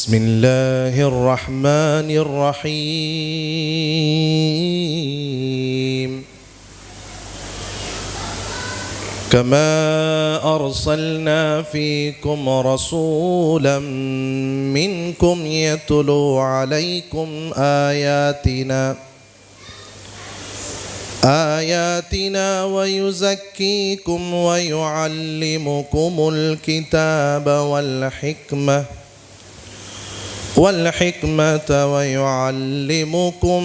بسم الله الرحمن الرحيم كما أرسلنا فيكم رسولا منكم يتلو عليكم آياتنا ويزكيكم ويعلمكم الكتاب والحكمة ويعلمكم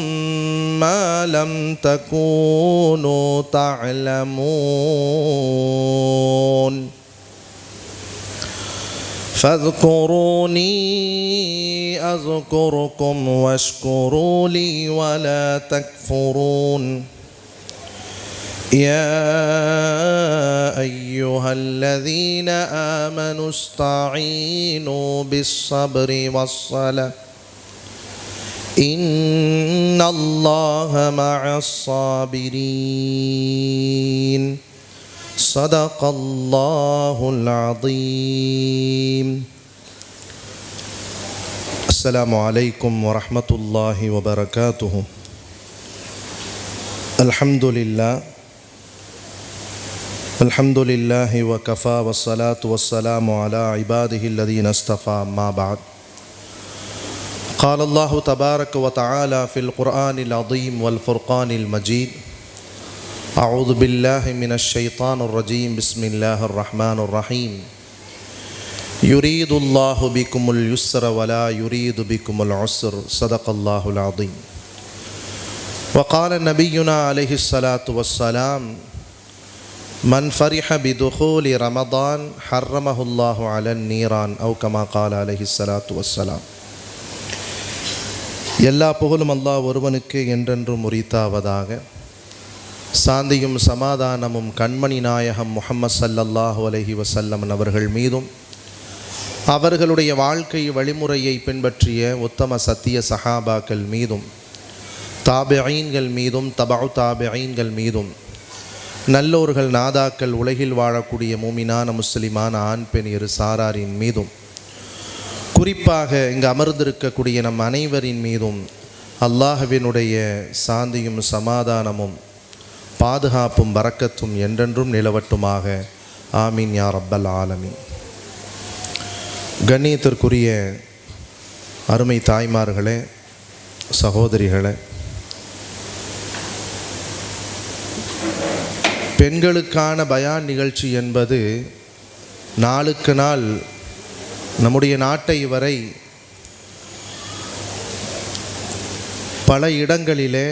ما لم تكونوا تعلمون فاذكروني أذكركم واشكروا لي ولا تكفرون يا أيها الذين آمنوا استعينوا بالصبر والصلاة إن الله مع الصابرين صدق الله العظيم. السلام عليكم ورحمة الله وبركاته. الحمد لله وكفى والصلاة والسلام على عباده الذين اصطفى ما بعد. قال الله تبارك وتعالى في القرآن العظيم والفرقان المجيد أعوذ بالله من الشيطان الرجيم بسم الله الرحمن الرحيم يريد الله بكم اليسر ولا يريد بكم العسر صدق الله العظيم. وقال نبينا عليه الصلاة والسلام من فرح بدخول رمضان حرمه الله على النيران أو كما قال عليه الصلاة والسلام. எல்லா புகழும் அல்லாஹ் ஒருவனுக்கு என்றென்றும் உரித்தாவதாக. சாந்தியும் சமாதானமும் கண்மணி நாயகம் முஹம்மது ஸல்லல்லாஹு அலைஹி வஸல்லம் அவர்கள் மீதும் அவர்களுடைய வாழ்க்கை வழிமுறையை பின்பற்றிய உத்தம சத்திய சஹாபாக்கள் மீதும் தாபிஈன்கள் மீதும் தபஉ தாபிஈன்கள் மீதும் நல்லோர்கள் நாதாக்கள் உலகில் வாழக்கூடிய மூமினான முஸ்லிமான ஆண் பெண் இரு சாராரின் மீதும் குறிப்பாக இங்கு அமர்ந்திருக்கக்கூடிய நம் அனைவரின் மீதும் அல்லாஹ்வினுடைய சாந்தியும் சமாதானமும் பாதுகாப்பும் பரக்கத்தும் என்றென்றும் நிலவட்டுமாக. ஆமீன் யா ரப்பல் ஆலமீன். கண்ணியத்திற்குரிய அருமை தாய்மார்களே, சகோதரிகளே, பெண்களுக்கான பயான் நிகழ்ச்சி என்பது நாளுக்கு நாள் நம்முடைய நாட்டை வரை பல இடங்களிலே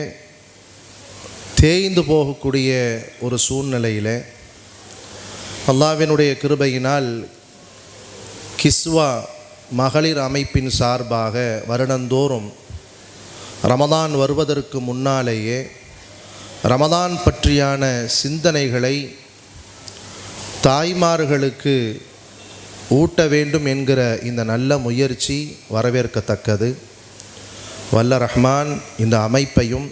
தேய்ந்து போகக்கூடிய ஒரு சூழ்நிலையிலே அல்லாஹ்வினுடைய கிருபையினால் கிஸ்வா மகளிர் அமைப்பின் சார்பாக வருடந்தோறும் ரமதான் வருவதற்கு முன்னாலேயே ரமதான் பற்றியான சிந்தனைகளை தாய்மார்களுக்கு ஊட்ட வேண்டும் என்கிற இந்த நல்ல முயற்சி வரவேற்கத்தக்கது. வல்ல ரஹ்மான் இந்த அமைப்பையும்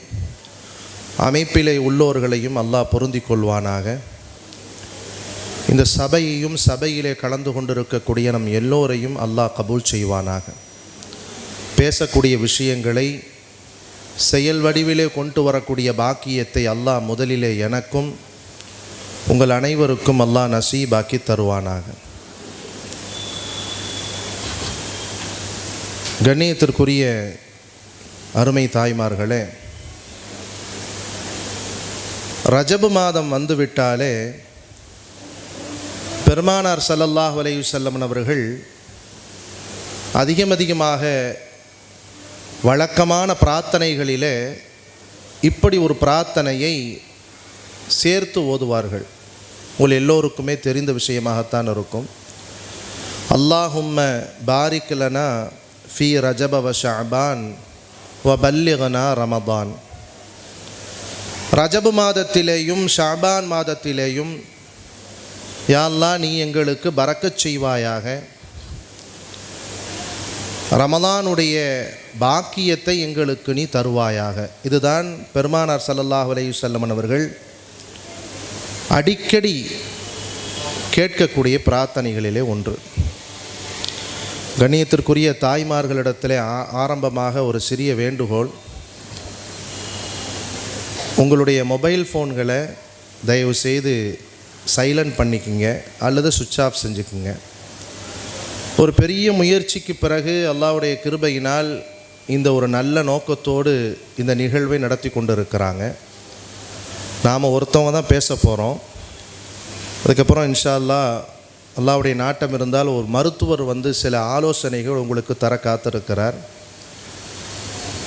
அமைப்பிலே உள்ளோர்களையும் அல்லாஹ் பொருந்திக் கொள்வானாக. இந்த சபையையும் சபையிலே கலந்து கொண்டிருக்கக்கூடிய நம் எல்லோரையும் அல்லாஹ் கபூல் செய்வானாக. பேசக்கூடிய விஷயங்களை செயல் வடிவிலே கொண்டு வரக்கூடிய பாக்கியத்தை அல்லாஹ் முதலிலே எனக்கும் உங்கள் அனைவருக்கும் அல்லாஹ் நசீபாக்கி தருவானாக. கண்ணியத்திற்குரிய அருமை தாய்மார்களே, ரஜபு மாதம் வந்துவிட்டாலே பெருமானார் ஸல்லல்லாஹு அலைஹி வஸல்லம் அவர்கள் அதிகமாக வழக்கமான பிரார்த்தனைகளிலே இப்படி ஒரு பிரார்த்தனையை சேர்த்து ஓதுவார்கள். உங்கள் எல்லோருக்குமே தெரிந்த விஷயமாகத்தான் இருக்கும். அல்லாஹும்ம பாரிக் லனா ஃபீ ரஜப வ ஷஅபான் வ பல்லிக்னா ரமதான். ரஜபு மாதத்திலேயும் ஷஅபான் மாதத்திலேயும் யா அல்லாஹ் நீ எங்களுக்கு பரக்கத் செய்வாயாக, ரமதானுடைய பாக்கியத்தை எங்களுக்கு நீ தருவாயாக. இதுதான் பெருமானார் ஸல்லல்லாஹு அலைஹி வஸல்லம் அவர்கள் அடிக்கடி கேட்கக்கூடிய பிரார்த்தனைகளிலே ஒன்று. கண்ணியத்திற்குரிய தாய்மார்களிடத்திலே ஆரம்பமாக ஒரு சிறிய வேண்டுகோள். உங்களுடைய மொபைல் ஃபோன்களை தயவு செய்து சைலண்ட் பண்ணிக்கோங்க அல்லது சுவிட்ச் ஆஃப் செஞ்சுக்குங்க. ஒரு பெரிய முயற்சிக்கு பிறகு அல்லாஹ்வுடைய கிருபையினால் இந்த ஒரு நல்ல நோக்கத்தோடு இந்த நிகழ்வை நடத்தி கொண்டு இருக்கிறாங்க. நாம் ஒருத்தவங்க தான் பேச போகிறோம். அதுக்கப்புறம் இன்ஷா அல்லாஹ் அல்லாஹ்வுடைய நாட்டம் இருந்தால் ஒரு மருத்துவர் சில ஆலோசனைகள் உங்களுக்கு தர காத்திருக்கிறார்.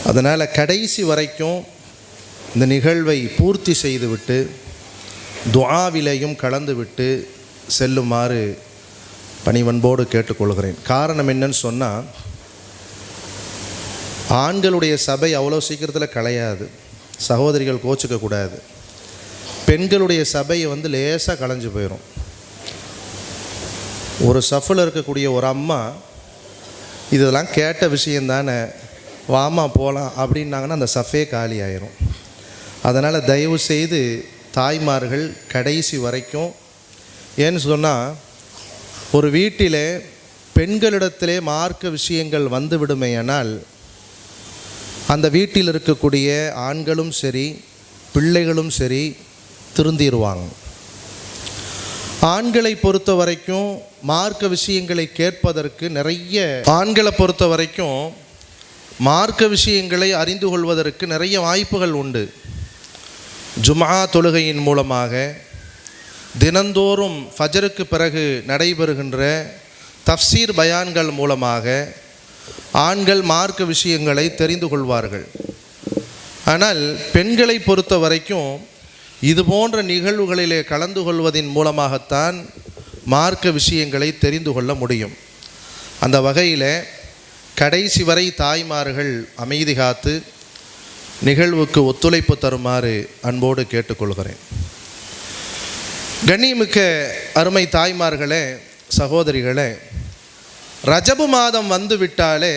அதனால் கடைசி வரைக்கும் இந்த நிகழ்வை பூர்த்தி செய்துவிட்டு துஆவிலையும் கலந்துவிட்டு செல்லுமாறு பணிவன்போடு கேட்டுக்கொள்கிறேன். காரணம் என்னன்னு சொன்னால், ஆண்களுடைய சபை அவ்வளோ சீக்கிரத்தில் கலையாது. சகோதரிகள் கோச்சிக்கக்கூடாது. பெண்களுடைய சபையை லேசாக கலைஞ்சு போயிடும். ஒரு சஃபில் இருக்கக்கூடிய ஒரு அம்மா இதெல்லாம் கேட்ட விஷயந்தானே, வாமா போகலாம் அப்படின்னாங்கன்னா அந்த சஃபே காலி ஆயிரும். அதனால் தயவு செய்து தாய்மார்கள் கடைசி வரைக்கும், ஏன்னு சொன்னால் ஒரு வீட்டிலே பெண்களிடத்திலே மார்க்க விஷயங்கள் விடுமேயானால் அந்த வீட்டில் இருக்கக்கூடிய ஆண்களும் சரி பிள்ளைகளும் சரி திருந்திடுவாங்க. ஆண்களை பொறுத்த வரைக்கும் மார்க்க விஷயங்களை கேட்பதற்கு ஆண்களை பொறுத்த வரைக்கும் மார்க்க விஷயங்களை அறிந்து கொள்வதற்கு நிறைய வாய்ப்புகள் உண்டு. ஜும்ஆ தொழுகையின் மூலமாக, தினந்தோறும் ஃபஜருக்கு பிறகு நடைபெறுகின்ற தஃப்சீர் பயான்கள் மூலமாக ஆண்கள் மார்க்க விஷயங்களை தெரிந்து கொள்வார்கள். ஆனால் பெண்களை பொறுத்த வரைக்கும் இது போன்ற நிகழ்வுகளிலே கலந்து கொள்வதின் மூலமாகத்தான் மார்க்க விஷயங்களை தெரிந்து கொள்ள முடியும். அந்த வகையில் கடைசி வரை தாய்மார்கள் அமைதி காத்து நிகழ்வுக்கு ஒத்துழைப்பு தருமாறு அன்போடு கேட்டுக்கொள்கிறேன். கண்ணியமிக்க அருமை தாய்மார்களே, சகோதரிகளே, ரஜபு மாதம் விட்டாலே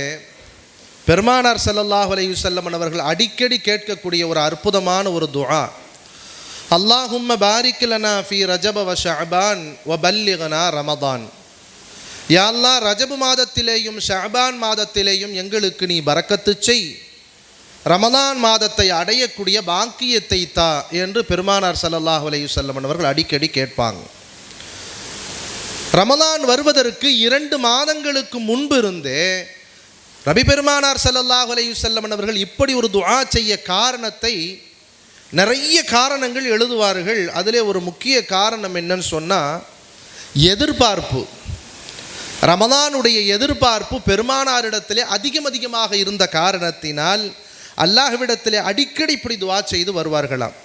பெருமானார் ஸல்லல்லாஹு அலைஹி வஸல்லம் அவர்கள் அடிக்கடி கேட்கக்கூடிய ஒரு அற்புதமான ஒரு துஆ, அல்லாஹும்ம பாரிக் லனா ஃபீ ரஜப வ ஷஅபான் வ பல்லிக்னா ரமதான். யா அல்லாஹ், ரஜபு மாதத்திலேயும் ஷஅபான் மாதத்திலேயும் எங்களுக்கு நீ பரக்கத்து செய், ரமதான் மாதத்தை அடையக்கூடிய பாக்கியத்தை தா என்று பெருமானார் ஸல்லல்லாஹு அலைஹி வஸல்லம் அவர்கள் அடிக்கடி கேட்பாங்க. ரமதான் வருவதற்கு 2 மாதங்களுக்கு முன்பு இருந்தே நபி பெருமானார் ஸல்லல்லாஹு அலைஹி வஸல்லம் அவர்கள் இப்படி ஒரு துஆ செய்ய காரணத்தை நிறைய காரணங்கள் எழுதுவார்கள். அதிலே ஒரு முக்கிய காரணம் என்னன்னு சொன்னால், எதிர்பார்ப்பு. ரமதானுடைய எதிர்பார்ப்பு பெருமானாரிடத்திலே அதிகமாக இருந்த காரணத்தினால் அல்லாஹ்விடத்திலே அடிக்கடி இப்படி துஆ செய்து வருவார்களாம்.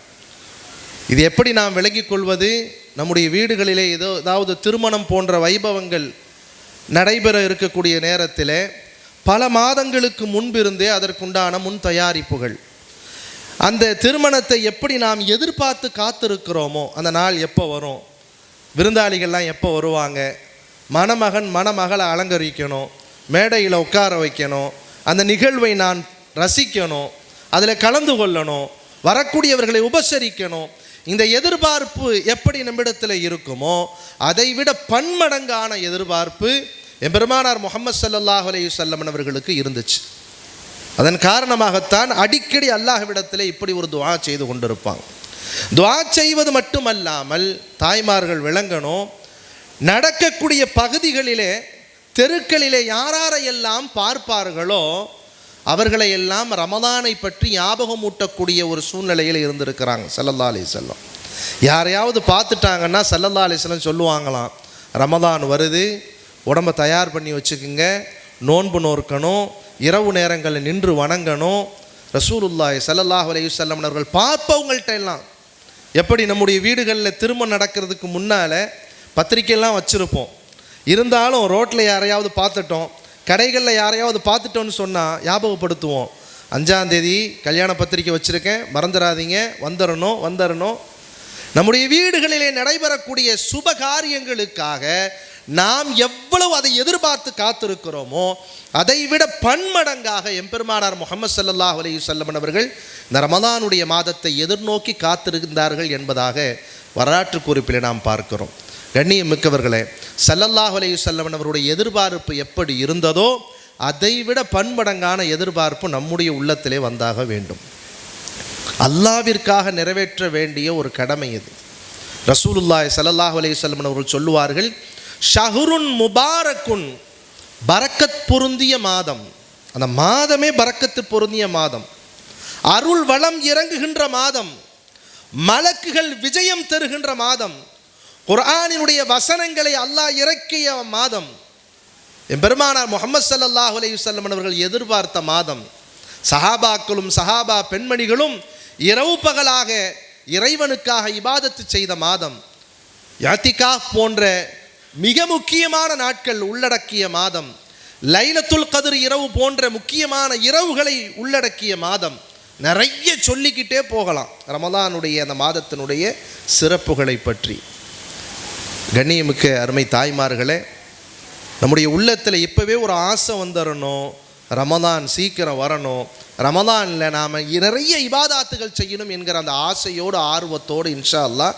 இது எப்படி நாம் விளங்கிக் கொள்வது? நம்முடைய வீடுகளிலே ஏதாவது திருமணம் போன்ற வைபவங்கள் நடைபெற இருக்கக்கூடிய நேரத்தில் பல மாதங்களுக்கு முன்பிருந்தே அதற்குண்டான முன் தயாரிப்புகள், அந்த திருமணத்தை எப்படி நாம் எதிர்பார்த்து காத்திருக்கிறோமோ, அந்த நாள் எப்போ வரும், விருந்தாளிகள்லாம் எப்போ வருவாங்க, மணமகன் மணமகளை அலங்கரிக்கணும், மேடையில் உட்கார வைக்கணும், அந்த நிகழ்வை நான் ரசிக்கணும், அதில் கலந்து கொள்ளணும், வரக்கூடியவர்களை உபசரிக்கணும். இந்த எதிர்பார்ப்பு எப்படி நம்மிடத்தில் இருக்குமோ அதைவிட பன்மடங்கான எதிர்பார்ப்பு எம்பெருமானார் முஹம்மது ஸல்லல்லாஹு அலைஹி வஸல்லம் அவர்களுக்கு இருந்துச்சு. அதன் காரணமாகத்தான் அடிக்கடி அல்லாஹ்விடத்தில் இப்படி ஒரு துஆ செய்து கொண்டிருப்பாங்க. துஆ செய்வது மட்டுமல்லாமல் தாய்மார்கள் விளங்கணும், நடக்கக்கூடிய பகுதிகளிலே தெருக்களிலே யாரெல்லாம் பார்ப்பார்களோ அவர்களை எல்லாம் ரமதானை பற்றி ஞாபகமூட்டக்கூடிய ஒரு சூழ்நிலையில் இருந்திருக்கிறாங்க ஸல்லல்லாஹு அலைஹி வஸல்லம். யாரையாவது பார்த்துட்டாங்கன்னா ஸல்லல்லாஹு அலைஹி வஸல்லம் சொல்லுவாங்களாம், ரமதான் வருது, உடம்பை தயார் பண்ணி வச்சுக்குங்க, நோன்பு நோற்கணும், இரவு நேரங்களில் நின்று வணங்கணும். ரசூலுல்லாஹி ஸல்லல்லாஹு அலைஹி வஸல்லம் அவர்கள் பார்ப்பவங்கள்ட்ட எல்லாம், எப்படி நம்முடைய வீடுகளில் திருமணம் நடக்கிறதுக்கு முன்னால் பத்திரிக்கையெல்லாம் வச்சுருப்போம், இருந்தாலும் ரோட்டில் யாரையாவது பார்த்துட்டோம், கடைகளில் யாரையாவது பார்த்துட்டோன்னு சொன்னால் ஞாபகப்படுத்துவோம், 5ஆம் தேதி கல்யாண பத்திரிக்கை வச்சுருக்கேன், மறந்துடாதீங்க, வந்துடணும். நம்முடைய வீடுகளிலே நடைபெறக்கூடிய சுப காரியங்களுக்காக நாம் எவ்வளவு அதை எதிர்பார்த்து காத்திருக்கிறோமோ அதைவிட பன்மடங்காக எம்பெருமானார் முஹம்மது ஸல்லல்லாஹு அலைஹி வஸல்லம் அவர்கள் இந்த ரமதானுடைய மாதத்தை எதிர்நோக்கி காத்திருந்தார்கள் என்பதாக வரலாற்று குறிப்பில் நாம் பார்க்கிறோம். கண்ணியமிக்கவர்களே, ஸல்லல்லாஹு அலைஹி வஸல்லம் அவருடைய எதிர்பார்ப்பு எப்படி இருந்ததோ அதைவிட பன்மடங்கான எதிர்பார்ப்பு நம்முடைய உள்ளத்திலே வந்தாக வேண்டும். அல்லாஹ்விற்காக நிறைவேற்ற வேண்டிய ஒரு கடமை இது. ரசூலுல்லாஹி ஸல்லல்லாஹு அலைஹி வஸல்லம் அவர்கள் சொல்லுவார்கள், ஷஹ்ருன் முபாரக்குன், பரக்கத் பொருந்திய மாதம். அந்த மாதமே பரக்கத்து பொருந்திய மாதம், அருள் வளம் இறங்குகின்ற மாதம், மலக்குகள் விஜயம் தருகின்ற மாதம், குர்ஆனினுடைய வசனங்களை அல்லாஹ் இறக்கிய மாதம், பெருமானார் முஹம்மது ஸல்லல்லாஹு அலைஹி வஸல்லம் அவர்கள் எதிர்பார்த்த மாதம். சஹாபாக்களும் சஹாபா பெண்மணிகளும் இரவு பகலாக இறைவனுக்காக இபாதத்து செய்த மாதம். இஅ்திகாஃப் போன்ற மிக முக்கியமான நாட்கள் உள்ளடக்கிய மாதம். லைலத்துல் கத்ர் இரவு போன்ற முக்கியமான இரவுகளை உள்ளடக்கிய மாதம். நிறைய சொல்லிக்கிட்டே போகலாம் ரமலானுடைய அந்த மாதத்தினுடைய சிறப்புகளை பற்றி. கண்ணியமிக்க அருமை தாய்மார்களே, நம்முடைய உள்ளத்தில் இப்போவே ஒரு ஆசை வந்துடணும், ரமலான் சீக்கிரம் வரணும், ரமலானில் நாம் நிறைய இபாதாத்துகள் செய்யணும் என்கிற அந்த ஆசையோடு ஆர்வத்தோடு இன்ஷா அல்லாஹ்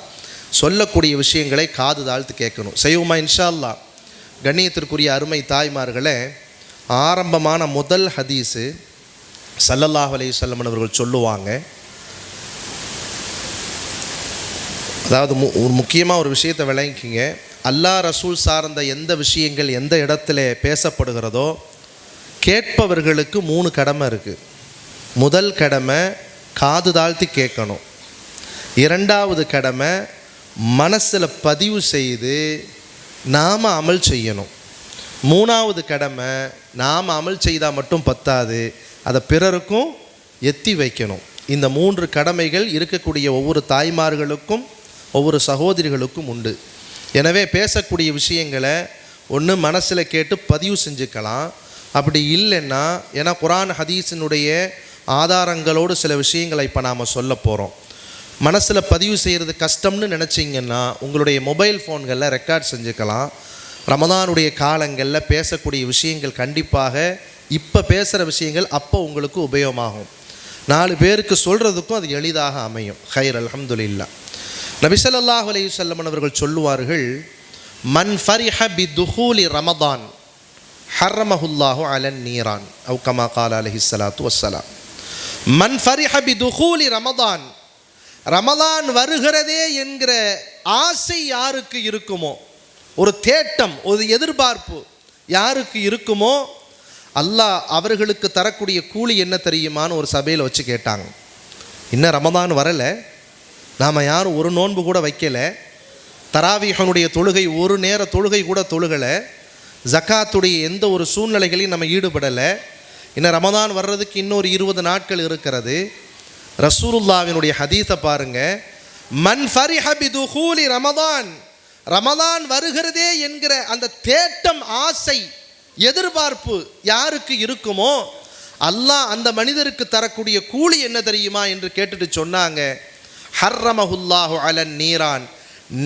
சொல்லக்கூடிய விஷயங்களை காது தாழ்த்து கேட்கணும். செய்வோமா இன்ஷா அல்லாஹ்? கண்ணியத்திற்குரிய அருமை தாய்மார்களே, ஆரம்பமான முதல் ஹதீஸு ஸல்லல்லாஹு அலைஹி வஸல்லம் அவர்கள் சொல்லுவாங்க. அதாவது முக்கியமாக ஒரு விஷயத்தை விளங்கிக்கிங்க. அல்லாஹ் ரசூல் சார்ந்த எந்த விஷயங்கள் எந்த இடத்துல பேசப்படுகிறதோ கேட்பவர்களுக்கு 3 கடமை இருக்குது. முதல் கடமை காது தாழ்த்தி கேட்கணும். 2வது கடமை மனசில் பதிவு செய்து நாம் அமல் செய்யணும். 3வது கடமை நாம் அமல் செய்தால் மட்டும் பத்தாது, அதை பிறருக்கும் எத்தி வைக்கணும். இந்த 3 கடமைகள் இருக்கக்கூடிய ஒவ்வொரு தாய்மார்களுக்கும் ஒவ்வொரு சகோதரிகளுக்கும் உண்டு. எனவே பேசக்கூடிய விஷயங்களை ஒன்று மனசில் கேட்டு பதிவு செஞ்சுக்கலாம். அப்படி இல்லைன்னா, ஏன்னா குர்ஆன் ஹதீஸினுடைய ஆதாரங்களோடு சில விஷயங்களை இப்போ நாம் சொல்ல போகிறோம். மனசில் பதிவு செய்கிறது கஷ்டம்னு நினச்சிங்கன்னா உங்களுடைய மொபைல் ஃபோன்களில் ரெக்கார்ட் செஞ்சுக்கலாம். ரமதானுடைய காலங்களில் பேசக்கூடிய விஷயங்கள் கண்டிப்பாக இப்போ பேசுகிற விஷயங்கள் அப்போ உங்களுக்கு உபயோகமாகும். 4 பேருக்கு சொல்கிறதுக்கும் அது எளிதாக அமையும். ஹைர், அல்ஹம்துலில்லாஹ். நபி ஸல்லல்லாஹு அலைஹி வஸல்லம் அவர்கள் சொல்லுவார்கள், மன் ஃபரிஹ பிதுஹூலி ரமதான் ஹர்ரமஹுல்லாஹு அலன் நீரான் அவ் கமா கால அலைஹி ஸலாத்து வஸ்ஸலாம். மன் ஃபரிஹ பிதுஹூலி ரமதான், ரமதான் வருகிறதே என்கிற ஆசை யாருக்கு இருக்குமோ, ஒரு தேட்டம், ஒரு எதிர்பார்ப்பு யாருக்கு இருக்குமோ, அல்லாஹ் அவர்களுக்கு தரக்கூடிய கூலி என்ன தெரியுமான்னு ஒரு சபையில் வச்சு கேட்டாங்க. இன்னும் ரமதான் வரலை, நாம் யாரும் ஒரு நோன்பு கூட வைக்கலை, தராவீஹனுடைய தொழுகை ஒரு நேர தொழுகை கூட தொழுகலை, ஜக்காத்துடைய எந்த ஒரு சூழ்நிலைகளையும் நம்ம ஈடுபடலை, இன்னும் ரமதான் வர்றதுக்கு இன்னொரு 20 நாட்கள் இருக்கிறது. ரசூலுல்லாஹ்வினுடைய ஹதீஸை பாருங்க, மன் ஃபரிஹ பிதுஹூலி ரமதான், ரமதான் வருகிறதே என்கிற அந்த தேட்டம், ஆசை, எதிர்பார்ப்பு யாருக்கு இருக்குமோ அல்லாஹ் அந்த மனிதருக்கு தரக்கூடிய கூலி என்ன தெரியுமா என்று கேட்டுட்டு சொன்னாங்க, ஹர்ரமஹுல்லாஹு அலன் நீரான்,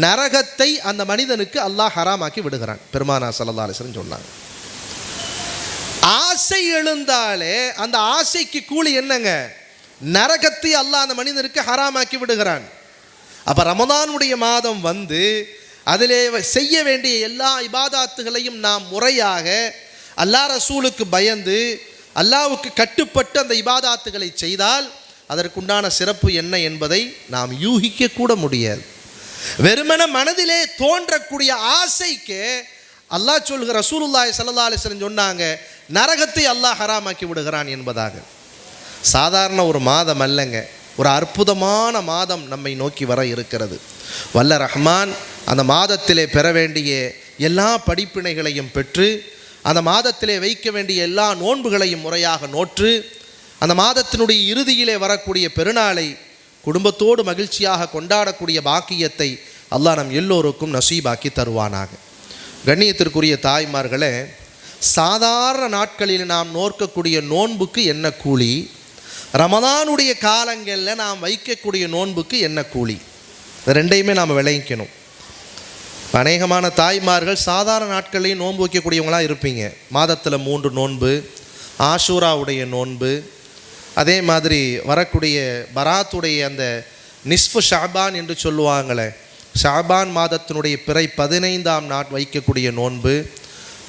நரகத்தை அந்த மனிதனுக்கு அல்லாஹ் ஹராமாக்கி விடுகிறான். பெருமானார் ஸல்லல்லாஹு அலைஹி வஸல்லம் சொன்னாங்க. ஆசை எழுந்தாலே அந்த ஆசைக்கு கூலி என்னங்க? நரகத்தை அல்லாஹ் அந்த மனிதனுக்கு ஹராமாக்கி விடுகிறான். அப்போ ரமதானுடைய மாதம் வந்து அதிலே செய்ய வேண்டிய எல்லா இபாதாத்துகளையும் நாம் முறையாக அல்லாஹ் ரசூலுக்கு பயந்து அல்லாஹ்வுக்கு கட்டுப்பட்டு அந்த இபாதாத்துகளை செய்தால் அதற்குண்டான சிறப்பு என்ன என்பதை நாம் யூகிக்க கூட முடியாது. வெறுமன மனதிலே தோன்றக்கூடிய ஆசைக்கு அல்லாஹ் சொல்கிற ரசூலுல்லாஹி ஸல்லல்லாஹு அலைஹி வஸல்லம் சொன்னாங்க, நரகத்தை அல்லாஹ் ஹராமாக்கி விடுகிறான் என்பதாக. சாதாரண ஒரு மாதம் அல்லங்க, ஒரு அற்புதமான மாதம் நம்மை நோக்கி வர இருக்கிறது. வல்ல ரஹ்மான் அந்த மாதத்திலே பெற வேண்டிய எல்லா படிப்பினைகளையும் பெற்று, அந்த மாதத்திலே வைக்க வேண்டிய எல்லா நோன்புகளையும் முறையாக நோற்று, அந்த மாதத்தினுடைய இறுதியிலே வரக்கூடிய பெருநாளை குடும்பத்தோடு மகிழ்ச்சியாக கொண்டாடக்கூடிய பாக்கியத்தை அல்லாஹ் நம் எல்லோருக்கும் நசீபாக்கி தருவானாக. கண்ணியத்திற்குரிய தாய்மார்களே, சாதாரண நாட்களில் நாம் நோக்கக்கூடிய நோன்புக்கு என்ன கூலி, ரமதானுடைய காலங்களில் நாம் வைக்கக்கூடிய நோன்புக்கு என்ன கூலி, ரெண்டையுமே நாம் விளங்கிக்கணும். அநேகமான தாய்மார்கள் சாதாரண நாட்களையும் நோன்பு வைக்கக்கூடியவங்களாக இருப்பீங்க. மாதத்தில் 3 நோன்பு, ஆஷூராவுடைய நோன்பு, அதே மாதிரி வரக்கூடிய பராத்துடைய அந்த நிஸ்ஃபு ஷஅபான் என்று சொல்லுவாங்களே, ஷாபான் மாதத்தினுடைய பிறை 15ஆம் நாள் வைக்கக்கூடிய நோன்பு,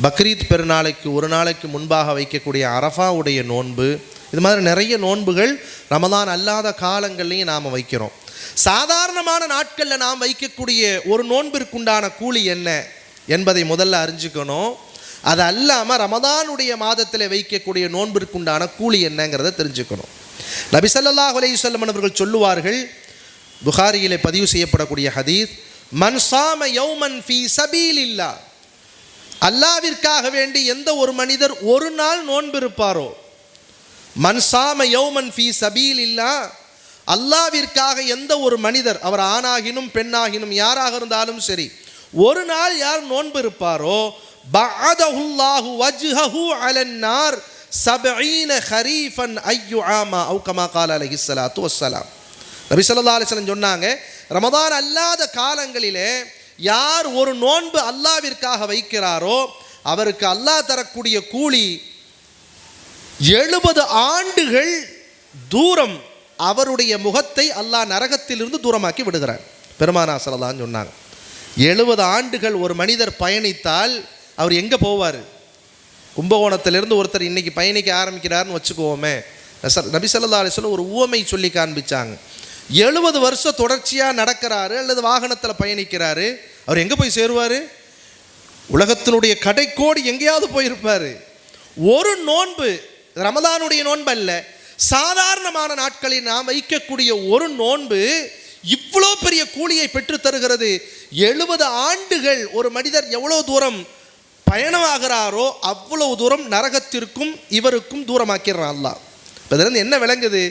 பக்ரீத் பெருநாளைக்கு ஒரு நாளைக்கு முன்பாக வைக்கக்கூடிய அரஃபாவுடைய நோன்பு, இது மாதிரி நிறைய நோன்புகள் ரமதான் அல்லாத காலங்கள்லையும் நாம் வைக்கிறோம். சாதாரணமான நாட்களில் நாம் வைக்கக்கூடிய ஒரு நோன்பிற்குண்டான கூலி என்ன என்பதை முதல்ல அறிஞ்சுக்கணும். அது அல்லாமல் ரமதானுடைய மாதத்தில் வைக்கக்கூடிய நோன்பிற்குண்டான கூலி என்னங்கிறத தெரிஞ்சுக்கணும். நபி ஸல்லல்லாஹு அலைஹி வஸல்லம் அவர்கள் சொல்லுவார்கள், புகாரியிலே பதிவு செய்யப்படக்கூடிய ஹதீஸ், மன் ஸாம யௌமன் ஃபீ சபீலில்லாஹ், அல்லாஹ்விற்காக வேண்டி எந்த ஒரு மனிதர் ஒரு நாள் நோன்பு இருப்பாரோ, மன் ஸாம யௌமன் ஃபீ சபீலில்லாஹ், அல்லாஹ்விற்காக எந்த ஒரு மனிதர், அவர் ஆணாகினும் பெண்ணாகினும் யாராக இருந்தாலும் சரி, ஒரு நாள் யார் நோன்பு இருப்பாரோ, பஅதஹுல்லாஹு வஜ்ஹஹு அலன்னார் 70 ஹரீஃபன் ஐயு ஆமா அவு கமா கால அலைஹிஸ்ஸலாத்து வஸ்ஸலாம். நபி ஸல்லல்லாஹு அலைஹி வஸல்லம் சொன்னாங்க, ரமதான் அல்லாத காலங்களிலே யார் ஒரு நோன்பு அல்லாஹ்விற்காக வைக்கிறாரோ அவருக்கு அல்லாஹ் தரக்கூடிய கூலி 70 ஆண்டுகள் தூரம் அவருடைய முகத்தை அல்லாஹ் நரகத்திலிருந்து தூரமாக்கி விடுகிறார். பெருமானார் ஸல்லல்லாஹு அலைஹி வஸல்லம் சொன்னாங்க, 70 ஆண்டுகள் ஒரு மனிதர் பயணித்தால் அவர் எங்கே போவார்? கும்பகோணத்திலிருந்து ஒருத்தர் இன்னைக்கு பயணிக்க ஆரம்பிக்கிறார்னு வச்சுக்குவோமே, நபி ஸல்லல்லாஹு அலைஹி வஸல்லம் ஒரு உவமை சொல்லி காண்பிச்சாங்க. 70 வருஷம் தொடர்ச்சியாக நடக்கிறாரு அல்லது வாகனத்தில் பயணிக்கிறாரு, அவர் எங்கே போய் சேருவார்? உலகத்தினுடைய கடைக்கோடி எங்கேயாவது போயிருப்பார். ஒரு நோன்பு, ரமதானுடைய நோன்பு அல்ல, சாதாரணமான நாட்களில் நாம் வைக்கக்கூடிய ஒரு நோன்பு இவ்வளோ பெரிய கூலியை பெற்று தருகிறது. 70 ஆண்டுகள் ஒரு மனிதர் எவ்வளோ தூரம் பயணமாகிறாரோ அவ்வளவு தூரம் நரகத்திற்கும் இவருக்கும் தூரமாக்கிறான் அல்லாஹ். இதிலிருந்து என்ன விளங்குது?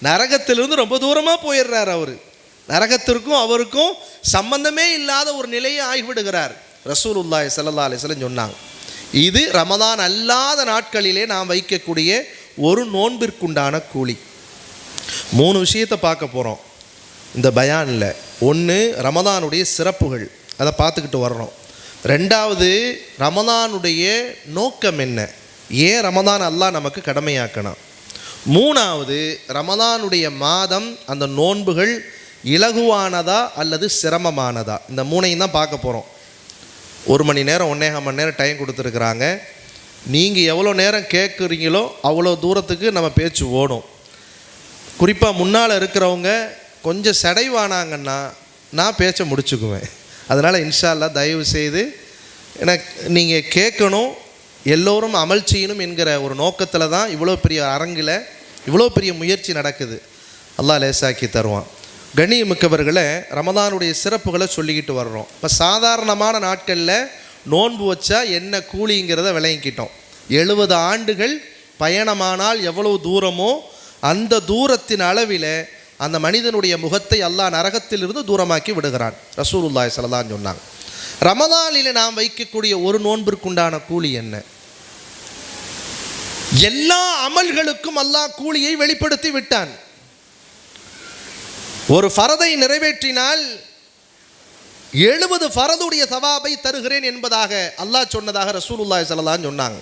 நரகத்திலிருந்து ரொம்ப தூரமாக போயிடுறார் அவர். நரகத்திற்கும் அவருக்கும் சம்பந்தமே இல்லாத ஒரு நிலையை ஆகிவிடுகிறார். ரசூலுல்லாஹி ஸல்லல்லாஹு அலைஹி வஸல்லம் சொன்னாங்க, இது ரமதான் அல்லாத நாட்களிலே நாம் வைக்கக்கூடிய ஒரு நோன்பிற்குண்டான கூலி. 3 விஷயத்தை பார்க்க போகிறோம் இந்த பயானில். ஒன்று, ரமதானுடைய சிறப்புகள், அதை பார்த்துக்கிட்டு வர்றோம். 2வது, ரமதானுடைய நோக்கம் என்ன, ஏன் ரமதான் அல்லாஹ் நமக்கு கடமையாக்கணும். 3வது, ரமதானுடைய மாதம் அந்த நோன்புகள் இலகுவானதா அல்லது சிரமமானதா. இந்த 3ஐயும் தான் பார்க்க போகிறோம். 1 மணி நேரம் 1.5 மணி நேரம் டைம் கொடுத்துருக்குறாங்க. நீங்கள் எவ்வளோ நேரம் கேட்குறீங்களோ அவ்வளோ தூரத்துக்கு நம்ம பேச்சு ஓடும். குறிப்பாக முன்னால் இருக்கிறவங்க கொஞ்சம் சடைவானாங்கன்னா நான் பேச்சை முடிச்சுக்குவேன். அதனால் இன்ஷா அல்லாஹ் தயவு செய்து எனக்கு நீங்கள் கேட்கணும், எல்லோரும் அமல் செய்யணும் என்கிற ஒரு நோக்கத்தில் தான் இவ்வளோ பெரிய அரங்கில் இவ்வளோ பெரிய முயற்சி நடக்குது. அல்லாஹ் லேசாக்கி தருவான். கண்ணியமிக்கவர்களை, ரமதானுடைய சிறப்புகளை சொல்லிக்கிட்டு வர்றோம். இப்போ சாதாரணமான நாட்களில் நோன்பு வச்சா என்ன கூலிங்கிறத விளங்கிக்கிட்டோம். 70 ஆண்டுகள் பயணமானால் எவ்வளவு தூரமோ அந்த தூரத்தின் அளவில் அந்த மனிதனுடைய முகத்தை அல்லாஹ் நரகத்திலிருந்து தூரமாக்கி விடுகிறான். ரசூலுல்லாஹி ஸல்லல்லாஹு அலைஹி வஸல்லம் சொன்னாங்க. ரமதானில் நாம் வைக்கக்கூடிய ஒரு நோன்பிற்குண்டான கூலி என்ன? எல்லா அமல்களுக்கும் அல்லாஹ் கூலியை வெளிப்படுத்தி விட்டான். ஒரு ஃபரதை நிறைவேற்றினால் 70 ஃபரதுடைய சவாபை தருகிறேன் என்பதாக அல்லாஹ் சொன்னதாக ரசூலுல்லாஹி ஸல்லல்லாஹு அலைஹி வஸல்லம் சொன்னாங்க.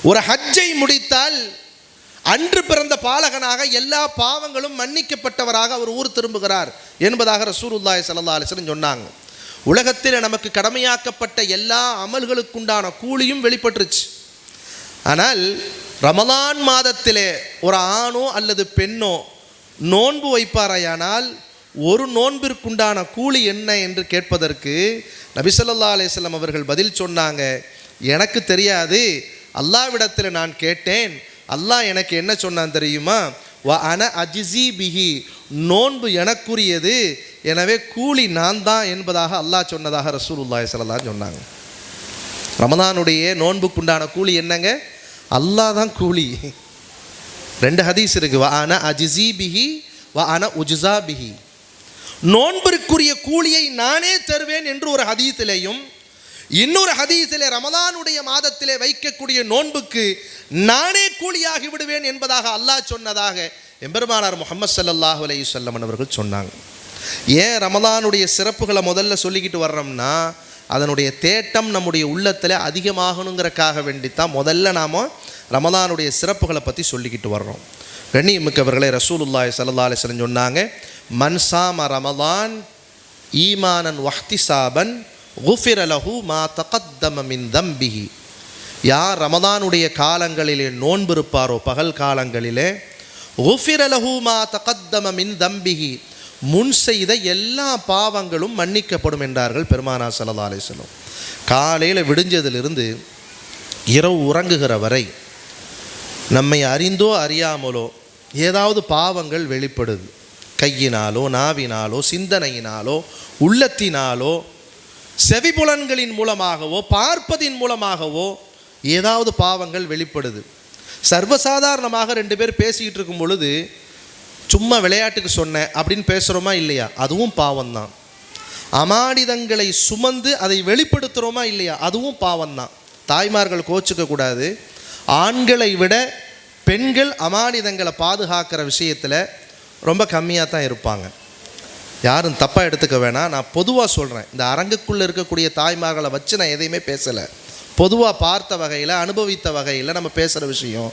ஒரு ஹஜ்ஜை முடித்தால் அன்று பிறந்த பாலகனாக எல்லா பாவங்களும் மன்னிக்கப்பட்டவராக அவர் ஊர் திரும்புகிறார் என்பதாக ரசூலுல்லாஹி ஸல்லல்லாஹு அலைஹி வஸல்லம் சொன்னாங்க. உலகத்தில் நமக்கு கடமையாக்கப்பட்ட எல்லா அமல்களுக்குண்டான கூலியும் வெளிப்பட்டுருச்சு. ஆனால் ரமலான் மாதத்திலே ஒரு ஆணோ அல்லது பெண்ணோ நோன்பு வைப்பாரையானால் ஒரு நோன்பிற்குண்டான கூலி என்ன என்று கேட்பதற்கு நபி ஸல்லல்லாஹு அலைஹி வஸல்லம் அவர்கள் பதில் சொன்னாங்க, எனக்கு தெரியாது, அல்லாஹ்விடத்தில் நான் கேட்டேன், அல்லாஹ் எனக்கு என்ன சொன்னான் தெரியுமா? வ அன அஜிஸி பிஹி, நோன்பு எனக்குரியது, எனவே கூலி நான் தான் என்பதாக அல்லாஹ் சொன்னதாக ரசூலுல்லாஹி ஸல்லல்லாஹு அலைஹி வஸல்லம் சொன்னாங்க. ரமதானுடைய நோன்புக்குண்டான கூலி என்னங்க? அல்லாஹ் தான் கூலி. 2 ஹதீஸ் இருக்கு, வ அன அஜிஸி பிஹி வ அன உஜ்ஸா பிஹி, நோன்பிற்குரிய கூலியை நானே தருவேன் என்று ஒரு ஹதீஸிலேயும், இன்னொரு ஹதீஸிலே ரமலானுடைய மாதத்திலே வைக்கக்கூடிய நோன்புக்கு நானே கூலியாகி விடுவேன் என்பதாக அல்லாஹ் சொன்னதாக எம்பெருமானார் முஹம்மது ஸல்லல்லாஹு அலைஹி வஸல்லம் அவர்கள் சொன்னாங்க. ஏன் ரமலானுடைய சிறப்புகளை முதல்ல சொல்லிக்கிட்டு வர்றோம்னா, அதனுடைய தேட்டம் நம்முடைய உள்ளத்தில் அதிகமாகணுங்கிறக்காக வேண்டித்தான் முதல்ல நாம் ரமலானுடைய சிறப்புகளை பற்றி சொல்லிக்கிட்டு வர்றோம். கண்ணியமிக்கவர்களே, ரசூலுல்லாஹி ஸல்லல்லாஹு அலைஹி வஸல்லம் சொன்னாங்க, மன் ஸாம ரமலான் ஈமானன் வஹ்திசாபன் குஃபிர லஹு மா தகத்தம மின் தம்பிஹி. யார் ரமதானுடைய காலங்களிலே நோன்பு இருப்பாரோ, பகல் காலங்களிலே, குஃபிர லஹு மா தகத்தம மின் தம்பிஹி, முன் செய்த எல்லா பாவங்களும் மன்னிக்கப்படும் என்றார்கள் பெருமானார் ஸல்லல்லாஹு அலைஹி வஸல்லம். காலையில் விடிஞ்சதிலிருந்து இரவு உறங்குகிற வரை நம்மை அறிந்தோ அறியாமலோ ஏதாவது பாவங்கள் வெளிப்படுது. கையினாலோ, நாவினாலோ, சிந்தனையினாலோ, உள்ளத்தினாலோ, செவிபுலன்களின் மூலமாகவோ, பார்ப்பதின் மூலமாகவோ ஏதாவது பாவங்கள் வெளிப்படுது. சர்வசாதாரணமாக 2 பேர் பேசிக்கிட்டு இருக்கும் பொழுது சும்மா விளையாட்டுக்கு சொன்னேன் அப்படின்னு பேசுகிறோமா இல்லையா, அதுவும் பாவம்தான். அமானிதங்களை சுமந்து அதை வெளிப்படுத்துகிறோமா இல்லையா, அதுவும் பாவம்தான். தாய்மார்கள் கோச்சிக்க கூடாது. ஆண்களை விட பெண்கள் அமானிதங்களை பாதுகாக்கிற விஷயத்தில் ரொம்ப கம்மியாக தான் இருப்பாங்க. யாரும் தப்பாக எடுத்துக்க வேணாம். நான் பொதுவாக சொல்கிறேன். இந்த அரங்குக்குள்ளே இருக்கக்கூடிய தாய்மார்களை வச்சு நான் எதையுமே பேசலை. பொதுவாக பார்த்த வகையில், அனுபவித்த வகையில் நம்ம பேசுகிற விஷயம்.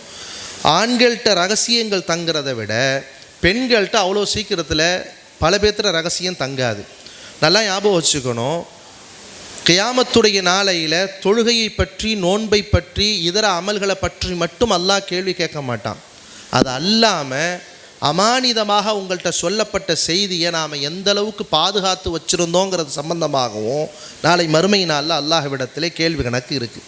ஆண்கள்கிட்ட ரகசியங்கள் தங்குறதை விட பெண்கள்கிட்ட அவ்வளோ சீக்கிரத்தில் பல பேர்த்துற ரகசியம் தங்காது. நல்லா ஞாபகம் வச்சுக்கணும். கியாமத்துடைய நாளையில் தொழுகையை பற்றி, நோன்பை பற்றி, இதர அமல்களை பற்றி மட்டும் அல்லாஹ் கேள்வி கேட்க மாட்டான். அது அல்லாமல் அமானிதமாக உங்கள்கிட்ட சொல்லப்பட்ட செய்தியை நாம் எந்த அளவுக்கு பாதுகாத்து வச்சுருந்தோங்கிறது சம்பந்தமாகவும் நாளை மறுமை நாளில் அல்லாஹ்விடத்திலே கேள்வி கணக்கு இருக்குது.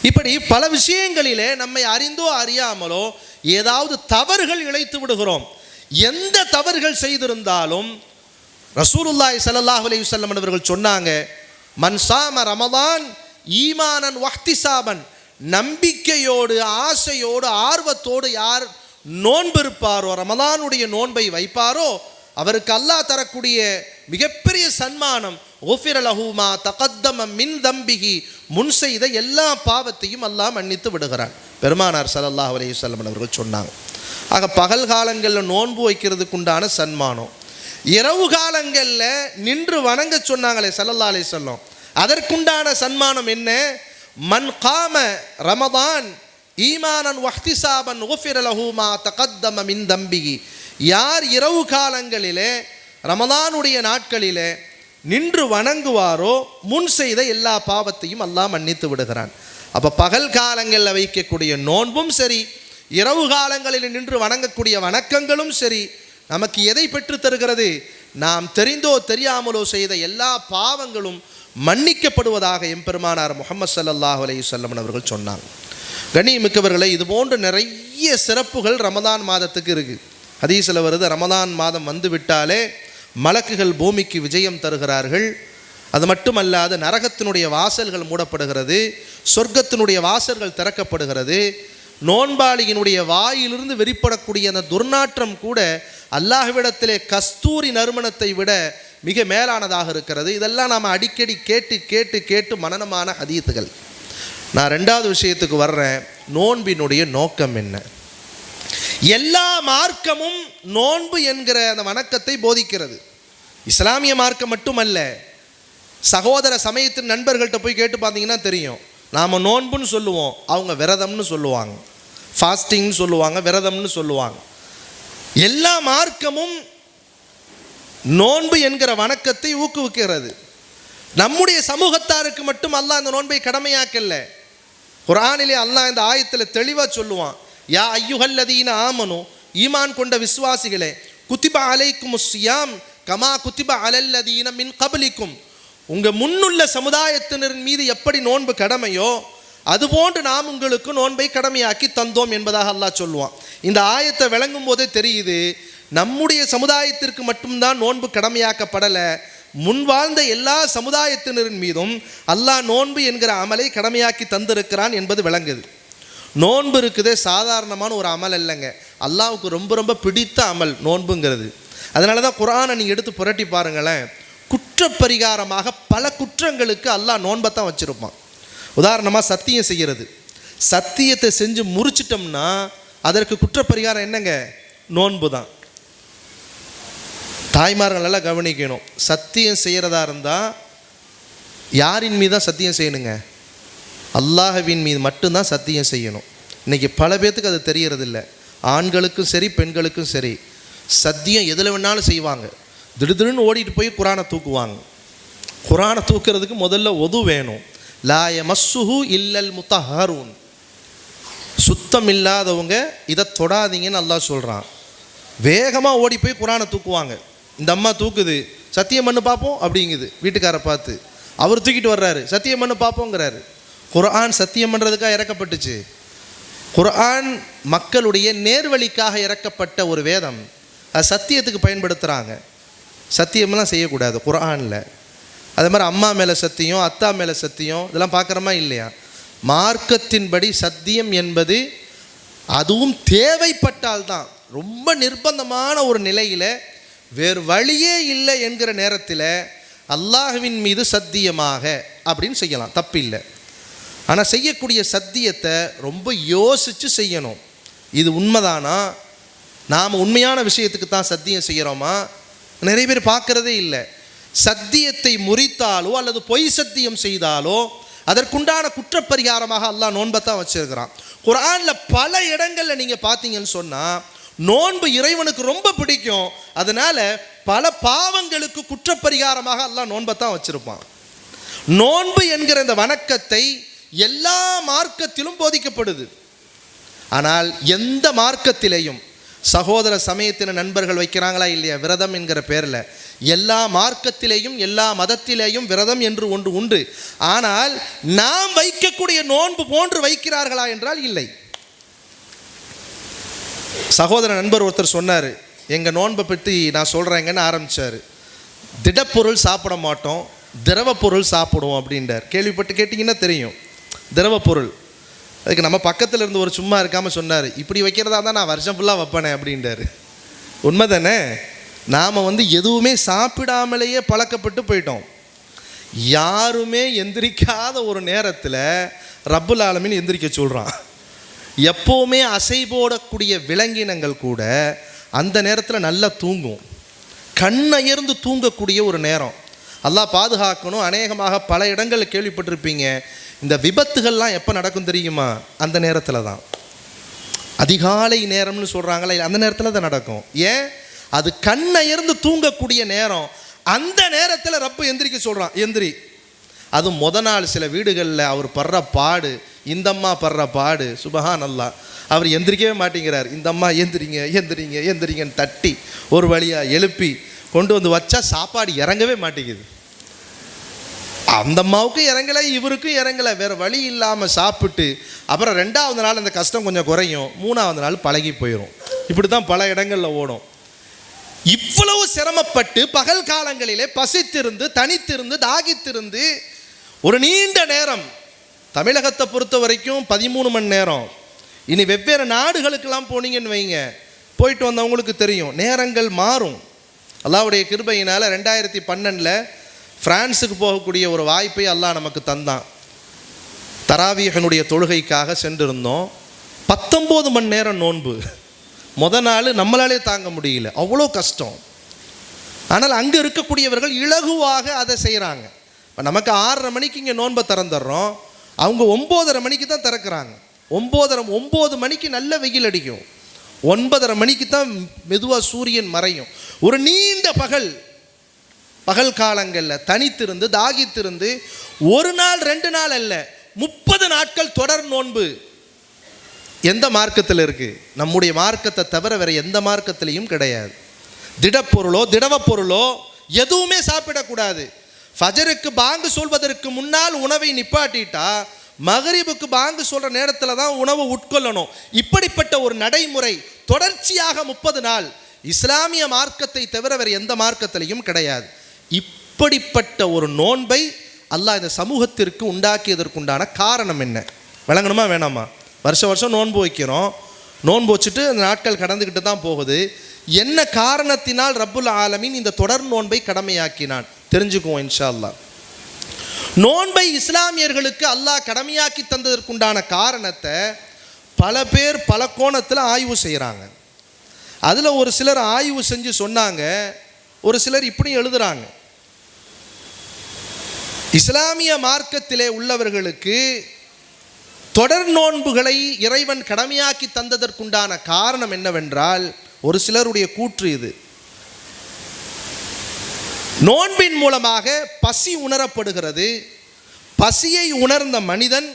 இப்படி பல விஷயங்களிலே நம்மை அறிந்தோ அறியாமலோ ஏதாவது தவறுகள் இழைத்து விடுகிறோம். எந்த தவறுகள் செய்திருந்தாலும் ரசூலுல்லாஹி ஸல்லல்லாஹு அலைஹி வஸல்லம் அவர்கள் சொன்னாங்க, மன் சாம ரமதான் ஈமானன் வஹ்திசாபன், நம்பிக்கையோடு, ஆசையோடு, ஆர்வத்தோடு யார் நோன்பு இருப்பாரோ, ரமதானுடைய நோன்பை வைப்பாரோ, அவருக்கு அல்லாஹ் தரக்கூடிய மிகப்பெரிய சன்மானம் குஃபிர லஹு மா தகத்தம மின் தம்பிஹி, முன் செய்த எல்லா பாவத்தையும் அல்லாஹ் மன்னித்து விடுகிறான். பெருமானார் ஸல்லல்லாஹு அலைஹி வஸல்லம் அவர்கள் சொன்னாங்க. ஆக பகல் காலங்களில் நோன்பு வைக்கிறதுக்கு உண்டான சன்மானம், இரவு காலங்களில் நின்று வணங்க சொன்னாங்களே ஸல்லல்லாஹு அலைஹி வஸல்லம், அதற்குண்டான சன்மானம் என்ன? மன் காம ரமதான் ஈமானன் வஹ்திசாபன் குஃபிர லஹு மா தகத்தம மின் தம்பிஹி, யார் இரவு காலங்களிலே ரமதானுடைய நாட்களிலே நின்று வணங்குவாரோ முன் செய்த எல்லா பாவத்தையும் அல்லாஹ் மன்னித்து விடுகிறான். அப்போ பகல் காலங்களில் வைக்கக்கூடிய நோன்பும் சரி, இரவு காலங்களில் நின்று வணங்கக்கூடிய வணக்கங்களும் சரி, நமக்கு எதை பெற்று தருகிறது? நாம் தெரிந்தோ தெரியாமலோ செய்த எல்லா பாவங்களும் மன்னிக்கப்படுவதாக எம்பெருமானார் முஹம்மது ஸல்லல்லாஹு அலைஹி வஸல்லம் அவர்கள் சொன்னாங்க. கண்ணியமிக்கவர்களே, இது போன்ற நிறைய சிறப்புகள் ரமதான் மாதத்துக்கு இருக்குது. ஹதீஸில் வருது, ரமதான் மாதம் வந்து விட்டாலே மலக்குகள் பூமிக்கு விஜயம் தருகிறார்கள். அது மட்டுமல்லாது நரகத்தினுடைய வாசல்கள் மூடப்படுகிறது, சொர்க்கத்தினுடைய வாசல்கள் திறக்கப்படுகிறது. நோன்பாளியினுடைய வாயிலிருந்து வெளிப்படக்கூடிய அந்த துர்நாற்றம் கூட அல்லாஹ்விடத்திலே கஸ்தூரி நறுமணத்தை விட மிக மேலானதாக இருக்கிறது. இதெல்லாம் நாம் அடிக்கடி கேட்டு கேட்டு கேட்டு மனனமான ஹதீத்துகள். நான் 2வது விஷயத்துக்கு வர்றேன். நோன்பினுடைய நோக்கம் என்ன? எல்லா மார்க்கமும் நோன்பு என்கிற அந்த வணக்கத்தை போதிக்கிறது. இஸ்லாமிய மார்க்கம் மட்டுமல்ல, சகோதர சமயத்தின் நண்பர்கள்ட்ட போய் கேட்டு பார்த்தீங்கன்னா தெரியும். நாம் நோன்புன்னு சொல்லுவோம், அவங்க விரதம்னு சொல்லுவாங்க, ஃபாஸ்டிங்னு சொல்லுவாங்க, விரதம்னு சொல்லுவாங்க. எல்லா மார்க்கமும் நோன்பு என்கிற வணக்கத்தை ஊக்குவிக்கிறது. நம்முடைய சமூகத்தாருக்கு மட்டும் அல்லாஹ் இந்த நோன்பை கடமையாக்கல்ல. குர்ஆனிலே அல்லாஹ் இந்த ஆயத்தில் தெளிவாக சொல்லுவான், யா ஐயுஹல்லதீன ஆமனு, ஈமான் கொண்ட விசுவாசிகளே, குத்திப அலைக்குமுஸ் ஸியாம் கமா குத்திப அலல்லதீன மின் கப்லிக்கும், உங்கள் முன்னுள்ள சமுதாயத்தினரின் மீது எப்படி நோன்பு கடமையோ அதுபோன்று நாம் உங்களுக்கு நோன்பை கடமையாக்கி தந்தோம் என்பதாக அல்லாஹ் சொல்லுவான். இந்த ஆயத்தை விளங்கும் போதே தெரியுது, நம்முடைய சமுதாயத்திற்கு மட்டும்தான் நோன்பு கடமையாக்கப்படலை, முன் வாழ்ந்த எல்லா சமுதாயத்தினரின் மீதும் அல்லாஹ் நோன்பு என்கிற அமலை கடமையாக்கி தந்திருக்கிறான் என்பது விளங்குது. நோன்பு இருக்குதே சாதாரணமான ஒரு அமல் இல்லைங்க, அல்லாஹ்வுக்கு ரொம்ப ரொம்ப பிடித்த அமல் நோன்புங்கிறது. அதனால தான் குர்ஆனை நீங்கள் எடுத்து புரட்டி பாருங்களேன், குற்றப்பரிகாரமாக பல குற்றங்களுக்கு அல்லாஹ் நோன்பை தான் வச்சுருப்பான். உதாரணமாக சத்தியம் செய்கிறது. சத்தியத்தை செஞ்சு முறிச்சிட்டோம்னா அதற்கு குற்றப்பரிகாரம் என்னங்க? நோன்பு தான். தாய்மார்கள் எல்லாம் கவனிக்கணும். சத்தியம் செய்கிறதா இருந்தால் யாரின் மீது தான் சத்தியம் செய்யணுங்க? அல்லாஹ்வின் மீது மட்டும்தான் சத்தியம் செய்யணும். இன்றைக்கி பல பேர்த்துக்கு அது தெரியறதில்ல. ஆண்களுக்கும் சரி பெண்களுக்கும் சரி, சத்தியம் எதில் வேணாலும் செய்வாங்க. திடீர்னு ஓடிட்டு போய் குரானை தூக்குவாங்க. குர்ஆனை தூக்கிறதுக்கு முதல்ல ஒது வேணும். லா யமஸ்ஸுஹு இல்லல் முத்தஹ்ஹரூன், சுத்தம் இல்லாதவங்க இதை தொடாதீங்கன்னு அல்லாஹ் சொல்கிறான். வேகமாக ஓடி போய் குர்ஆனை தூக்குவாங்க. இந்த அம்மா தூக்குது, சத்தியம் பண்ணு பார்ப்போம் அப்படிங்குது வீட்டுக்காரை பார்த்து. அவர் தூக்கிட்டு வர்றாரு, சத்தியம் பண்ணு பார்ப்போங்கிறாரு. குர்ஆன் சத்தியம் பண்ணுறதுக்காக இறக்கப்பட்டுச்சு. குர்ஆன் மக்களுடைய நேர்வழிக்காக இறக்கப்பட்ட ஒரு வேதம். அது சத்தியத்துக்கு பயன்படுத்துகிறாங்க. சத்தியமெல்லாம் செய்யக்கூடாது குர்ஆனில். அதே மாதிரி அம்மா மேலே சத்தியம், அத்தா மேலே சத்தியம், இதெல்லாம் பார்க்குறோமா இல்லையா? மார்க்கத்தின்படி சத்தியம் என்பது அதுவும் தேவைப்பட்டால்தான், ரொம்ப நிர்பந்தமான ஒரு நிலையில், வேறு வழியே இல்லை என்கிற நேரத்தில் அல்லாஹ்வின் மீது சத்தியமாக அப்படின்னு செய்யலாம், தப்பில்லை. ஆனால் செய்யக்கூடிய சத்தியத்தை ரொம்ப யோசித்து செய்யணும். இது உண்மைதானா, நாம் உண்மையான விஷயத்துக்கு தான் சத்தியம் செய்கிறோமா? நிறைய பேர் பார்க்குறதே இல்லை. சத்தியத்தை முறித்தாலோ அல்லது பொய் சத்தியம் செய்தாலோ அதற்குண்டான குற்றப்பரிகாரமாக அல்லாஹ் நோன்பத்தான் வச்சிருக்கிறான். குர்ஆனில் பல இடங்களில் நீங்கள் பார்த்தீங்கன்னு சொன்னால் நோன்பு இறைவனுக்கு ரொம்ப பிடிக்கும். அதனால் பல பாவங்களுக்கு குற்றப்பரிகாரமாக அல்லாஹ் நோன்பத்தான் வச்சிருப்பான். நோன்பு என்கிற இந்த வணக்கத்தை எல்லா மார்க்கத்திலும் போதிக்கப்படுது. ஆனால் எந்த மார்க்கத்திலேயும் சகோதர சமயத்தின நண்பர்கள் வைக்கிறாங்களா இல்லையா விரதம் என்கிற பேரில், எல்லா மார்க்கத்திலேயும் எல்லா மதத்திலேயும் விரதம் என்று ஒன்று உண்டு. ஆனால் நாம் வைக்கக்கூடிய நோன்பு போன்று வைக்கிறார்களா என்றால் இல்லை. சகோதர நண்பர் ஒருத்தர் சொன்னார், எங்கள் நோன்பை பற்றி நான் சொல்கிறேங்கன்னு ஆரம்பித்தார். திடப்பொருள் சாப்பிட மாட்டோம், திரவ பொருள் சாப்பிடுவோம் அப்படின்றார். கேள்விப்பட்டு கேட்டிங்கன்னா தெரியும். திரவ பொருள், அதுக்கு நம்ம பக்கத்தில் இருந்து ஒரு சும்மா இருக்காமல் சொன்னார், இப்படி வைக்கிறதா தான் நான் வருஷம் ஃபுல்லாக வைப்பேனே அப்படின்றார். உண்மை தானே? நாம் எதுவுமே சாப்பிடாமலேயே பழக்கப்பட்டு போயிட்டோம். யாருமே எந்திரிக்காத ஒரு நேரத்தில் ரப்புல் ஆலமீன் எந்திரிக்க சொல்கிறான். எப்போவுமே அசை போடக்கூடிய விலங்கினங்கள் கூட அந்த நேரத்தில் நல்லா தூங்கும். கண்ணயர்ந்து தூங்கக்கூடிய ஒரு நேரம். அல்லாஹ் பாதுகாக்கணும். அநேகமாக பல இடங்களில் கேள்விப்பட்டிருப்பீங்க, இந்த விபத்துகள்லாம் எப்போ நடக்கும் தெரியுமா? அந்த நேரத்தில் தான். அதிகாலை நேரம்னு சொல்கிறாங்களே, அந்த நேரத்தில் தான் நடக்கும். ஏன்? அது கண்ணயர்ந்து தூங்கக்கூடிய நேரம். அந்த நேரத்தில் ரப்பு எந்திரிக்க சொல்கிறான், எந்திரி. அது நாள் சில வீடுகளில் அவர் படுற பாடு, இந்தம்மா படுற பாடு, சுபஹான் அல்லாஹ். அவர் எந்திரிக்கவே மாட்டேங்கிறார். இந்தம்மா எந்திரிங்க எந்திரிங்க எந்திரிங்கன்னு தட்டி ஒரு வழியாக எழுப்பி கொண்டு வந்து வச்சா சாப்பாடு இறங்கவே மாட்டேங்குது. அந்த அம்மாவுக்கும் இறங்கலை, இவருக்கும் இறங்கலை. வேறு வழி இல்லாமல் சாப்பிட்டு அப்புறம் 2வது நாள் அந்த கஷ்டம் கொஞ்சம் குறையும், 3வது நாள் பழகி போயிடும். இப்படி தான் பல இடங்களில் ஓடும். இவ்வளவு சிரமப்பட்டு பகல் காலங்களிலே பசித்திருந்து தனித்திருந்து தாகித்திருந்து ஒரு நீண்ட நேரம், தமிழகத்தை பொறுத்த வரைக்கும் 13 மணி நேரம். இனி வெவ்வேறு நாடுகளுக்கெல்லாம் போனீங்கன்னு வைங்க, போயிட்டு வந்தவங்களுக்கு தெரியும், நேரங்கள் மாறும். அல்லாஹ்வுடைய கிருபையினால் 2012 பிரான்ஸுக்கு போகக்கூடிய ஒரு வாய்ப்பை அல்லாஹ் நமக்கு தந்தான். தராவீஹனுடைய தொழுகைக்காக சென்றிருந்தோம். 19 மணி நேரம் நோன்பு. நாள் நம்மளாலே தாங்க முடியல, அவ்வளோ கஷ்டம். ஆனால் அங்கே இருக்கக்கூடியவர்கள் இலகுவாக அதை செய்கிறாங்க. இப்போ நமக்கு 6:30 மணிக்கு இங்கே நோன்பை திறந்துடுறோம், அவங்க 9:30 மணிக்கு தான் திறக்கிறாங்க. 9 மணிக்கு நல்ல வெயில் அடிக்கும், 9:30 மணிக்கு தான் மெதுவாக சூரியன் மறையும். ஒரு நீண்ட பகல் காலங்களில் தனித்திருந்து தாகித்திருந்து 1 நாள் 2 நாள் அல்ல, 30 நாட்கள் தொடர் நோன்பு. எந்த மார்க்கத்தில் இருக்குது? நம்முடைய மார்க்கத்தை தவிர வேறு எந்த மார்க்கத்திலையும் கிடையாது. திடப்பொருளோ திடவ பொருளோ எதுவுமே சாப்பிடக்கூடாது. ஃபஜருக்கு பாங்கு சொல்வதற்கு முன்னால் உணவை நிப்பாட்டிட்டா மகரிபுக்கு பாங்கு சொல்கிற நேரத்தில் தான் உணவு உட்கொள்ளணும். இப்படிப்பட்ட ஒரு நடைமுறை தொடர்ச்சியாக 30 நாள் இஸ்லாமிய மார்க்கத்தை தவிர வேறு எந்த மார்க்கத்திலையும் கிடையாது. இப்படிப்பட்ட ஒரு நோன்பை அல்லாஹ் இந்த சமூகத்திற்கு உண்டாக்கியதற்குண்டான காரணம் என்ன? விளங்கணுமா வேணாமா? வருஷம் நோன்பு வைக்கிறோம், நோன்பு வச்சுட்டு அந்த நாட்கள் கடந்துக்கிட்டு தான் போகுது. என்ன காரணத்தினால் ரப்புல் ஆலமீன் இந்த தொடர் நோன்பை கடமையாக்கினான் தெரிஞ்சுக்குவோம் இன்ஷா அல்லாஹ். நோன்பை இஸ்லாமியர்களுக்கு அல்லாஹ் கடமையாக்கி தந்ததற்குண்டான காரணத்தை பல பேர் பல கோணத்தில் ஆய்வு செய்கிறாங்க. அதில் ஒரு சிலர் ஆய்வு செஞ்சு சொன்னாங்க, ஒரு சிலர் இப்படி எழுதுகிறாங்க. இஸ்லாமிய மார்க்கத்திலே உள்ளவர்களுக்கு தொடர் நோன்புகளை இறைவன் கடமையாக்கி தந்ததற்குண்டான காரணம் என்னவென்றால், ஒரு சிலருடைய கூற்று இது, நோன்பின் மூலமாக பசி உணரப்படுகிறது. பசியை உணர்ந்த மனிதன்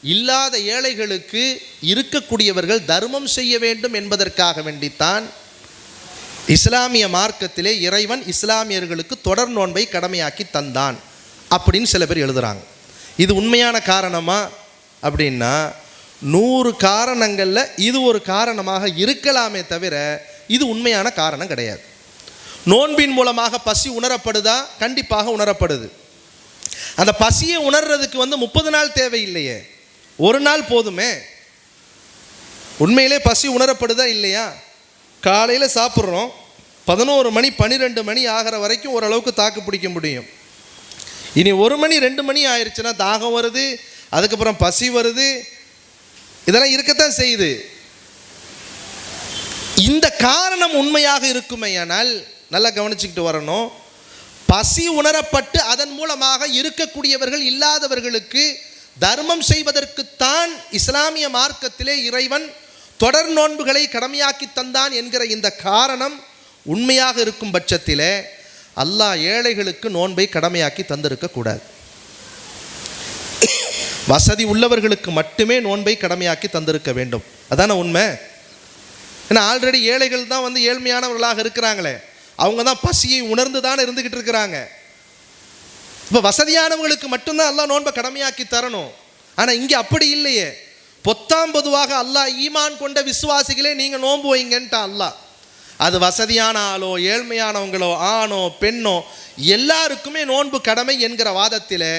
இல்லாத ஏழைகளுக்கு இருக்கக்கூடியவர்கள் தர்மம் செய்ய வேண்டும் என்பதற்காக வேண்டித்தான் இஸ்லாமிய மார்க்கத்திலே இறைவன் இஸ்லாமியர்களுக்கு தொடர் நோன்பை கடமையாக்கி தந்தான் அப்படின்னு சில பேர் எழுதுகிறாங்க. இது உண்மையான காரணமா அப்படின்னா 100 காரணங்களில் இது ஒரு காரணமாக இருக்கலாமே தவிர இது உண்மையான காரணம் கிடையாது. நோன்பின் மூலமாக பசி உணரப்படுதா? கண்டிப்பாக உணரப்படுது. அந்த பசியை உணர்றதுக்கு 30 நாள் தேவையில்லையே, ஒரு நாள் போதுமே. உண்மையிலே பசி உணரப்படுதா இல்லையா? காலையில் சாப்பிட்றோம், 11 மணி 12 மணி ஆகிற வரைக்கும் ஓரளவுக்கு தாக்கு பிடிக்க முடியும். இனி 1 மணி 2 மணி ஆயிடுச்சுன்னா தாகம் வருது, அதுக்கப்புறம் பசி வருது, இதெல்லாம் இருக்கத்தான் செய்யுது. இந்த காரணம் உண்மையாக இருக்குமேயானால் நல்லா கவனிச்சுக்கிட்டு வரணும். பசி உணரப்பட்டு அதன் மூலமாக இருக்கக்கூடியவர்கள் இல்லாதவர்களுக்கு தர்மம் செய்வதற்குத்தான் இஸ்லாமிய மார்க்கத்திலே இறைவன் தொடர் நோன்புகளை கடமையாக்கி தந்தான் என்கிற இந்த காரணம் உண்மையாக இருக்கும் பட்சத்திலே அல்லாஹ் ஏழைகளுக்கு நோன்பை கடமையாக்கி தந்திருக்கக்கூடாது. வசதி உள்ளவர்களுக்கு மட்டுமே நோன்பை கடமையாக்கி தந்திருக்க வேண்டும். அதான உண்மை. ஏன்னா ஆல்ரெடி ஏழைகள் தான் ஏழ்மையானவர்களாக இருக்கிறாங்களே, அவங்க தான் பசியை உணர்ந்து தான் இருந்துக்கிட்டு இருக்கிறாங்க. இப்போ வசதியானவங்களுக்கு மட்டும்தான் அல்லாஹ் நோன்பை கடமையாக்கி தரணும். ஆனால் இங்கே அப்படி இல்லையே. பொத்தாம் பொதுவாக அல்லாஹ் ஈமான் கொண்ட விசுவாசிகளே நீங்கள் நோன்பு வைங்கன்ட்டா அல்லாஹ். அது வசதியான ஆளோ ஏழ்மையானவங்களோ ஆணோ பெண்ணோ எல்லாருக்குமே நோன்பு கடமை என்கிற வாதத்தில்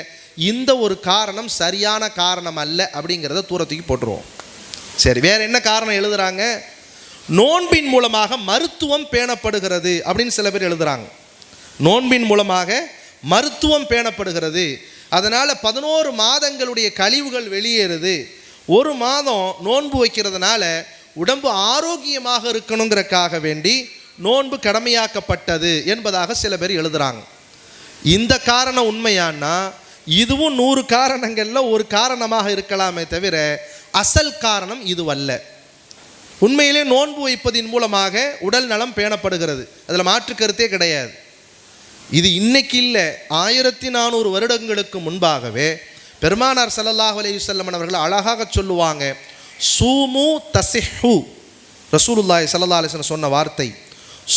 இந்த ஒரு காரணம் சரியான காரணம் அல்ல அப்படிங்கிறத தூரத்துக்கு போட்டுருவோம். சரி, வேறு என்ன காரணம் எழுதுகிறாங்க? நோன்பின் மூலமாக மருத்துவம் பேணப்படுகிறது அப்படின்னு சில பேர் எழுதுகிறாங்க. நோன்பின் மூலமாக மருத்துவம் பேணப்படுகிறது, அதனால் 11 மாதங்களுடைய கழிவுகள் வெளியேறுது, 1 மாதம் நோன்பு வைக்கிறதுனால உடம்பு ஆரோக்கியமாக இருக்கணுங்கிறக்காக வேண்டி நோன்பு கடமையாக்கப்பட்டது என்பதாக சில பேர் எழுதுகிறாங்க. இந்த காரணம் உண்மையானா இதுவும் 100 காரணங்களில் ஒரு காரணமாக இருக்கலாமே தவிர அசல் காரணம் இதுவல்ல. உண்மையிலே நோன்பு வைப்பதின் மூலமாக உடல் நலம் பேணப்படுகிறது, அதில் மாற்று கருத்தே கிடையாது. இது இன்னைக்கு இல்லை, 1400 வருடங்களுக்கு முன்பாகவே பெருமானார் ஸல்லல்லாஹு அலைஹி வஸல்லம் அவர்கள் அழகாக சொல்லுவாங்க, சூமு தசிஹு. ரசூலுல்லாஹி ஸல்லல்லாஹு அலைஹி வஸல்லம் சொன்ன வார்த்தை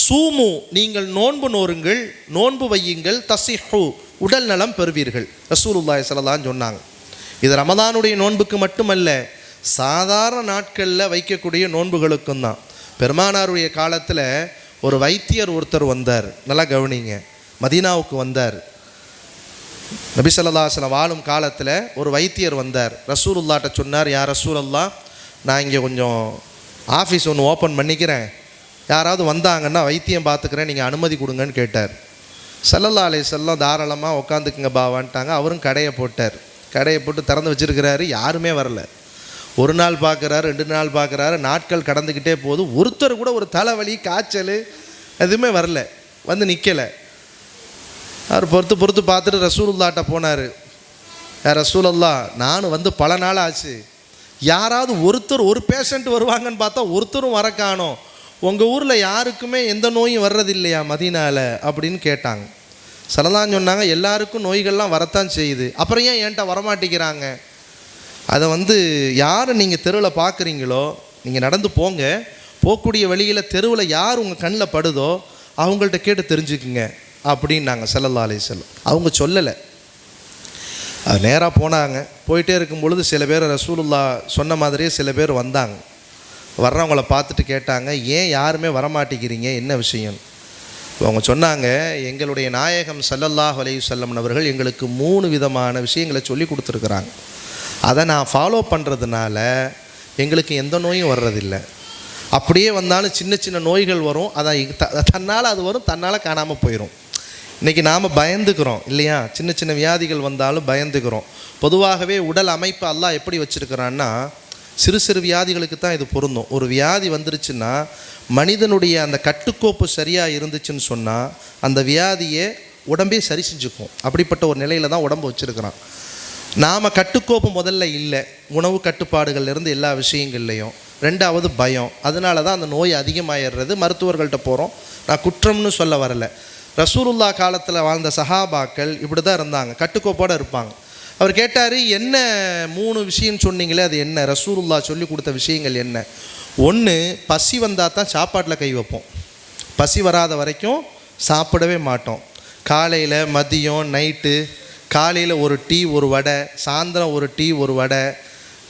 சூமு, நீங்கள் நோன்பு நோருங்கள், நோன்பு வையுங்கள், தசிஹு, உடல் நலம் பெறுவீர்கள். ரசூலுல்லாஹி ஸல்லல்லாஹு சொன்னாங்க. இது ரமதானுடைய நோன்புக்கு மட்டுமல்ல, சாதாரண நாட்களில் வைக்கக்கூடிய நோன்புகளுக்கும் தான். பெருமானாருடைய காலத்தில் ஒரு வைத்தியர் ஒருத்தர் வந்தார், நல்லா கவனிங்க. மதீனாவுக்கு வந்தார். நபி ஸல்லல்லாஹு அலைஹி வஸல்லம் வாழும் காலத்தில் ஒரு வைத்தியர் வந்தார். ரசூலுல்லாஹ்ட்ட சொன்னார், யா ரசூலல்லாஹ், நான் இங்கே கொஞ்சம் ஆஃபீஸ் ஒன்று ஓப்பன் பண்ணிக்கிறேன், யாராவது வந்தாங்கன்னா வைத்தியம் பார்த்துக்கிறேன், நீங்கள் அனுமதி கொடுங்கன்னு கேட்டார். ஸல்லல்லாஹு அலைஹி வஸல்லம் தாராளமாக உட்காந்துக்குங்க பாவான்ட்டாங்க. அவரும் கடையை போட்டார். கடையை போட்டு திறந்து வச்சுருக்கிறாரு, யாருமே வரல. 1 நாள் பார்க்குறாரு, 2 நாள் பார்க்குறாரு, நாட்கள் கடந்துக்கிட்டே போகுது. ஒருத்தர் கூட ஒரு தலைவலி காய்ச்சல் எதுவுமே வரல, நிற்கலை. அவர் பொறுத்து பார்த்துட்டு ரசூலுல்லாஹ்ட்ட போனார். ரசூலல்லாஹ், நான் பல நாள் ஆச்சு, யாராவது ஒருத்தர் ஒரு பேஷண்ட் வருவாங்கன்னு பார்த்தா ஒருத்தரும் வர காணோம், உங்கள் ஊரில் யாருக்குமே எந்த நோயும் வர்றதில்லையா மதீனாவில் அப்படின்னு கேட்டாங்க. ஸல்லல்லாஹு சொன்னாங்க, எல்லாருக்கும் நோய்கள்லாம் வரத்தான் செய்யுது, அப்புறம் ஏன் என்கிட்ட வரமாட்டேங்கிறாங்க? அதை யார் நீங்கள் தெருவில் பார்க்குறீங்களோ நீங்கள் நடந்து போங்க, போகக்கூடிய வழியில் தெருவில் யார் உங்கள் கண்ணில் படுதோ அவங்கள்ட்ட கேட்டு தெரிஞ்சுக்குங்க அப்படின்னாங்க ஸல்லல்லாஹு அலைஹி வஸல்லம். அவங்க சொல்லலை, அது நேராக போனாங்க. போயிட்டே இருக்கும் பொழுது சில பேர் ரசூலுல்லாஹ் சொன்ன மாதிரியே சில பேர் வந்தாங்க. வர்றவங்கள பார்த்துட்டு கேட்டாங்க, ஏன் யாருமே வரமாட்டேங்கிறீங்க, என்ன விஷயம்? அவங்க சொன்னாங்க, எங்களுடைய நாயகம் ஸல்லல்லாஹு அலைஹி வஸல்லம் அவர்கள் எங்களுக்கு 3 விதமான விஷயங்களை சொல்லி கொடுத்துருக்குறாங்க. அதை நான் ஃபாலோ பண்ணுறதுனால எங்களுக்கு எந்த நோயும் வர்றதில்லை. அப்படியே வந்தாலும் சின்ன சின்ன நோய்கள் வரும், அதான் தன்னால் அது வரும், தன்னால் காணாமல் போயிடும். இன்றைக்கி நாம் பயந்துக்கிறோம் இல்லையா? சின்ன சின்ன வியாதிகள் வந்தாலும் பயந்துக்கிறோம். பொதுவாகவே உடல் அமைப்பு அல்லாஹ் எப்படி வச்சுருக்கிறான்னா, சிறு சிறு வியாதிகளுக்கு தான் இது பொருந்தும். ஒரு வியாதி வந்துருச்சுன்னா மனிதனுடைய அந்த கட்டுக்கோப்பு சரியாக இருந்துச்சுன்னு சொன்னால் அந்த வியாதியை உடம்பே சரி செஞ்சுக்கும். அப்படிப்பட்ட ஒரு நிலையில் தான் உடம்பு வச்சுருக்கிறான். நாம் கட்டுக்கோப்பு முதல்ல இல்லை, உணவு கட்டுப்பாடுகள்லேருந்து எல்லா விஷயங்கள்லையும். 2வது பயம், அதனால தான் அந்த நோய் அதிகமாகிடுறது. மருத்துவர்கள்ட்ட போகிறோம், நான் குற்றம்னு சொல்ல வரலை. ரசூலுல்லா காலத்தில் வாழ்ந்த சஹாபாக்கள் இப்படி தான் இருந்தாங்க, கட்டுக்கோப்போடு இருப்பாங்க. அவர் கேட்டார், என்ன 3 விஷயம் சொன்னீங்களே, அது என்ன? ரசூலுல்லா சொல்லி கொடுத்த விஷயங்கள் என்ன? 1, பசி வந்தால் தான் சாப்பாட்டில் கை வைப்போம். பசி வராத வரைக்கும் சாப்பிடவே மாட்டோம். காலையில், மதியம், நைட்டு, காலையில் ஒரு டீ ஒரு வடை, சாயந்தரம் ஒரு டீ ஒரு வடை,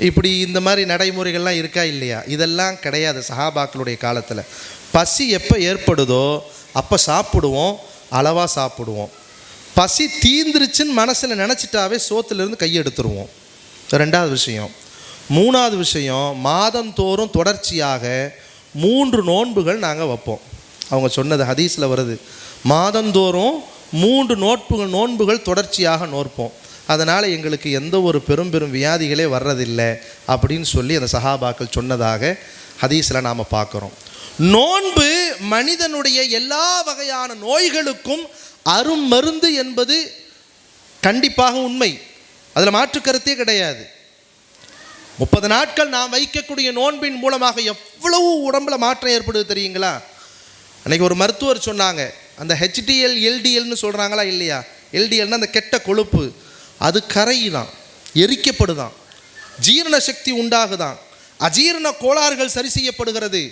இப்படி இந்த மாதிரி நடைமுறைகள்லாம் இருக்கா இல்லையா? இதெல்லாம் கிடையாது சஹாபாக்களுடைய காலத்தில். பசி எப்போ ஏற்படுதோ அப்போ சாப்பிடுவோம், அளவாக சாப்பிடுவோம். பசி தீந்துருச்சுன்னு மனசில் நினச்சிட்டாவே சோத்துலேருந்து கையெடுத்துருவோம். 2வது விஷயம். 3வது விஷயம், மாதந்தோறும் தொடர்ச்சியாக 3 நோன்புகள் நாங்கள் வைப்போம். அவங்க சொன்னது ஹதீஸில் வருது, மாதந்தோறும் 3 நோன்புகள் தொடர்ச்சியாக நோற்போம். அதனால் எங்களுக்கு எந்த ஒரு பெரும் வியாதிகளே வர்றதில்லை அப்படின்னு சொல்லி அந்த சஹாபாக்கள் சொன்னதாக ஹதீஸில் நாம் பார்க்குறோம். நோன்பு மனிதனுடைய எல்லா வகையான நோய்களுக்கும் அருமருந்து என்பது கண்டிப்பாக உண்மை, அதில் மாற்று கருத்தே கிடையாது. 30 நாட்கள் நாம் வைக்கக்கூடிய நோன்பின் மூலமாக எவ்வளவு உடம்புல மாற்றம் ஏற்படுது தெரியுங்களா? அன்றைக்கி ஒரு மருத்துவர் சொன்னாங்க, அந்த HDL LDLன்னு சொல்கிறாங்களா இல்லையா? LDLன்னா அந்த கெட்ட கொழுப்பு, அது கரையுதான், எரிக்கப்படுதான், ஜீரண சக்தி உண்டாகுதான், அஜீரண கோளாறுகள் சரி செய்யப்படுகிறது.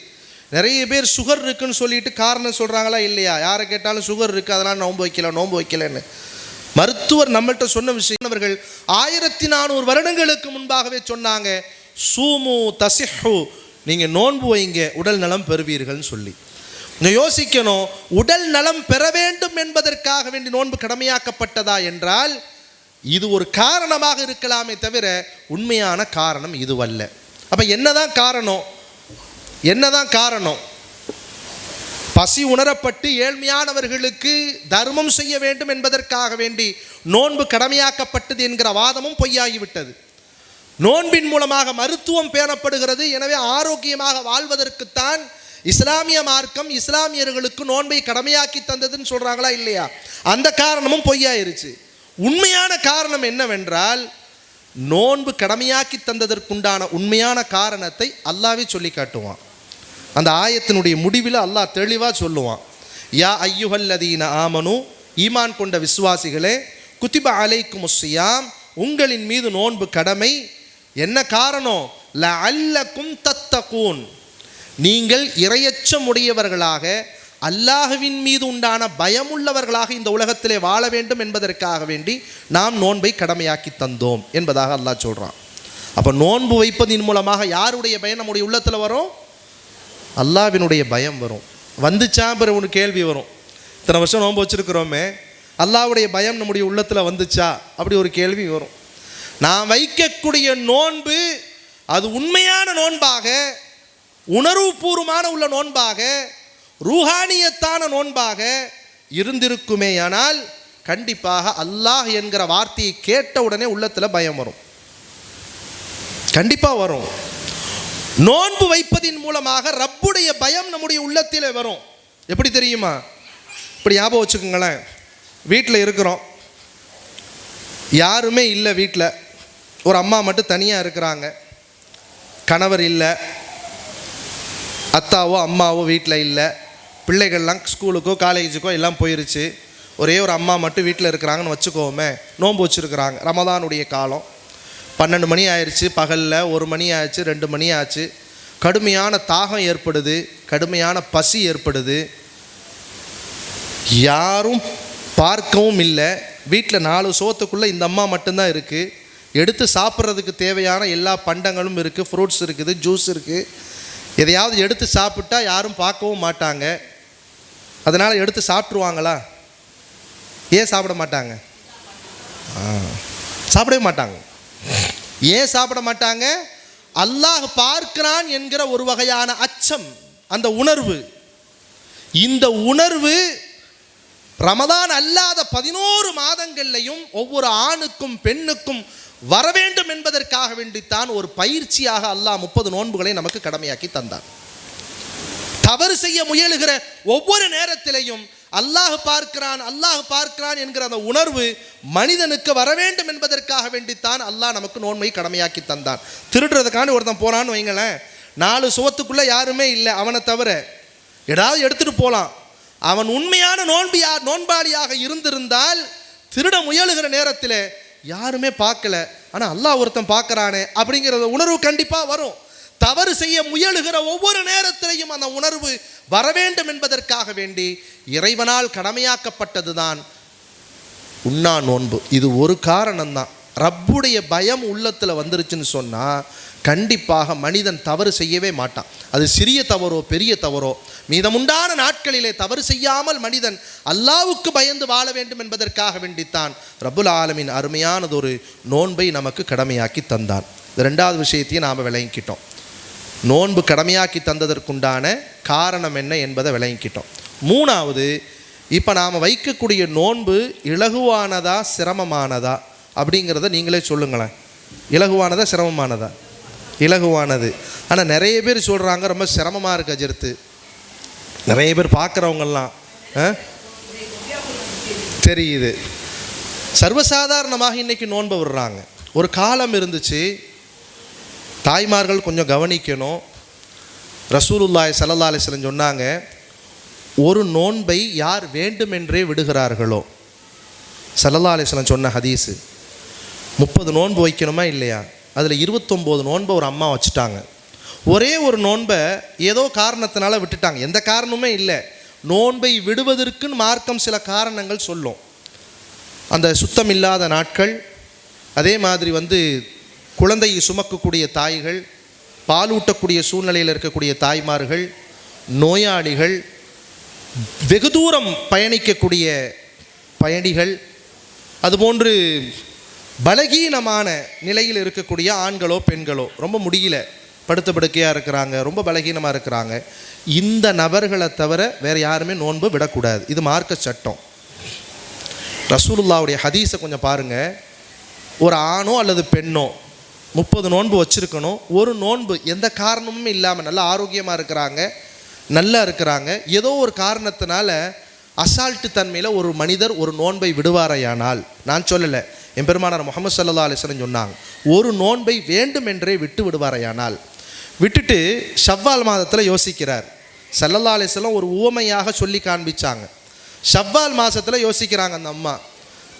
நிறைய பேர் சுகர் இருக்குன்னு சொல்லிட்டு காரணம் சொல்கிறாங்களா இல்லையா? யாரை கேட்டாலும் சுகர் இருக்குது, அதனால் நோன்பு வைக்கலன்னு. மருத்துவர் நம்மள்கிட்ட சொன்ன விஷயம், அவர்கள் 1400 வருடங்களுக்கு முன்பாகவே சொன்னாங்க, சூமு தசிஹு, நீங்கள் நோன்பு வைங்க, உடல் நலம் பெறுவீர்கள்னு சொல்லி. நீங்கள் யோசிக்கணும், உடல் நலம் பெற வேண்டும் என்பதற்காக வேண்டி நோன்பு கடமையாக்கப்பட்டதா என்றால் இது ஒரு காரணமாக இருக்கலாமே தவிர உண்மையான காரணம் இதுவல்ல. அப்போ என்னதான் காரணம்? பசி உணரப்பட்டு ஏழ்மையானவர்களுக்கு தர்மம் செய்ய வேண்டும் என்பதற்காக வேண்டி நோன்பு கடமையாக்கப்பட்டது என்கிற வாதமும் பொய்யாகிவிட்டது. நோன்பின் மூலமாக மருத்துவம் பேணப்படுகிறது, எனவே ஆரோக்கியமாக வாழ்வதற்குத்தான் இஸ்லாமிய மார்க்கம் இஸ்லாமியர்களுக்கு நோன்பை கடமையாக்கி தந்ததுன்னு சொல்கிறாங்களா இல்லையா? அந்த காரணமும் பொய்யாயிருச்சு. உண்மையான காரணம் என்னவென்றால், நோன்பு கடமையாக்கி தந்ததற்குண்டான உண்மையான காரணத்தை அல்லாஹ்வே சொல்லி காட்டுவான். அந்த ஆயத்தினுடைய முடிவில் அல்லாஹ் தெளிவாக சொல்லுவான், யா ஐயுஹல்லதீன ஆமனு, ஈமான் கொண்ட விசுவாசிகளே, குத்திப அலைக்குமுஸ் ஸியாம், உங்களின் மீது நோன்பு கடமை. என்ன காரணம்? லஅல்லக்கும் தத்தகூன், நீங்கள் இறையச்சம் உடையவர்களாக, அல்லாஹ்வின் மீது உண்டான பயமுள்ளவர்களாக இந்த உலகத்திலே வாழ வேண்டும் என்பதற்காக வேண்டி நாம் நோன்பை கடமையாக்கி தந்தோம் என்பதாக அல்லாஹ் சொல்கிறான். அப்போ நோன்பு வைப்பதின் மூலமாக யாருடைய பயம் நம்முடைய உள்ளத்தில் வரும்? அல்லாஹ்வினுடைய பயம் வரும். வந்துச்சா பிறகு ஒரு கேள்வி வரும், இத்தனை வருஷம் நோன்பு வச்சுருக்கிறோமே, அல்லாஹ்வுடைய பயம் நம்முடைய உள்ளத்தில் வந்துச்சா? அப்படி ஒரு கேள்வி வரும். நான் வைக்கக்கூடிய நோன்பு அது உண்மையான நோன்பாக, உணர்வுபூர்வமான உள்ள நோன்பாக, ரூஹானியத்தான நோன்பாக இருந்திருக்குமேயானால் கண்டிப்பாக அல்லாஹ் என்கிற வார்த்தையை கேட்ட உடனே உள்ளத்தில் பயம் வரும், கண்டிப்பாக வரும். நோன்பு வைப்பதின் மூலமாக ரப்புடைய பயம் நம்முடைய உள்ளத்திலே வரும். எப்படி தெரியுமா? இப்படி ஞாபகம் வச்சுக்கோங்களேன், வீட்டில் இருக்கிறோம், யாருமே இல்லை, வீட்டில் ஒரு அம்மா மட்டும் தனியாக இருக்கிறாங்க, கணவர் இல்லை, அத்தாவோ அம்மாவோ வீட்டில் இல்லை, பிள்ளைகள்லாம் ஸ்கூலுக்கோ காலேஜுக்கோ எல்லாம் போயிருச்சு, ஒரே ஒரு அம்மா மட்டும் வீட்டில் இருக்கிறாங்கன்னு வச்சுக்கோமே. நோன்பு வச்சுருக்கிறாங்க, ரமதானுடைய காலம், 12 மணி ஆயிடுச்சு, பகலில் 1 மணி ஆயிடுச்சு, 2 மணி ஆச்சு, கடுமையான தாகம் ஏற்படுது, கடுமையான பசி ஏற்படுது, யாரும் பார்க்கவும் இல்லை, வீட்டில் 4 சோத்துக்குள்ளே இந்த அம்மா மட்டும்தான் இருக்குது, எடுத்து சாப்பிட்றதுக்கு தேவையான எல்லா பண்டங்களும் இருக்குது, ஃப்ரூட்ஸ் இருக்குது, ஜூஸ் இருக்குது, எதையாவது எடுத்து சாப்பிட்டா யாரும் பார்க்கவும் மாட்டாங்க, அதனால் எடுத்து சாப்பிட்ருவாங்களா? ஏன் சாப்பிட மாட்டாங்க? சாப்பிடவே மாட்டாங்க. ஏன் சாப்பிட மாட்டாங்க? அல்லாஹ் பார்க்கிறான் என்கிற ஒரு வகையான அச்சம், அந்த உணர்வு. இந்த உணர்வு ரமதான் அல்லாத 11 மாதங்கள்லையும் ஒவ்வொரு ஆணுக்கும் பெண்ணுக்கும் வர வேண்டும் என்பதற்காக வேண்டித்தான் ஒரு பயிற்சியாக அல்லாஹ் 30 நோன்புகளை நமக்கு கடமையாக்கி தந்தார். தவறு செய்ய முயலுகிற ஒவ்வொரு நேரத்திலையும் அல்லாஹ் பார்க்கிறான் என்கிற அந்த உணர்வு மனிதனுக்கு வர வேண்டும் என்பதற்காக வேண்டித்தான் அல்லாஹ் நமக்கு நோன்பை கடமையாக்கி தந்தான். திருடுறதுக்காண்டி ஒருத்தன் போனான்னு வைங்களேன், 4 சுவத்துக்குள்ளே யாருமே இல்லை, அவனை தவிர ஏதாவது எடுத்துகிட்டு போகலாம், அவன் உண்மையான நோன்பாளியாக இருந்திருந்தால் திருட முயலுகிற நேரத்தில் யாருமே பார்க்கல, ஆனால் அல்லாஹ் ஒருத்தன் பார்க்கறானே அப்படிங்கிற உணர்வு கண்டிப்பாக வரும். தவறு செய்ய முயலுகிற ஒவ்வொரு நேரத்திலையும் அந்த உணர்வு வர வேண்டும் என்பதற்காக வேண்டி இறைவனால் கடமையாக்கப்பட்டது தான் உண்ணா நோன்பு. இது ஒரு காரணம்தான். ரப்புடைய பயம் உள்ளத்தில் வந்துருச்சுன்னு சொன்னால் கண்டிப்பாக மனிதன் தவறு செய்யவே மாட்டான். அது சிறிய தவறோ பெரிய தவறோ, மீதமுண்டான நாட்களிலே தவறு செய்யாமல் மனிதன் அல்லாவுக்கு பயந்து வாழ வேண்டும் என்பதற்காக வேண்டித்தான் ரப்புல் ஆலமீன் அருமையானதொரு நோன்பை நமக்கு கடமையாக்கி தந்தான். ரெண்டாவது விஷயத்தையும் நாம் விளங்கிக்கிட்டோம். நோன்பு கடமையாக்கி தந்ததற்குண்டான காரணம் என்ன என்பதை விளங்கிக்கிட்டோம். மூணாவது, இப்போ நாம் வைக்கக்கூடிய நோன்பு இலகுவானதா சிரமமானதா அப்படிங்கிறத நீங்களே சொல்லுங்களேன். இலகுவானதா சிரமமானதா? இலகுவானது. ஆனால் நிறைய பேர் சொல்கிறாங்க ரொம்ப சிரமமாக இருக்குது அஜர்த்து. நிறைய பேர் பார்க்குறவங்கெல்லாம் தெரியுது. சர்வசாதாரணமாக இன்றைக்கி நோன்பை விடுறாங்க. ஒரு காலம் இருந்துச்சு, தாய்மார்கள் கொஞ்சம் கவனிக்கணும். ரசூலுல்லாஹி ஸல்லல்லாஹு அலைஹி வஸல்லம் சொன்னாங்க, ஒரு நோன்பை யார் வேண்டுமென்றே விடுகிறார்களோ, ஸல்லல்லாஹு அலைஹி வஸல்லம் சொன்ன ஹதீஸு, 30 நோன்பு வைக்கணுமா இல்லையா, அதில் 29 நோன்பை ஒரு அம்மா வச்சுட்டாங்க. ஒரே ஒரு நோன்பை ஏதோ காரணத்தினால விட்டுட்டாங்க. எந்த காரணமுமே இல்லை. நோன்பை விடுவதற்குன்னு மார்க்கம் சில காரணங்கள் சொல்லும். அந்த சுத்தம் இல்லாத நாட்கள், அதே மாதிரி குழந்தையை சுமக்கக்கூடிய தாய்கள், பாலூட்டக்கூடிய சூழ்நிலையில் இருக்கக்கூடிய தாய்மார்கள், நோயாளிகள், வெகு தூரம் பயணிக்கக்கூடிய பயணிகள், அதுபோன்று பலகீனமான நிலையில் இருக்கக்கூடிய ஆண்களோ பெண்களோ, ரொம்ப முடியல, படுத்த படுக்கையாக இருக்கிறாங்க, ரொம்ப பலகீனமாக இருக்கிறாங்க, இந்த நபர்களை தவிர வேறு யாருமே நோன்பு விடக்கூடாது. இது மார்க்க சட்டம். ரசூலுல்லாவுடைய ஹதீஸை கொஞ்சம் பாருங்கள். ஒரு ஆணோ அல்லது பெண்ணோ 30 நோன்பு வச்சுருக்கணும். ஒரு நோன்பு எந்த காரணமும் இல்லாமல் நல்லா ஆரோக்கியமாக இருக்கிறாங்க, நல்லா இருக்கிறாங்க, ஏதோ ஒரு காரணத்தினால அசால்ட்டு தன்மையில் ஒரு மனிதர் ஒரு நோன்பை விடுவாரையானால், நான் சொல்லலை, என் பெருமானார் முஹம்மது ஸல்லல்லாஹு அலைஹி வஸல்லம் சொன்னாங்க, ஒரு நோன்பை வேண்டுமென்றே விட்டு விடுவாரையானால், விட்டுட்டு ஷவ்வால் மாதத்தில் யோசிக்கிறார். ஸல்லல்லாஹு அலைஹி வஸல்லம் ஒரு உவமையாக சொல்லி காண்பிச்சாங்க. ஷவ்வால் மாதத்தில் யோசிக்கிறாங்க, அந்த அம்மா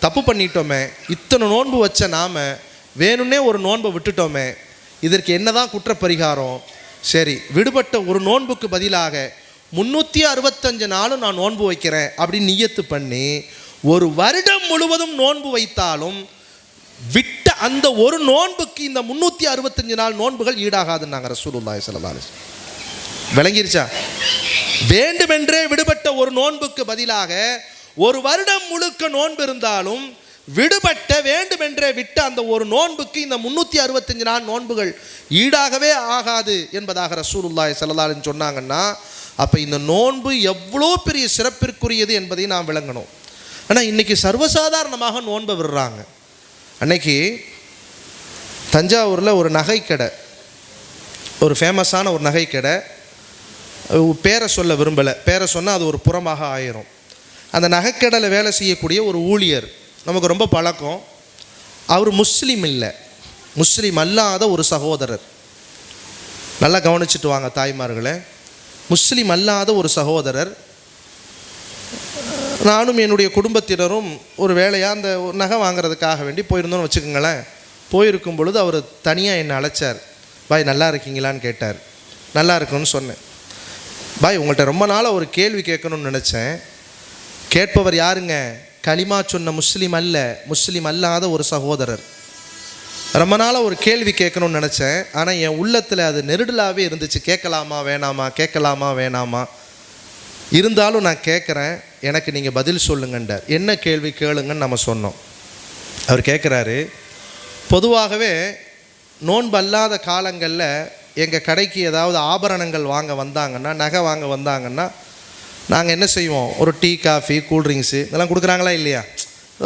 தப்பு பண்ணிட்டோமே, இத்தனை நோன்பு வச்ச நாம் வேணும்னே ஒரு நோன்பை விட்டுட்டோமே, இதற்கு என்னதான் குற்றப்பரிகாரம்? சரி, விடுபட்ட ஒரு நோன்புக்கு பதிலாக 365 நாளும் நான் நோன்பு வைக்கிறேன் அப்படின்னு நியத்து பண்ணி ஒரு வருடம் முழுவதும் நோன்பு வைத்தாலும் விட்ட அந்த ஒரு நோன்புக்கு இந்த 365 நாள் நோன்புகள் ஈடாகாதுன்னாங்க ரசூலுல்லாஹி ஸல்லல்லாஹு அலைஹி வஸல்லம். விளங்கிருச்சா? வேண்டுமென்றே விடுபட்ட ஒரு நோன்புக்கு பதிலாக ஒரு வருடம் முழுக்க நோன்பு இருந்தாலும் விடுபட்ட வேண்டுமென்றே விட்ட அந்த ஒரு நோன்புக்கு இந்த 365 நாள் நோன்புகள் ஈடாகவே ஆகாது என்பதாக ரசூலுல்லாஹி ஸல்லல்லாஹு அலைஹி வஸல்லம் சொன்னாங்கன்னா, அப்போ இந்த நோன்பு எவ்வளோ பெரிய சிறப்பிற்குரியது என்பதை நாம் விளங்கணும். ஆனால் இன்றைக்கி சர்வசாதாரணமாக நோன்பை விடுறாங்க. அன்னைக்கு தஞ்சாவூரில் ஒரு நகைக்கடை, ஒரு ஃபேமஸான ஒரு நகைக்கடை, பேரை சொல்ல விரும்பலை, பேரை சொன்னால் அது ஒரு புறமாக ஆயிரும். அந்த நகைக்கடையில் வேலை செய்யக்கூடிய ஒரு ஊழியர் நமக்கு ரொம்ப பழக்கம். அவர் முஸ்லீம் இல்லை, முஸ்லீம் அல்லாத ஒரு சகோதரர். நல்லா கவனிச்சுட்டு வாங்க தாய்மார்களே, முஸ்லீம் அல்லாத ஒரு சகோதரர். நானும் என்னுடைய குடும்பத்தினரும் ஒரு வேலையாக அந்த நகை வாங்கிறதுக்காக வேண்டி போயிருந்தோன்னு வச்சுக்கோங்களேன். போயிருக்கும் பொழுது அவர் தனியாக என்னை அழைச்சார். பாய் நல்லா இருக்கீங்களான்னு கேட்டார். நல்லா இருக்குன்னு சொன்னேன். பாய் உங்கள்கிட்ட ரொம்ப நாளாக ஒரு கேள்வி கேட்கணும்னு நினச்சேன். கேட்பவர் யாருங்க? களிமா சொன்ன முஸ்லீம் அல்ல, முஸ்லீம் அல்லாத ஒரு சகோதரர். ரொம்ப நாளாக ஒரு கேள்வி கேட்கணும்னு நினச்சேன், ஆனால் என் உள்ளத்தில் அது நெருடலாகவே இருந்துச்சு. கேட்கலாமா வேணாமா, கேட்கலாமா வேணாமா, இருந்தாலும் நான் கேட்குறேன், எனக்கு நீங்கள் பதில் சொல்லுங்கன்றார். என்ன கேள்வி கேளுங்கன்னு நம்ம சொன்னோம். அவர் கேட்குறாரு, பொதுவாகவே நோன்பு அல்லாத காலங்களில் எங்கள் கடைக்கு ஏதாவது ஆபரணங்கள் வாங்க வந்தாங்கன்னா, நகை வாங்க வந்தாங்கன்னா, நாங்கள் என்ன செய்வோம்? ஒரு டீ, காஃபி, கூல்ட்ரிங்க்ஸு இதெல்லாம் கொடுக்குறாங்களா இல்லையா?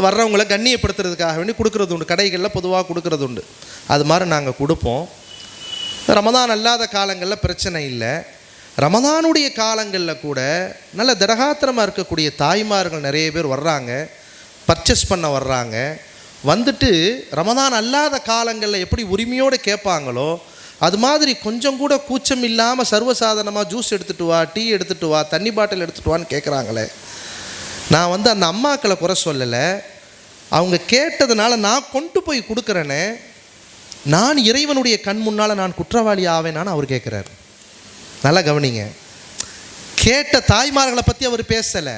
வர்றவங்களை கண்ணியப்படுத்துறதுக்காக வேண்டி கொடுக்குறது உண்டு. கடைகளில் பொதுவாக கொடுக்குறது உண்டு. அது மாதிரி நாங்கள் கொடுப்போம். ரமதான் அல்லாத காலங்களில் பிரச்சனை இல்லை. ரமதானுடைய காலங்களில் கூட நல்ல திடகாத்திரமாக இருக்கக்கூடிய தாய்மார்கள் நிறைய பேர் வர்றாங்க, பர்ச்சேஸ் பண்ண வர்றாங்க. வந்துட்டு ரமதான் அல்லாத காலங்களில் எப்படி உரிமையோடு கேட்பாங்களோ அது மாதிரி கொஞ்சம் கூட கூச்சம் இல்லாமல் சர்வசாதாரணமாக ஜூஸ் எடுத்துகிட்டு வா, டீ எடுத்துகிட்டு வா, தண்ணி பாட்டில் எடுத்துகிட்டு வான்னு கேட்குறாங்களே. நான் வந்து அந்த அம்மாக்களை குறை சொல்லலை, அவங்க கேட்டதுனால நான் கொண்டு போய் கொடுக்குறேனே, நான் இறைவனுடைய கண் முன்னால் நான் குற்றவாளி ஆவேனான்னு அவர் கேட்குறாரு. நல்லா கவனிங்க, கேட்ட தாய்மார்களை பற்றி அவர் பேசலை.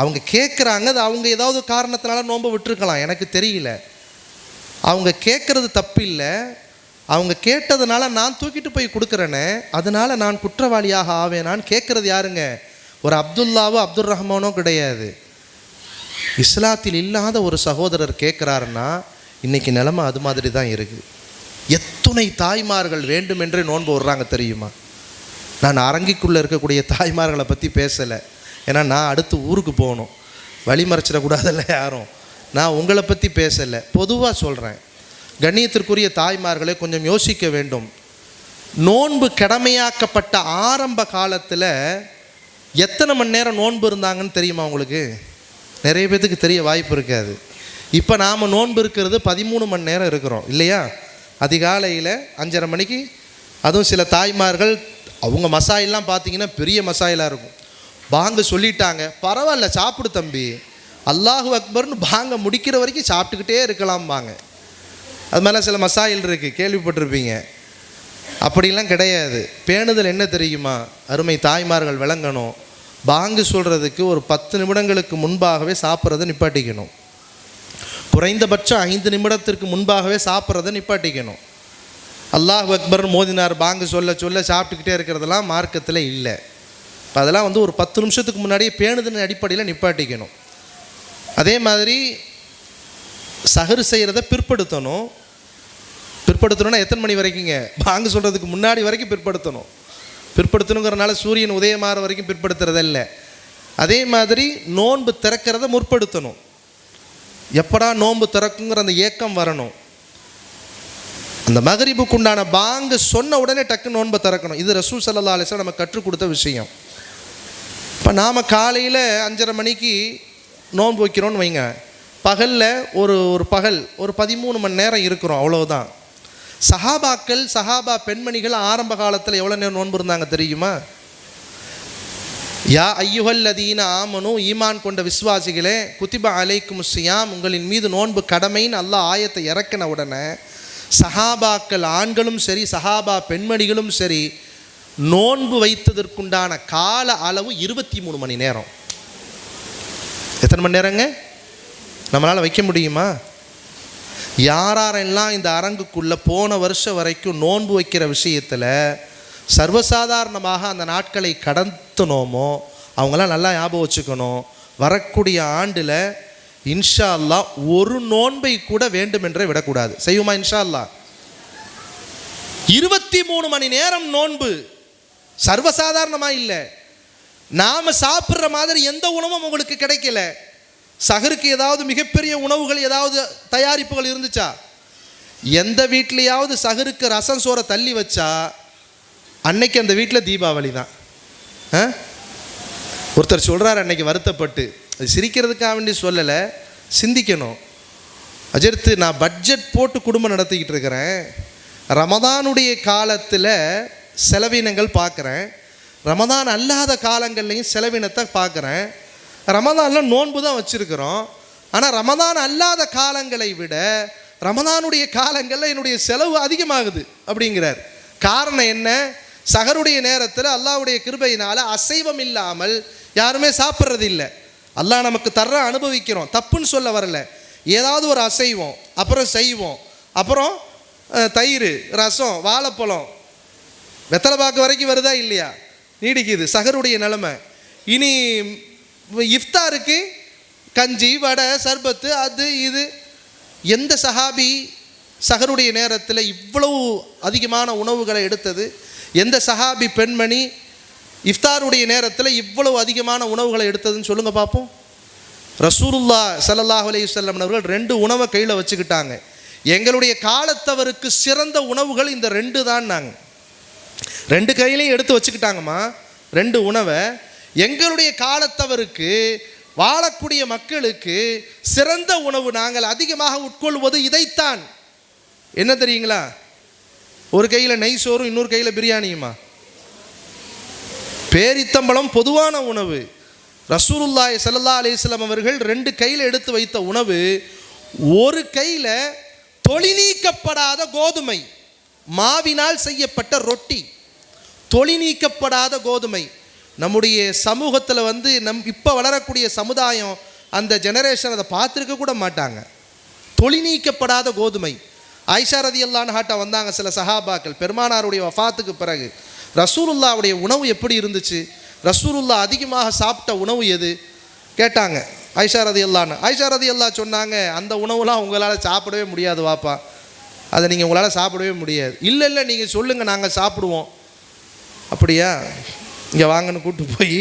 அவங்க கேட்குறாங்க, அது அவங்க ஏதாவது காரணத்தினால நோன்பை விட்டுருக்கலாம், எனக்கு தெரியல. அவங்க கேட்குறது தப்பு இல்லை, அவங்க கேட்டதுனால நான் தூக்கிட்டு போய் கொடுக்குறேனே, அதனால் நான் குற்றவாளியாக ஆவேனான்னு கேட்குறது யாருங்க? ஒரு அப்துல்லாவோ அப்துல் ரஹ்மானோ கிடையாது. இஸ்லாத்தில் இல்லாத ஒரு சகோதரர் கேட்குறாருன்னா இன்றைக்கி நிலைமை அது மாதிரி தான் இருக்குது. எத்தனை தாய்மார்கள் வேண்டுமென்றே நோன்பு விடுறாங்க தெரியுமா? நான் அரங்கிக்குள்ளே இருக்கக்கூடிய தாய்மார்களை பற்றி பேசலை, ஏன்னா நான் அடுத்து ஊருக்கு போகணும், வழி மறைச்சிடக்கூடாதில்ல யாரும். நான் உங்களை பற்றி பேசலை, பொதுவாக சொல்கிறேன். கண்ணியத்திற்குரிய தாய்மார்களை கொஞ்சம் யோசிக்க வேண்டும். நோன்பு கடமையாக்கப்பட்ட ஆரம்ப காலத்தில் எத்தனை மணி நேரம் நோன்பு இருந்தாங்கன்னு தெரியுமா உங்களுக்கு? நிறைய பேத்துக்கு தெரிய வாய்ப்பு இருக்காது. இப்போ நாம் நோன்பு இருக்கிறது 13 மணி நேரம் இருக்கிறோம் இல்லையா? அதிகாலையில் 5:30 மணிக்கு, அதுவும் சில தாய்மார்கள் அவங்க மசாயெல்லாம் பார்த்தீங்கன்னா பெரிய மசாயிலாக இருக்கும். பாங்க சொல்லிட்டாங்க, பரவாயில்ல சாப்பிடு தம்பி, அல்லாஹு அக்பர்னு பாங்க முடிக்கிற வரைக்கும் சாப்பிட்டுக்கிட்டே இருக்கலாம்பாங்க. அது மேலே சில மசாயில் இருக்குது, கேள்விப்பட்டிருப்பீங்க. அப்படிலாம் கிடையாது. பேணுதல் என்ன தெரியுமா? அருமை தாய்மார்கள் விளங்கணும். பாங்கு சொல்கிறதுக்கு ஒரு 10 நிமிடங்களுக்கு முன்பாகவே சாப்பிட்றதை நிப்பாட்டிக்கணும். குறைந்தபட்சம் 5 நிமிடத்திற்கு முன்பாகவே சாப்பிட்றதை நிப்பாட்டிக்கணும். அல்லாஹ் அக்பர் மோதினார் பாங்கு சொல்ல சொல்ல சாப்பிட்டுக்கிட்டே இருக்கிறதெல்லாம் மார்க்கத்தில் இல்லை. இப்போ அதெல்லாம் வந்து ஒரு 10 நிமிஷத்துக்கு முன்னாடியே பேணுதலின் அடிப்படையில் நிப்பாட்டிக்கணும். அதே மாதிரி சஹர் செய்கிறத பிற்படுத்தணும். பிற்படுத்தணும்னா எத்தனை மணி வரைக்குங்க? பாங்கு சொல்கிறதுக்கு முன்னாடி வரைக்கும் பிற்படுத்தணும். பிற்படுத்தணுங்கிறனால சூரியன் உதயமாற வரைக்கும் பிற்படுத்துறதில்ல. அதே மாதிரி நோன்பு திறக்கிறத முற்படுத்தணும். எப்படா நோன்பு திறக்குங்கிற அந்த ஏக்கம் வரணும். அந்த மகரிபுக்கு உண்டான பாங்கு சொன்ன உடனே டக்கு நோன்பை திறக்கணும். இது ரசூல் ஸல்லல்லாஹு அலைஹி வஸல்லம் நம்ம கற்றுக் கொடுத்த விஷயம். இப்போ நாம் காலையில் 5:30 மணிக்கு நோன்பு வைக்கிறோன்னு வைங்க, பகலில் ஒரு பகல் ஒரு 13 மணி நேரம் இருக்கிறோம், அவ்வளோதான். சஹாபா பெண்மணிகள் ஆரம்ப காலத்தில் எவ்வளோ நேரம் நோன்பு இருந்தாங்க தெரியுமா? யா ஐயுஹல்லதீன ஆமனு, ஈமான் கொண்ட விஸ்வாசிகளே, குத்திப அலைக்கும் ஸியாம், உங்களின் மீது நோன்பு கடமைன்னு அல்லாஹ் ஆயத்தை இறக்கின உடனே சஹாபாக்கள் ஆண்களும் சரி சஹாபா பெண்மணிகளும் சரி நோன்பு வைத்ததற்குண்டான கால அளவு 23 மணி நேரம். எத்தனை மணி நேரங்க நம்மளால் வைக்க முடியுமா? யாரெல்லாம் இந்த அரங்குக்குள்ளே போன வருஷம் வரைக்கும் நோன்பு வைக்கிற விஷயத்தில் சர்வசாதாரணமாக அந்த நாட்களை கடத்தினோமோ அவங்களாம் நல்லா ஞாபகம் வச்சுக்கணும். வரக்கூடிய ஆண்டில் இன்ஷா அல்லாஹ் ஒரு நோன்பை கூட வேண்டுமென்றே விடக்கூடாது. செய்யுமா இன்ஷா அல்லாஹ்? 23 மணி நேரம் நோன்பு சர்வசாதாரணமாக இல்லை. நாம் சாப்பிட்ற மாதிரி எந்த உணவும் உங்களுக்கு கிடைக்கல. சஹருக்கு ஏதாவது மிகப்பெரிய உணவுகள் ஏதாவது தயாரிப்புகள் இருந்துச்சா? எந்த வீட்லையாவது சஹருக்கு ரசம் சோறை தள்ளி வச்சா அன்னைக்கு அந்த வீட்டில் தீபாவளி தான். ஒருத்தர் சொல்கிறார் அன்னைக்கு வருத்தப்பட்டு, அது சிரிக்கிறதுக்காக வேண்டி சொல்லலை, சிந்திக்கணும். அஜர்த்து நான் பட்ஜெட் போட்டு குடும்பம் நடத்திக்கிட்டு இருக்கிறேன், ரமதானுடைய காலத்தில் செலவினங்கள் பார்க்குறேன், ரமதான் அல்லாத காலங்கள்லையும் செலவினத்தை பார்க்குறேன். ரமதானில் நோன்பு தான் வச்சுருக்கிறோம், ஆனால் ரமதான் அல்லாத காலங்களை விட ரமதானுடைய காலங்களில் என்னுடைய செலவு அதிகமாகுது அப்படிங்கிறார். காரணம் என்ன? சஹருடைய நேரத்தில் அல்லாஹ்வுடைய கிருபையினால் அசைவம் இல்லாமல் யாருமே சாப்பிட்றது இல்லை. அல்லாஹ் நமக்கு தர்ற அனுபவிக்கிறோம், தப்புன்னு சொல்ல வரல. ஏதாவது ஒரு அசைவம், அப்புறம் செய்வோம், அப்புறம் தயிர், ரசம், வாழைப்பழம், வெத்தலை பாக்கு வரைக்கும் வருதா இல்லையா? நீடிக்குது சஹருடைய நிலைமை. இனி இஃப்தாருக்கு கஞ்சி, வடை, சர்பத்து, அது இது. எந்த சஹாபி சஹருடைய நேரத்தில் இவ்வளவு அதிகமான உணவுகளை எடுத்தது? எந்த சஹாபி பெண்மணி இஃப்தாருடைய நேரத்தில் இவ்வளவு அதிகமான உணவுகளை எடுத்ததுன்னு சொல்லுங்கள் பார்ப்போம். ரசூலுல்லாஹ் ஸல்லல்லாஹு அலைஹி வஸல்லம் அவர்கள் 2 உணவை கையில் வச்சுக்கிட்டாங்க. எங்களுடைய காலத்தவருக்கு சிறந்த உணவுகள் இந்த 2 தான். நாங்கள் 2 கையிலையும் எடுத்து வச்சுக்கிட்டாங்கம்மா 2 உணவை. எங்களுடைய காலத்தவருக்கு, வாழக்கூடிய மக்களுக்கு சிறந்த உணவு நாங்கள் அதிகமாக உட்கொள்வது இதைத்தான். என்ன தெரியுங்களா? ஒரு கையில் நெய் சோறும் இன்னொரு கையில் பிரியாணியுமா? பேரித்தம்பழம் பொதுவான உணவு. ரசூலுல்லாஹி ஸல்லல்லாஹு அலைஹி வஸல்லம் அவர்கள் 2 கையில் எடுத்து வைத்த உணவு, ஒரு கையில் தொளி நீக்கப்படாத கோதுமை, மாவினால் செய்யப்பட்ட ரொட்டி, தொளி நீக்கப்படாத கோதுமை. நம்முடைய சமூகத்தில் இப்போ வளரக்கூடிய சமுதாயம் அந்த ஜெனரேஷன் அதை பார்த்துருக்க கூட மாட்டாங்க. தொளி நீக்கப்படாத கோதுமை. ஆயிஷா ரதியல்லாஹு அன்ஹா வந்தாங்க சில சஹாபாக்கள். பெருமானாருடைய வஃபாத்துக்கு பிறகு ரசூலுல்லாவுடைய உணவு எப்படி இருந்துச்சு, ரசூலுல்லா அதிகமாக சாப்பிட்ட உணவு எது கேட்டாங்க ஆயிஷா ரதியல்லாஹு சொன்னாங்க, அந்த உணவுலாம் உங்களால் சாப்பிடவே முடியாது வாப்பா, அதை நீங்கள் உங்களால் சாப்பிடவே முடியாது. இல்லை நீங்கள் சொல்லுங்கள், நாங்கள் சாப்பிடுவோம். அப்படியா, இங்கே வாங்கன்னு கூப்பிட்டு போய்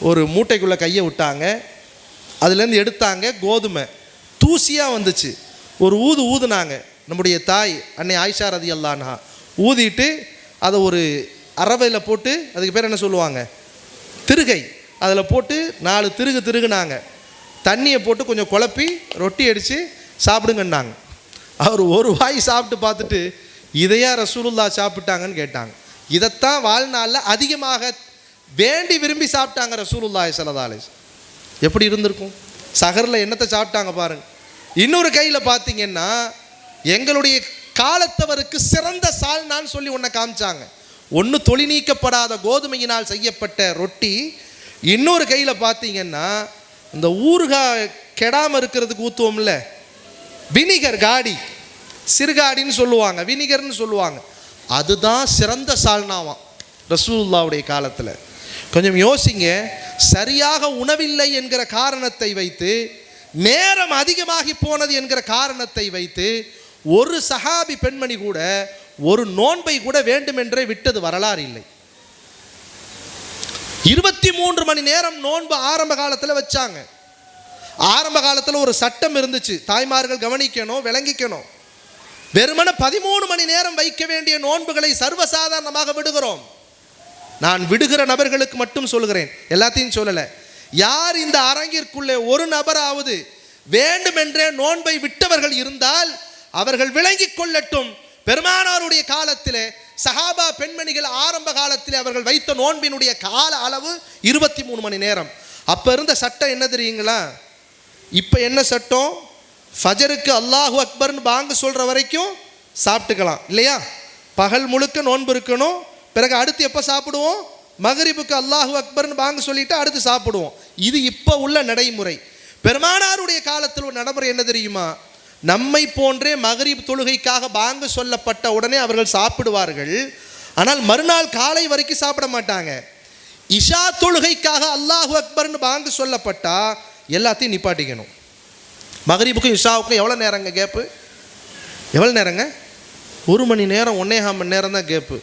ஒரு மூட்டைக்குள்ளே கையை விட்டாங்க. அதுலேருந்து எடுத்தாங்க, கோதுமை தூசியாக வந்துச்சு. ஒரு ஊதுனாங்க. நம்முடைய தாய் அன்னை ஆயிஷா ரதியல்லாஹு அன்ஹா ஊதிட்டு அதை ஒரு அரவையில் போட்டு, அதுக்கு பேர் என்ன சொல்லுவாங்க, திருகை, அதில் போட்டு 4 திருகுனாங்க. தண்ணியை போட்டு கொஞ்சம் குழப்பி ரொட்டி அடித்து சாப்பிடுங்கன்னாங்க. அவர் ஒரு வாய் சாப்பிட்டு பார்த்துட்டு, இதையா ரசூலுல்லா சாப்பிட்டாங்கன்னு கேட்டாங்க. இதைத்தான் வாழ்நாளில் அதிகமாக வேண்டி விரும்பி சாப்பிட்டாங்க ரசூலுல்லாஹி ஸல்லல்லாஹு அலைஹி வஸல்லம். எப்படி இருந்திருக்கும்? சஹரில் என்னத்தை சாப்பிட்டாங்க பாருங்க. இன்னொரு கையில் பார்த்தீங்கன்னா, எங்களுடைய காலத்தவருக்கு சிறந்த சால்னான்னு சொல்லி ஒன்றை காமிச்சாங்க. ஒன்று தொளி நீக்கப்படாத கோதுமையினால் செய்யப்பட்ட ரொட்டி, இன்னொரு கையில் பார்த்தீங்கன்னா இந்த ஊறுகாய் கெடாமல் இருக்கிறதுக்கு ஊற்றுவோம்ல வினிகர், காடி, சிறுகாடின்னு சொல்லுவாங்க, வினிகர்னு சொல்லுவாங்க. அதுதான் சிறந்த சால்னாவாம் ரசூலுல்லாவுடைய காலத்தில். கொஞ்சம் யோசிங்க. சரியாக உணவில்லை என்கிற காரணத்தை வைத்து, நேரம் அதிகமாகி போனது என்கிற காரணத்தை வைத்து, ஒரு சஹாபி பெண்மணி கூட ஒரு நோன்பை கூட வேண்டுமென்றே விட்டது வரலாறு இல்லை. 23 மணி நேரம் நோன்பு ஆரம்ப காலத்தில் வச்சாங்க. ஆரம்ப காலத்தில் ஒரு சட்டம் இருந்துச்சு, தாய்மார்கள் கவனிக்கணும், விளங்கிக்கணும். வெறுமன 13 மணி நேரம் வைக்க வேண்டிய நோன்புகளை சர்வசாதாரணமாக விடுகிறோம். நான் விடுகிற நபர்களுக்கு மட்டும் சொல்கிறேன், எல்லாத்தையும் சொல்லலை. யார் இந்த அரங்கிற்குள்ளே ஒரு நபராவது வேண்டுமென்றே நோன்பை விட்டவர்கள் இருந்தால் அவர்கள் விளங்கிக் கொள்ளட்டும். பெருமானாருடைய காலத்திலே சஹாபா பெண்மணிகள் ஆரம்ப காலத்தில் அவர்கள் வைத்த நோன்பினுடைய கால அளவு 23 மணி நேரம். அப்போ இருந்த சட்டம் என்ன தெரியுங்களா? இப்போ என்ன சட்டம்? ஃபஜருக்கு அல்லாஹு அக்பர்னு பாங்கு சொல்கிற வரைக்கும் சாப்பிட்டுக்கலாம் இல்லையா? பகல் முழுக்க நோன்பு இருக்கணும். பிறகு அடுத்து எப்போ சாப்பிடுவோம்? மகரிபுக்கு அல்லாஹு அக்பர்னு பாங்கு சொல்லிட்டு அடுத்து சாப்பிடுவோம். இது இப்போ உள்ள நடைமுறை. பெருமானாருடைய காலத்தில் ஒரு நடைமுறை என்ன தெரியுமா? நம்மை போன்றே மகரிப் தொழுகைக்காக பாங்கு சொல்லப்பட்ட உடனே அவர்கள் சாப்பிடுவார்கள். ஆனால் மறுநாள் காலை வரைக்கும் சாப்பிட மாட்டாங்க. இஷா தொழுகைக்காக அல்லாஹு அக்பர்னு பாங்கு சொல்லப்பட்டா எல்லாத்தையும் நிப்பாட்டிக்கணும். மகரிபுக்கும் இஷாவுக்கும் எவ்வளோ நேரங்க கேப்பு? எவ்வளோ நேரங்க? 1 மணி நேரம், 1.25 மணி நேரம் தான் கேப்பு.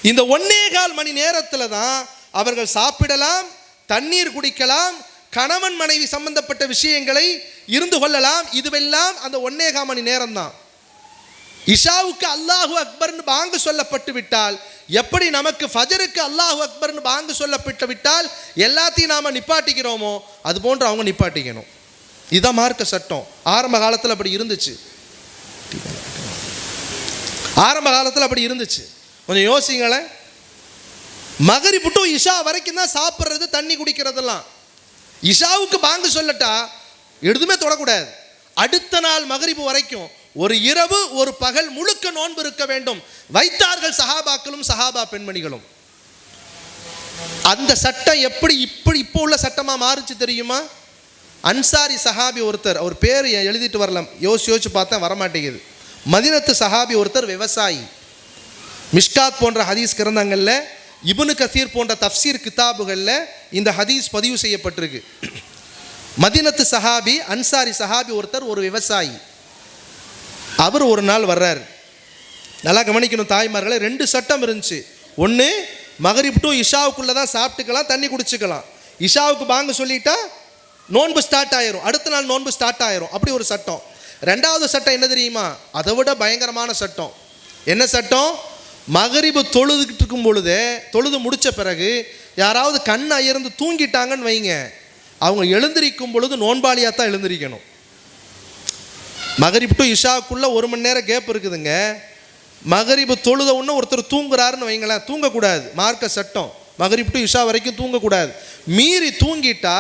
இந்த 1.25 மணி நேரத்தில் தான் அவர்கள் சாப்பிடலாம், தண்ணீர் குடிக்கலாம், கணவன் மனைவி சம்பந்தப்பட்ட விஷயங்களை இருந்து கொள்ளலாம். இதுவெல்லாம் அந்த 1.25 மணி நேரம் தான். இஷாவுக்கு அல்லாஹு அக்பர்னு பாங்கு சொல்லப்பட்டு விட்டால், எப்படி நமக்கு ஃபஜருக்கு அல்லாஹு அக்பர்னு பாங்கு சொல்லப்பட்டு விட்டால் எல்லாத்தையும் நாம் நிப்பாட்டிக்கிறோமோ அது போன்று அவங்க நிப்பாட்டிக்கணும். இதுதான் மார்க்க சட்டம். ஆரம்ப காலத்தில் அப்படி இருந்துச்சு. கொஞ்சம் யோசிங்களேன். மகரிப் டு இஷா வரைக்கும் தான் சாப்பிட்றது, தண்ணி குடிக்கிறதெல்லாம். இஷாவுக்கு பாங்கு சொல்லட்டா எதுவுமே தொடக்கூடாது. அடுத்த நாள் மகரிபு வரைக்கும் ஒரு இரவு ஒரு பகல் முழுக்க நோன்பு இருக்க வேண்டும் வைத்தார்கள் சஹாபாக்களும் சஹாபா பெண்மணிகளும். அந்த சட்டம் எப்படி இப்போ உள்ள சட்டமா மாறுச்சு தெரியுமா? அன்சாரி சஹாபி ஒருத்தர், அவர் பேர் எழுதிட்டு வரலாம், யோசிச்சு பார்த்தா வரமாட்டேங்குது. மதீனத்து சஹாபி ஒருத்தர், விவசாயி. மிஷ்காத் போன்ற ஹதீஸ் கிரந்தங்களில், இப்னு கசீர் போன்ற தஃப்சீர் கிதாபுகளில் இந்த ஹதீஸ் பதிவு செய்யப்பட்டிருக்கு. மதீனத்து சஹாபி, அன்சாரி சஹாபி ஒருத்தர், ஒரு விவசாயி. அவர் ஒரு நாள் வர்றார். நல்லா கவனிக்கணும் தாய்மார்களே, 2 சட்டம் இருந்துச்சு. ஒன்று, மகரிப் டு இஷாவுக்குள்ளே தான் சாப்பிட்டுக்கலாம், தண்ணி குடிச்சுக்கலாம். இஷாவுக்கு பாங்கு சொல்லிட்டா நோன்பு ஸ்டார்ட் ஆயிரும், அடுத்த நாள் நோன்பு ஸ்டார்ட் ஆயிரும். அப்படி ஒரு சட்டம். 2வது சட்டம் என்ன தெரியுமா? அதை விட பயங்கரமான சட்டம். என்ன சட்டம்? மகரிபு தொழுதுகிட்டு இருக்கும் பொழுதே, தொழுது முடித்த பிறகு யாராவது கண் அயர்ந்து தூங்கிட்டாங்கன்னு வைங்க, அவங்க எழுந்திருக்கும் பொழுது நோன்பாளியாக தான் எழுந்திருக்கணும். மகரிப் டு இஷாவுக்குள்ளே 1 மணி நேரம் கேப் இருக்குதுங்க. மகரிபு தொழுத ஒன்று ஒருத்தர் தூங்குறாருன்னு வைங்களேன், தூங்கக்கூடாது, மார்க்க சட்டம். மகரிப் டு இஷா வரைக்கும் தூங்கக்கூடாது. மீறி தூங்கிட்டா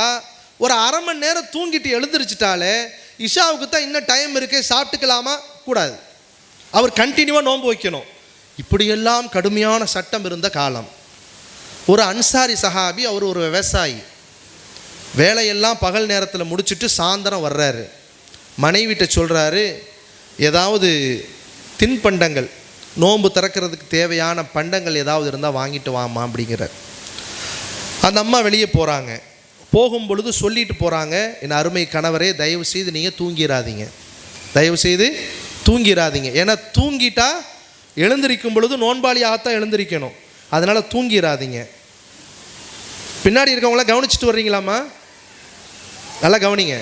ஒரு அரை மணி நேரம் தூங்கிட்டு எழுந்திரிச்சிட்டாலே இஷாவுக்கு தான் இன்னும் டைம் இருக்கே, சாப்பிட்டுக்கலாமா? கூடாது. அவர் கண்டினியூவாக நோன்பு வைக்கணும். இப்படியெல்லாம் கடுமையான சட்டம் இருந்த காலம். ஒரு அன்சாரி சஹாபி, அவர் ஒரு விவசாயி, வேலையெல்லாம் பகல் நேரத்தில் முடிச்சுட்டு சாயந்தரம் வர்றாரு. மனைவிட்ட சொல்கிறாரு, ஏதாவது தின்பண்டங்கள், நோன்பு திறக்கிறதுக்கு தேவையான பண்டங்கள் ஏதாவது இருந்தால் வாங்கிட்டு வாமா அப்படிங்கிறார். அந்த அம்மா வெளியே போகிறாங்க. போகும் பொழுது சொல்லிட்டு போகிறாங்க, என் அருமை கணவரே, தயவு செய்து நீங்கள் தூங்கிடாதீங்க, தயவு செய்து தூங்கிடாதீங்க. ஏன்னா தூங்கிட்டா எழுந்திருக்கும் பொழுது நோன்பாளியாகத்தான் எழுந்திருக்கணும், அதனால் தூங்கிடாதீங்க. பின்னாடி இருக்கவங்களாம் கவனிச்சுட்டு வர்றீங்களாம்மா? நல்லா கவனிங்க.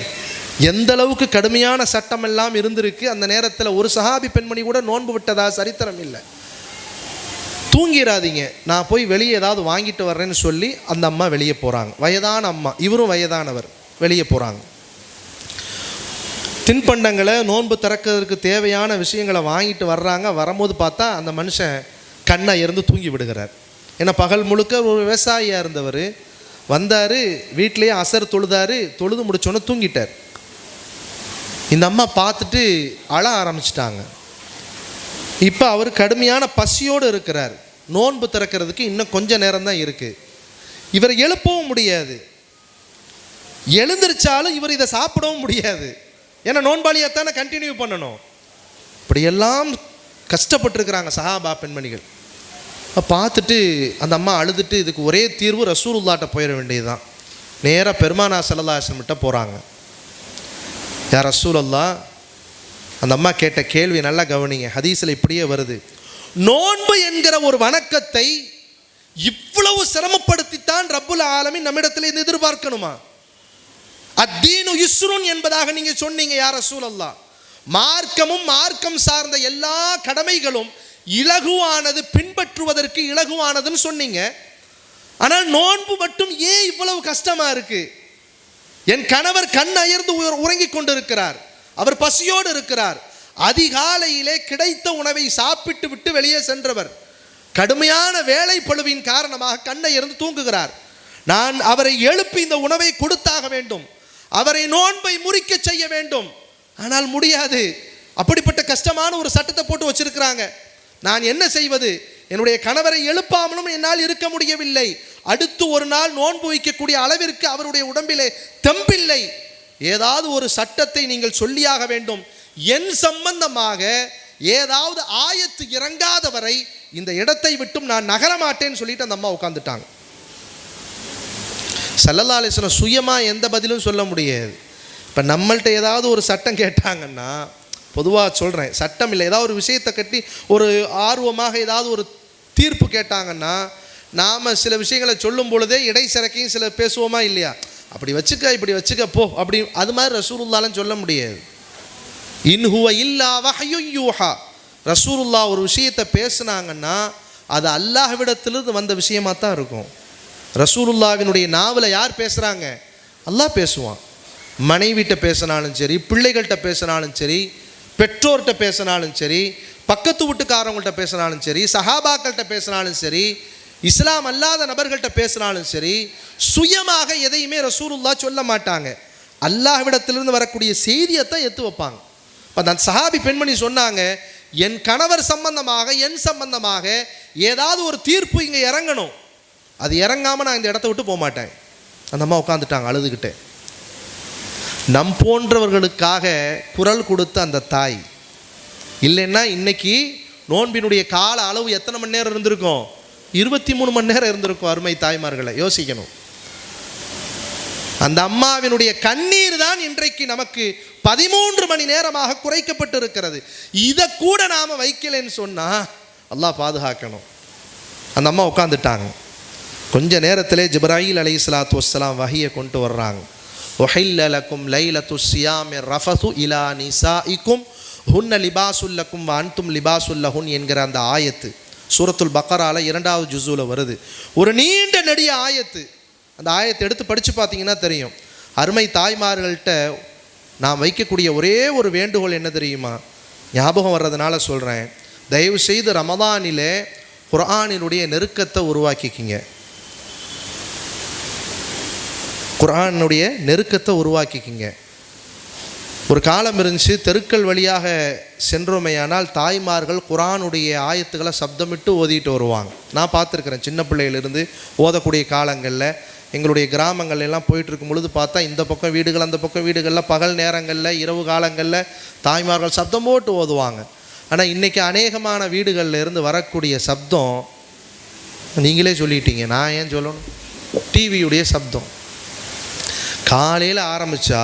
எந்த அளவுக்கு கடுமையான சட்டம் எல்லாம் இருந்திருக்கு. அந்த நேரத்தில் ஒரு சஹாபி பெண்மணி கூட நோன்பு விட்டதா சரித்திரம் இல்லை. தூங்கிடாதீங்க, நான் போய் வெளியே ஏதாவது வாங்கிட்டு வர்றேன்னு சொல்லி அந்த அம்மா வெளியே போகிறாங்க. வயதான அம்மா, இவரும் வயதானவர், வெளியே போகிறாங்க. தின்பண்டங்களை, நோன்பு திறக்கிறதுக்கு தேவையான விஷயங்களை வாங்கிட்டு வர்றாங்க. வரும்போது பார்த்தா அந்த மனுஷன் கண்ணை இருந்து தூங்கி விடுகிறார். ஏன்னா பகல் முழுக்க ஒரு விவசாயியாக இருந்தவர். வந்தார், வீட்டிலேயே அசர் தொழுதார், தொழுது முடிச்சோன்னே தூங்கிட்டார். இந்த அம்மா பார்த்துட்டு அழ ஆரம்பிச்சிட்டாங்க. இப்போ அவர் கடுமையான பசியோடு இருக்கிறார். நோன்பு திறக்கிறதுக்கு இன்னும் கொஞ்சம் நேரம் தான் இருக்குது. இவரை எழுப்பவும் முடியாது, எழுந்திருச்சாலும் இவர் இதை சாப்பிடவும் முடியாது. ஏன்னா நோன்பாளியாத்தானே கண்டினியூ பண்ணணும். இப்படியெல்லாம் கஷ்டப்பட்டுருக்கிறாங்க சஹாபா பெண்மணிகள். பார்த்துட்டு அந்த அம்மா அழுதுட்டு, இதுக்கு ஒரே தீர்வு ரசூலுல்லாட்ட போயிட வேண்டியது தான். நேராக பெருமானா ஸல்லல்லாஹு அலைஹி வஸல்லம் போகிறாங்க. யார் ரசூலுல்லாஹ், அந்த அம்மா கேட்ட கேள்வி நல்லா கவனிங்க, ஹதீஸில் இப்படியே வருது. நோன்பு என்கிற ஒரு வணக்கத்தை இவ்வளவு சிரமப்படுத்தித்தான் ரப்புல் ஆலமீன் நம்மிடத்தில் இருந்து எதிர்பார்க்கணுமா? அத்தீனு யுஸ்ருன் என்பதாக நீங்க சொன்னீங்க யார் ரசூலுல்லாஹ். மார்க்கமும் மார்க்கம் சார்ந்த எல்லா கடமைகளும் இலகுவானது, பின்பற்றுவதற்கு இலகுவானதுன்னு சொன்னீங்க. ஆனால் நோன்பு மட்டும் ஏன் இவ்வளவு கஷ்டமா இருக்கு? என் கணவர் கண் அயர்ந்து உறங்கிக் கொண்டிருக்கிறார், அவர் பசியோடு இருக்கிறார். அதிகாலையிலே கிடைத்த உணவை சாப்பிட்டு விட்டு வெளியே சென்றவர் கடுமையான வேலை பளுவின் காரணமாக கண்ணை இருந்து தூங்குகிறார். நான் அவரை எழுப்பி இந்த உணவை கொடுத்தாக வேண்டும், அவரை நோன்பை முறிக்க செய்ய வேண்டும். ஆனால் முடியாது. அப்படிப்பட்ட கஷ்டமான ஒரு சட்டத்தை போட்டு வச்சிருக்கிறாங்க. நான் என்ன செய்வது? என்னுடைய கணவரை எழுப்பாமலும் என்னால் இருக்க முடியவில்லை. அடுத்து ஒரு நாள் நோன்பு வைக்கக்கூடிய அளவிற்கு அவருடைய உடம்பிலே தெம்பில்லை. ஏதாவது ஒரு சட்டத்தை நீங்கள் சொல்லியாக வேண்டும். என் சம்பந்தமாக ஏதாவது ஆயத்து இறங்காத வரை இந்த இடத்தை விட்டும் நான் நகரமாட்டேன்னு சொல்லிட்டு அந்த அம்மா உட்காந்துட்டாங்க. ஸல்லல்லாஹு அலைஹி வஸல்லம் சுயமாக எந்த பதிலும் சொல்ல முடியாது. இப்போ நம்மள்கிட்ட ஏதாவது ஒரு சட்டம் கேட்டாங்கன்னா, பொதுவாக சொல்கிறேன், சட்டம் இல்லை, ஏதாவது ஒரு விஷயத்தை கட்டி ஒரு ஆர்வமாக ஏதாவது ஒரு தீர்ப்பு கேட்டாங்கன்னா, நாம் சில விஷயங்களை சொல்லும் பொழுதே இடைச்சரக்கையும் சில பேசுவோமா இல்லையா? அப்படி வச்சுக்க, இப்படி வச்சுக்க போ, அப்படி. அது மாதிரி ரசூலுல்லாஹ்லாம் சொல்ல முடியாது. இன்ஹுவ இல்லா வஹ்யு யூஹா. ரசூலுல்லாஹ் ஒரு விஷயத்தை பேசுனாங்கன்னா அது அல்லாஹ்விடத்திலிருந்து வந்த விஷயமாக தான் இருக்கும். ரசூலுல்லாஹ்வினுடைய நாவில் யார் பேசுகிறாங்க? அல்லாஹ் பேசுவான். மனைவிட்ட பேசினாலும் சரி, பிள்ளைகள்கிட்ட பேசினாலும் சரி, பெற்றோர்கிட்ட பேசினாலும் சரி, பக்கத்து வீட்டுக்காரவங்கள்ட்ட பேசினாலும் சரி, சஹாபாக்கள்கிட்ட பேசினாலும் சரி, இஸ்லாம் அல்லாத நபர்கள்ட்ட பேசினாலும் சரி, சுயமாக எதையுமே ரசூலுல்லாஹ் சொல்ல மாட்டாங்க. அல்லாஹ்விடத்திலிருந்து வரக்கூடிய செய்தியைத்தான் எடுத்து வைப்பாங்க. இப்போ அந்த சஹாபி பெண்மணி சொன்னாங்க, என் கணவர் சம்பந்தமாக, என் சம்பந்தமாக ஏதாவது ஒரு தீர்ப்பு இங்கே இறங்கணும், அது இறங்காமல் நான் இந்த இடத்த விட்டு போக மாட்டேன். அந்த அம்மா உட்காந்துட்டாங்க அழுதுகிட்டே. நம் போன்றவர்களுக்காக குரல் கொடுத்த அந்த தாய் இல்லைன்னா இன்னைக்கு நோன்பினுடைய கால அளவு எத்தனை மணி நேரம் இருந்திருக்கும்? 23 மணி நேரம் இருந்திருக்கும். அருமை தாய்மார்களை யோசிக்கணும். அந்த அம்மாவினுடைய கண்ணீர் தான் இன்றைக்கு நமக்கு 13 மணி நேரமாக குறைக்கப்பட்டு இருக்கிறது. இதை கூட நாம் வைக்கலைன்னு சொன்னால் அல்லாஹ் பாதுகாக்கணும். அந்த அம்மா உட்காந்துட்டாங்க. கொஞ்ச நேரத்திலே ஜிப்ராயில் அலைஹிஸ்ஸலாத்து வஸ்ஸலாம் வஹியை கொண்டு வர்றாங்க. உஹில்ல லக்கும் லைலத்து ஸியாமி ரஃபது இலா நிசாஇக்கும் ஹுன்ன லிபாசுல் லக்கும் வ அன்தும் லிபாசுல் லஹுன் என்கிற அந்த ஆயத்து சூரத்துல் பக்கரால 2வது ஜுஸூல வருது. ஒரு நீண்ட நெடிய ஆயத்து. அந்த ஆயத்தை எடுத்து படித்து பார்த்தீங்கன்னா தெரியும். அருமை தாய்மார்கள்ட்ட நாம் வைக்கக்கூடிய ஒரே ஒரு வேண்டுகோள் என்ன தெரியுமா? ஞாபகம் வர்றதுனால சொல்கிறேன். தயவு செய்து ரமதானிலே குர்ஆனினுடைய நெருக்கத்தை உருவாக்கிக்கிங்க. குர்ஆனுடைய நெருக்கத்தை உருவாக்கிக்கிங்க. ஒரு காலம் இருந்துச்சு, தெருக்கள் வழியாக சென்றோமையானால் தாய்மார்கள் குர்ஆனுடைய ஆயத்துக்களை சப்தமிட்டு ஓதிட்டு வருவாங்க. நான் பார்த்துருக்குறேன். சின்ன பிள்ளையிலிருந்து ஓதக்கூடிய காலங்களில் எங்களுடைய கிராமங்கள் எல்லாம் போயிட்டுருக்கும் பொழுது பார்த்தா இந்த பக்கம் வீடுகள் அந்த பக்கம் வீடுகளில் பகல் நேரங்களில் இரவு காலங்களில் தாய்மார்கள் சப்தம் போட்டு ஓதுவாங்க. ஆனால் இன்றைக்கி அநேகமான வீடுகளில் இருந்து வரக்கூடிய சப்தம் நீங்களே சொல்லிட்டீங்க, நான் ஏன் சொல்லணும், டிவியுடைய சப்தம். காலையில் ஆரம்பித்தா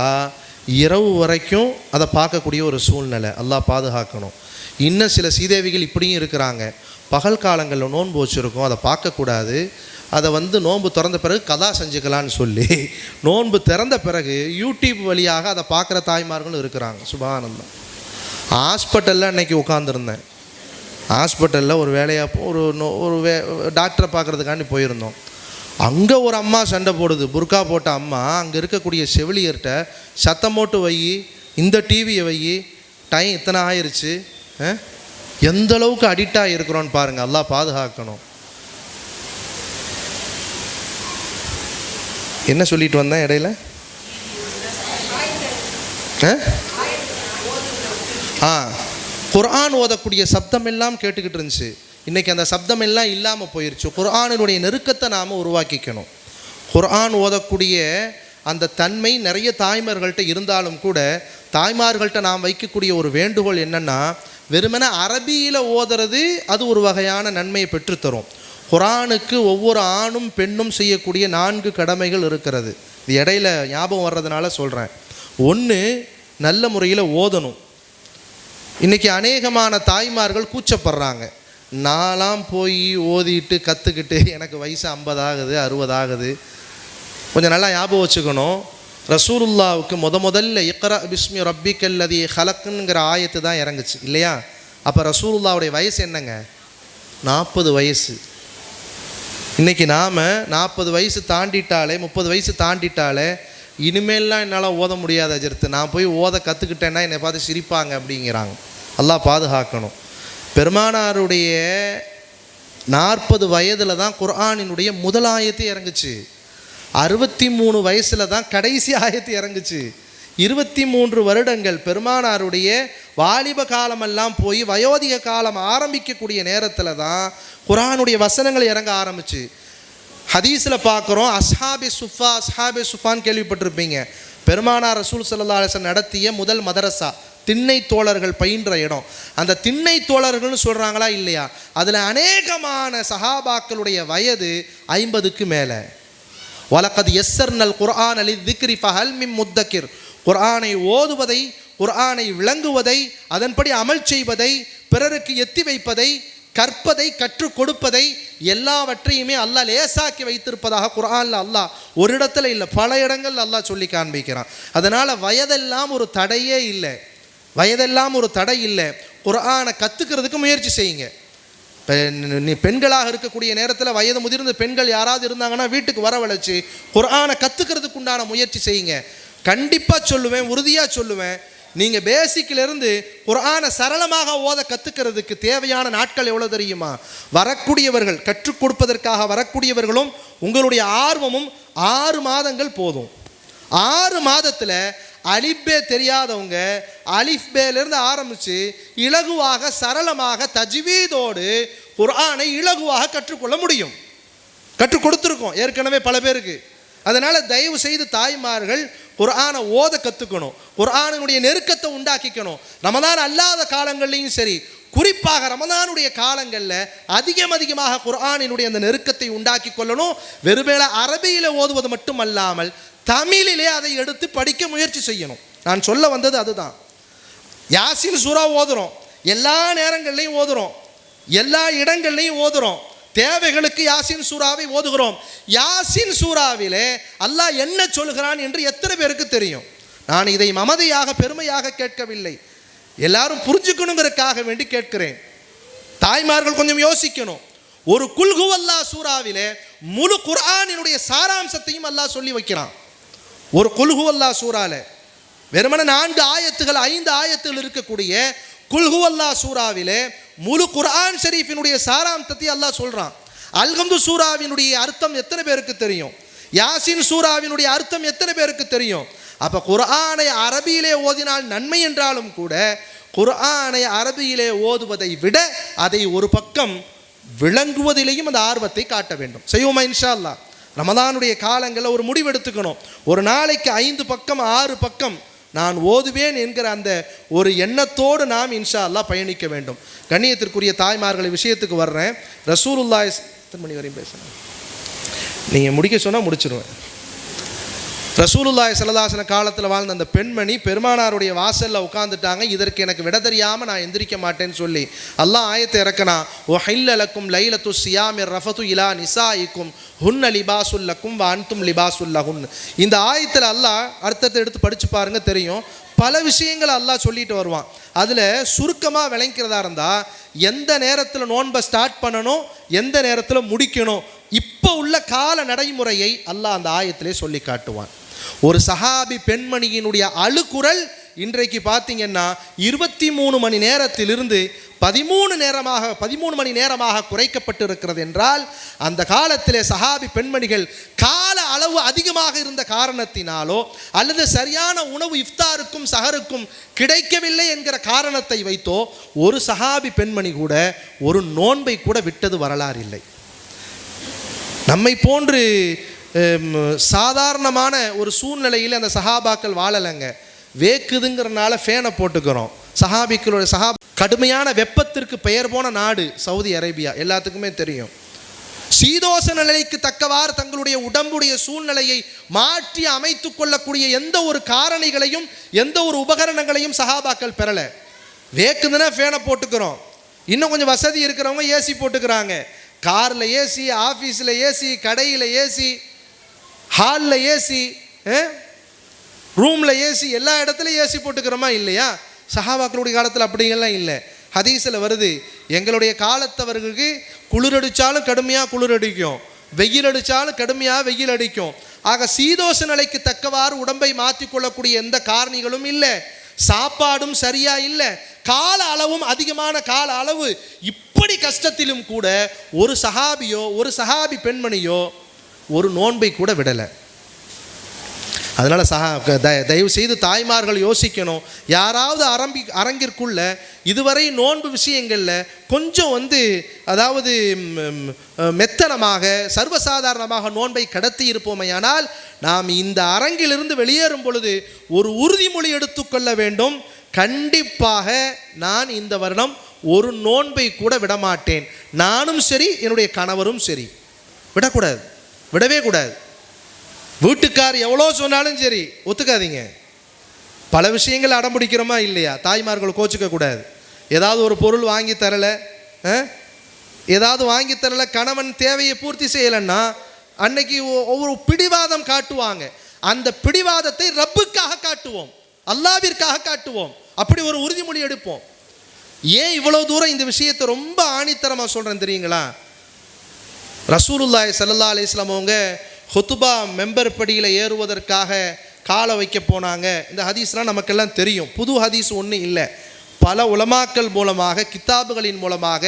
இரவு வரைக்கும் அதை பார்க்கக்கூடிய ஒரு சூழ்நிலை. அல்லாஹ் பாதுகாக்கணும். இன்னும் சில சீதேவிகள் இப்படியும் இருக்கிறாங்க. பகல் காலங்களில் நோன்பு வச்சுருக்கோம், அதை பார்க்கக்கூடாது, அதை நோன்பு திறந்த பிறகு கதா செஞ்சுக்கலான்னு சொல்லி நோன்பு திறந்த பிறகு யூடியூப் வழியாக அதை பார்க்குற தாய்மார்களும் இருக்கிறாங்க. சுப்ஹானல்லாஹ். ஹாஸ்பிட்டலில் அன்றைக்கி உட்காந்துருந்தேன். ஹாஸ்பிட்டலில் ஒரு வேலையாக ஒரு டாக்டரை பார்க்குறதுக்காண்டி போயிருந்தோம். அங்கே ஒரு அம்மா சண்டை போடுது, புர்கா போட்ட அம்மா. அங்கே இருக்கக்கூடிய செவிலியர்கிட்ட சத்தம் போட்டு வை, இந்த டிவியை வை, டைம் இத்தனை ஆயிடுச்சு. எந்த அளவுக்கு அடிக்டாக இருக்கிறோன்னு பாருங்கள். அல்லாஹ் பாதுகாக்கணும். என்ன சொல்லிட்டு வந்தேன் இடையில? குர்ஆன் ஓதக்கூடிய சப்தம் எல்லாம் கேட்டுக்கிட்டு இருந்துச்சு. இன்றைக்கி அந்த சப்தம் எல்லாம் இல்லாமல் போயிடுச்சு. குர்ஆனினுடைய நெருக்கத்தை நாம் உருவாக்கிக்கணும். குர்ஆன் ஓதக்கூடிய அந்த தன்மை நிறைய தாய்மார்கள்ட்ட இருந்தாலும் கூட தாய்மார்கள்ட்ட நாம் வைக்கக்கூடிய ஒரு வேண்டுகோள் என்னென்னா, வெறுமனே அரபியில் ஓதுறது அது ஒரு வகையான நன்மையை பெற்றுத்தரும். குர்ஆனுக்கு ஒவ்வொரு ஆணும் பெண்ணும் செய்யக்கூடிய 4 கடமைகள் இருக்கிறது. இது இடையில ஞாபகம் வர்றதுனால சொல்கிறேன். 1, நல்ல முறையில் ஓதணும். இன்றைக்கி அநேகமான தாய்மார்கள் கூச்சப்படுறாங்க. நான்லாம் போய் ஓதிட்டு கற்றுக்கிட்டு எனக்கு வயசு 50 ஆகுது 60 ஆகுது. கொஞ்சம் நல்லா ஞாபகம் வச்சுக்கணும். ரசூலுல்லாவுக்கு முதல்ல இக்ரா பிஸ்மி ரப்பிக்கல்லதி ஹலக்குங்கிற ஆயத்து தான் இறங்குச்சு இல்லையா? அப்போ ரசூலுல்லாவுடைய வயசு என்னங்க? 40 வயசு. இன்றைக்கி நாம் 40 வயசு தாண்டிட்டாலே 30 வயசு தாண்டிட்டாலே இனிமேல்லாம் என்னால் ஓத முடியாத அஜர்த்து, நான் போய் ஓத கற்றுக்கிட்டேன்னா என்னை பார்த்து சிரிப்பாங்க அப்படிங்கிறாங்க. அல்லாஹ் பாதுகாக்கணும். பெருமானாருடைய 40 வயதில் தான் குர்ஆனினுடைய முதல் ஆயத்து இறங்குச்சு. 63 வயசில் தான் கடைசி ஆயத்து இறங்குச்சு. 23 வருடங்கள் பெருமானாருடைய வாலிப காலமெல்லாம் போய் வயோதிக காலம் ஆரம்பிக்கக்கூடிய நேரத்தில் தான் குர்ஆனுடைய வசனங்கள் இறங்க ஆரம்பிச்சு. ஹதீஸில் பார்க்குறோம், அஸ்ஹாபே சுஃபான்னு கேள்விப்பட்டிருப்பீங்க. பெருமானார் ரசூல் ஸல்லல்லாஹு அலைஹி வஸல்லம் நடத்திய முதல் மதரசா, திண்ணை தோழர்கள் பயின்ற இடம். அந்த திண்ணை தோழர்கள்னு சொல்கிறாங்களா இல்லையா? அதில் அநேகமான சஹாபாக்களுடைய வயது 50க்கு மேலே. வலகத் யஸ்ஸர்னல் குர்ஆன லிذிக்ரி ஃபஹல் மின் முத்தக்கிர். குர்ஆனை ஓதுவதை, குர்ஆனை விளங்குவதை, அதன்படி அமல் செய்வதை, பிறருக்கு எத்தி வைப்பதை, கற்பதை, கற்றுக் கொடுப்பதை எல்லாவற்றையுமே அல்லாஹ் லேசாக்கி வைத்திருப்பதாக குர்ஆனில் அல்லாஹ் ஒரு இடத்துல இல்லை, பல இடங்கள் அல்லாஹ் சொல்லி காண்பிக்கிறான். அதனால் வயதெல்லாம் ஒரு தடையே இல்லை. வயதெல்லாம் ஒரு தடை இல்லை. குர்ஆனை கற்றுக்கிறதுக்கு முயற்சி செய்யுங்க. நீ பெண்களாக இருக்கக்கூடிய நேரத்தில் வயது முதிர்ந்த பெண்கள் யாராவது இருந்தாங்கன்னா வீட்டுக்கு வரவழைச்சி குர்ஆனை கற்றுக்கிறதுக்கு உண்டான முயற்சி செய்யுங்க. கண்டிப்பாக சொல்லுவேன், உறுதியாக சொல்லுவேன், நீங்கள் பேசிக்கிலிருந்து குர்ஆனை சரளமாக ஓத கற்றுக்கிறதுக்கு தேவையான நாட்கள் எவ்வளோ தெரியுமா? வரக்கூடியவர்கள், கற்றுக் கொடுப்பதற்காக வரக்கூடியவர்களும் உங்களுடைய ஆர்வமும் 6 மாதங்கள் போதும். 6 மாதத்தில் அலிஃபே தெரியாதவங்க அலிஃபேலேருந்து ஆரம்பித்து இலகுவாக சரளமாக தஜ்வீதோடு குர்ஆனை இலகுவாக கற்றுக்கொள்ள முடியும். கற்றுக் கொடுத்துருக்கோம் ஏற்கனவே பல பேருக்கு. அதனால் தயவு செய்து தாய்மார்கள் குர்ஆனை ஓத கற்றுக்கணும். குர்ஆனுடைய நெருக்கத்தை உண்டாக்கிக்கணும். ரமதான் அல்லாத காலங்கள்லையும் சரி, குறிப்பாக ரமதானுடைய காலங்களில் அதிகமாக குர்ஆனினுடைய அந்த நெருக்கத்தை உண்டாக்கி கொள்ளணும். வெறுமேல அரபியில் ஓதுவது மட்டும் அல்லாமல் தமிழிலே அதை எடுத்து படிக்க முயற்சி செய்யணும். நான் சொல்ல வந்தது அதுதான். யாசின் சூரா ஓதுறோம், எல்லா நேரங்கள்லையும் ஓதுறோம், எல்லா இடங்கள்லையும் ஓதுறோம். தேவைகளுக்கு யாசின் சூறாவை ஓதுகிறோம். யாசின் சூறாவிலே அல்லாஹ் என்ன சொல்கிறான் என்று எத்தனை பேருக்கு தெரியும்? நான் இதை மமதையாக பெருமையாக கேட்கவில்லை, எல்லாரும் புரிஞ்சுக்கணுங்கிறதுக்காக வேண்டி கேட்கிறேன். தாய்மார்கள் கொஞ்சம் யோசிக்கணும். ஒரு குல் ஹுவல்லாஹ் சூறாவிலே முழு குர்ஆனினுடைய சாராம்சத்தையும் அல்லாஹ் சொல்லி வைக்கிறான். ஒரு குல் ஹுவல்லாஹ் சூறால வெறுமனே 4 ஆயத்துகள் 5 ஆயத்துகள் இருக்கக்கூடிய குல் ஹுவல்லாஹ் சூறாவிலே முழு குர்ஆன் ஷரீஃபினுடைய சாராம்சத்தை அல்லாஹ் சொல்றான். அல்ஹம்து சூராவினுடைய அர்த்தம் எத்தனை பேருக்கு தெரியும்? யாசின் சூராவினுடைய அர்த்தம் எத்தனை பேருக்கு தெரியும்? அப்ப குர்ஆனை அரபியிலே ஓதினால் நன்மை என்றாலும் கூட குர்ஆனை அரபியிலே ஓதுவதை விட அதை ஒரு பக்கம் விளங்குவதிலேயும் அந்த ஆர்வத்தை காட்ட வேண்டும். செய்வோமா இன்ஷா அல்லாஹ்? ரமதானுடைய காலங்களில் ஒரு முடிவு எடுத்துக்கணும். ஒரு நாளைக்கு 5 பக்கம் 6 பக்கம் நான் ஓதுவேன் என்கிற அந்த ஒரு எண்ணத்தோடு நாம் இன்ஷா அல்லாஹ் பயணிக்க வேண்டும். கண்ணியத்திற்குரிய தாய்மார்களை விஷயத்துக்கு வர்றேன். ரசூலுல்லாஹி எத்தனை மணி வரையும் பேசுகிறேன்? நீங்கள் முடிக்க சொன்னால் முடிச்சிடுவேன். ரசூலுல்லாஹி ஸல்லல்லாஹு அலைஹி வஸல்லம் காலத்தில் வாழ்ந்த அந்த பெண்மணி பெருமானாருடைய வாசலில் உட்காந்துட்டாங்க. இதற்கு எனக்கு விட தெரியாமல் நான் எந்திரிக்க மாட்டேன்னு சொல்லி அல்லாஹ் ஆயத்தை இறக்கனா, ஓ ஹில்லலக்கும் லைலத்து சியாமிர் ரஃபத்து இலா நிசாயிக்கும் ஹுன்ன லிபாசுல்லக்கும் வ அன்தும் லிபாசுல்லஹுன். இந்த ஆயத்தில் அல்லாஹ் அர்த்தத்தை எடுத்து படித்து பாருங்க, தெரியும். பல விஷயங்களை அல்லாஹ் சொல்லிட்டு வருவான். அதில் சுருக்கமாக விளங்கிறதா இருந்தால் எந்த நேரத்தில் நோன்பை ஸ்டார்ட் பண்ணணும், எந்த நேரத்தில் முடிக்கணும், இப்போ உள்ள கால நடைமுறையை அல்லாஹ் அந்த ஆயத்திலே சொல்லி காட்டுவான். ஒரு சஹாபி பெண்மணியினுடைய அழுகுரல் இன்றைக்கு பார்த்தீங்கன்னா 23 மணி நேரத்திலிருந்து 13 மணி நேரமாக குறைக்கப்பட்டு இருக்கிறது என்றால் அந்த காலத்திலே சஹாபி பெண்மணிகள் கால அளவு அதிகமாக இருந்த காரணத்தினாலோ அல்லது சரியான உணவு இஃப்தாருக்கும் சஹருக்கும் கிடைக்கவில்லை என்கிற காரணத்தை வைத்தோ ஒரு சஹாபி பெண்மணி கூட ஒரு நோன்பை கூட விட்டது வரலாறு இல்லை. நம்மை போன்று சாதாரணமான ஒரு சூழ்நிலையில் அந்த சஹாபாக்கள் வாழலைங்க. வேக்குதுங்கிறனால ஃபேனை போட்டுக்கிறோம். கடுமையான வெப்பத்திற்கு பெயர் போன நாடு சவுதி அரேபியா, எல்லாத்துக்குமே தெரியும். சீதோஷ நிலைக்கு தக்கவாறு தங்களுடைய உடம்புடைய சூழ்நிலையை மாற்றி அமைத்து கொள்ளக்கூடிய எந்த ஒரு காரணிகளையும் எந்த ஒரு உபகரணங்களையும் சஹாபாக்கள் பெறலை. வேக்குதுன்னா ஃபேனை போட்டுக்கிறோம். இன்னும் கொஞ்சம் வசதி இருக்கிறவங்க ஏசி போட்டுக்கிறாங்க. காரில் ஏசி, ஆஃபீஸில் ஏசி, கடையில் ஏசி, ஹாலில் ஏசி, ரூமில் ஏசி, எல்லா இடத்துலையும் ஏசி போட்டுக்கிறோமா இல்லையா? சஹாபாக்களுடைய காலத்தில் அப்படிங்கெல்லாம் இல்லை. ஹதீஸில் வருது, எங்களுடைய காலத்தவர்களுக்கு குளிர் அடித்தாலும் கடுமையாக குளிர் அடிக்கும், வெயில் அடித்தாலும் கடுமையாக வெயில் அடிக்கும். ஆக சீதோஷ நிலைக்கு தக்கவாறு உடம்பை மாற்றிக்கொள்ளக்கூடிய எந்த காரணிகளும் இல்லை. சாப்பாடும் சரியா இல்லை, கால அளவும் அதிகமான கால அளவு. இப்படி கஷ்டத்திலும் கூட ஒரு சஹாபியோ ஒரு சஹாபி பெண்மணியோ ஒரு நோன்பை கூட விடலை. அதனால் தயவு செய்து தாய்மார்கள் யோசிக்கணும். யாராவது அரங்கிற்குள்ள இதுவரை நோன்பு விஷயங்களில் கொஞ்சம் அதாவது மெத்தனமாக சர்வசாதாரணமாக நோன்பை கடத்தி இருப்போமையானால் நாம் இந்த அரங்கிலிருந்து வெளியேறும் பொழுது ஒரு உறுதிமொழி எடுத்துக்கொள்ள வேண்டும். கண்டிப்பாக நான் இந்த வருடம் ஒரு நோன்பை கூட விடமாட்டேன். நானும் சரி, என்னுடைய கணவரும் சரி. விடக்கூடாது, விடவே கூடாது. வீட்டுக்கார் எவ்வளோ சொன்னாலும் சரி ஒத்துக்காதீங்க. பல விஷயங்கள் அடம்பிடிக்கிறோமா இல்லையா? தாய்மார்கள் கோச்சிக்க கூடாது. ஏதாவது ஒரு பொருள் வாங்கி தரலை, கணவன் தேவையை பூர்த்தி செய்யலைன்னா அன்னைக்கு ஒவ்வொரு பிடிவாதம் காட்டுவாங்க. அந்த பிடிவாதத்தை ரப்புக்காக காட்டுவோம், அல்லாஹ்விற்காக காட்டுவோம். அப்படி ஒரு உறுதிமொழி எடுப்போம். ஏன் இவ்வளோ தூரம் இந்த விஷயத்தை ரொம்ப ஆணித்தரமாக சொல்கிறேன் தெரியுங்களா? ரசூலுல்லாஹி ஸல்லல்லாஹு அலைஹி வஸல்லம் அவங்க ஹுத்துபா மெம்பர் படியில் ஏறுவதற்காக காலை வைக்க போனாங்க. இந்த ஹதீஸ்லாம் நமக்கெல்லாம் தெரியும், புது ஹதீஸ் ஒன்றும் இல்லை. பல உலமாக்கள் மூலமாக கிதாபுகளின் மூலமாக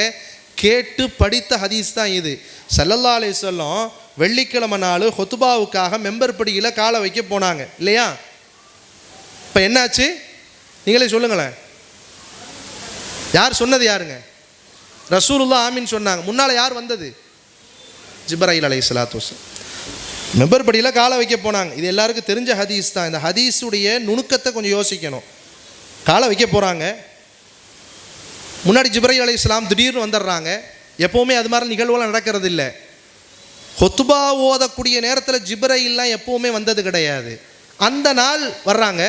கேட்டு படித்த ஹதீஸ் தான் இது. ஸல்லல்லாஹு அலைஹி வஸல்லம் வெள்ளிக்கிழமை நாள் ஹுத்துபாவுக்காக மெம்பர் படியில் காலை வைக்க போனாங்க இல்லையா? இப்போ என்னாச்சு நீங்களே சொல்லுங்களேன். யார் சொன்னது? யாருங்க? ரசூலுல்லாஹ் ஆமீன் சொன்னாங்க. முன்னால் யார் வந்தது? ஜிப்ராயில் அலைஹிஸ்ஸலாத்து வஸ்ஸலாம். மெம்பர் படியில் காலை வைக்க போனாங்க. இது எல்லாருக்கும் தெரிஞ்ச ஹதீஸ் தான். இந்த ஹதீஸுடைய நுணுக்கத்தை கொஞ்சம் யோசிக்கணும். காலை வைக்க போகிறாங்க, முன்னாடி ஜிப்ராயில் அலைஹிஸ்ஸலாம் திடீர்னு வந்துடுறாங்க. எப்போவுமே அது மாதிரி நிகழ்வுலாம் நடக்கிறது இல்லை. ஹுத்துபா ஓதக்கூடிய நேரத்தில் ஜிப்ராயில்லாம் எப்போவுமே வந்தது கிடையாது. அந்த நாள் வர்றாங்க.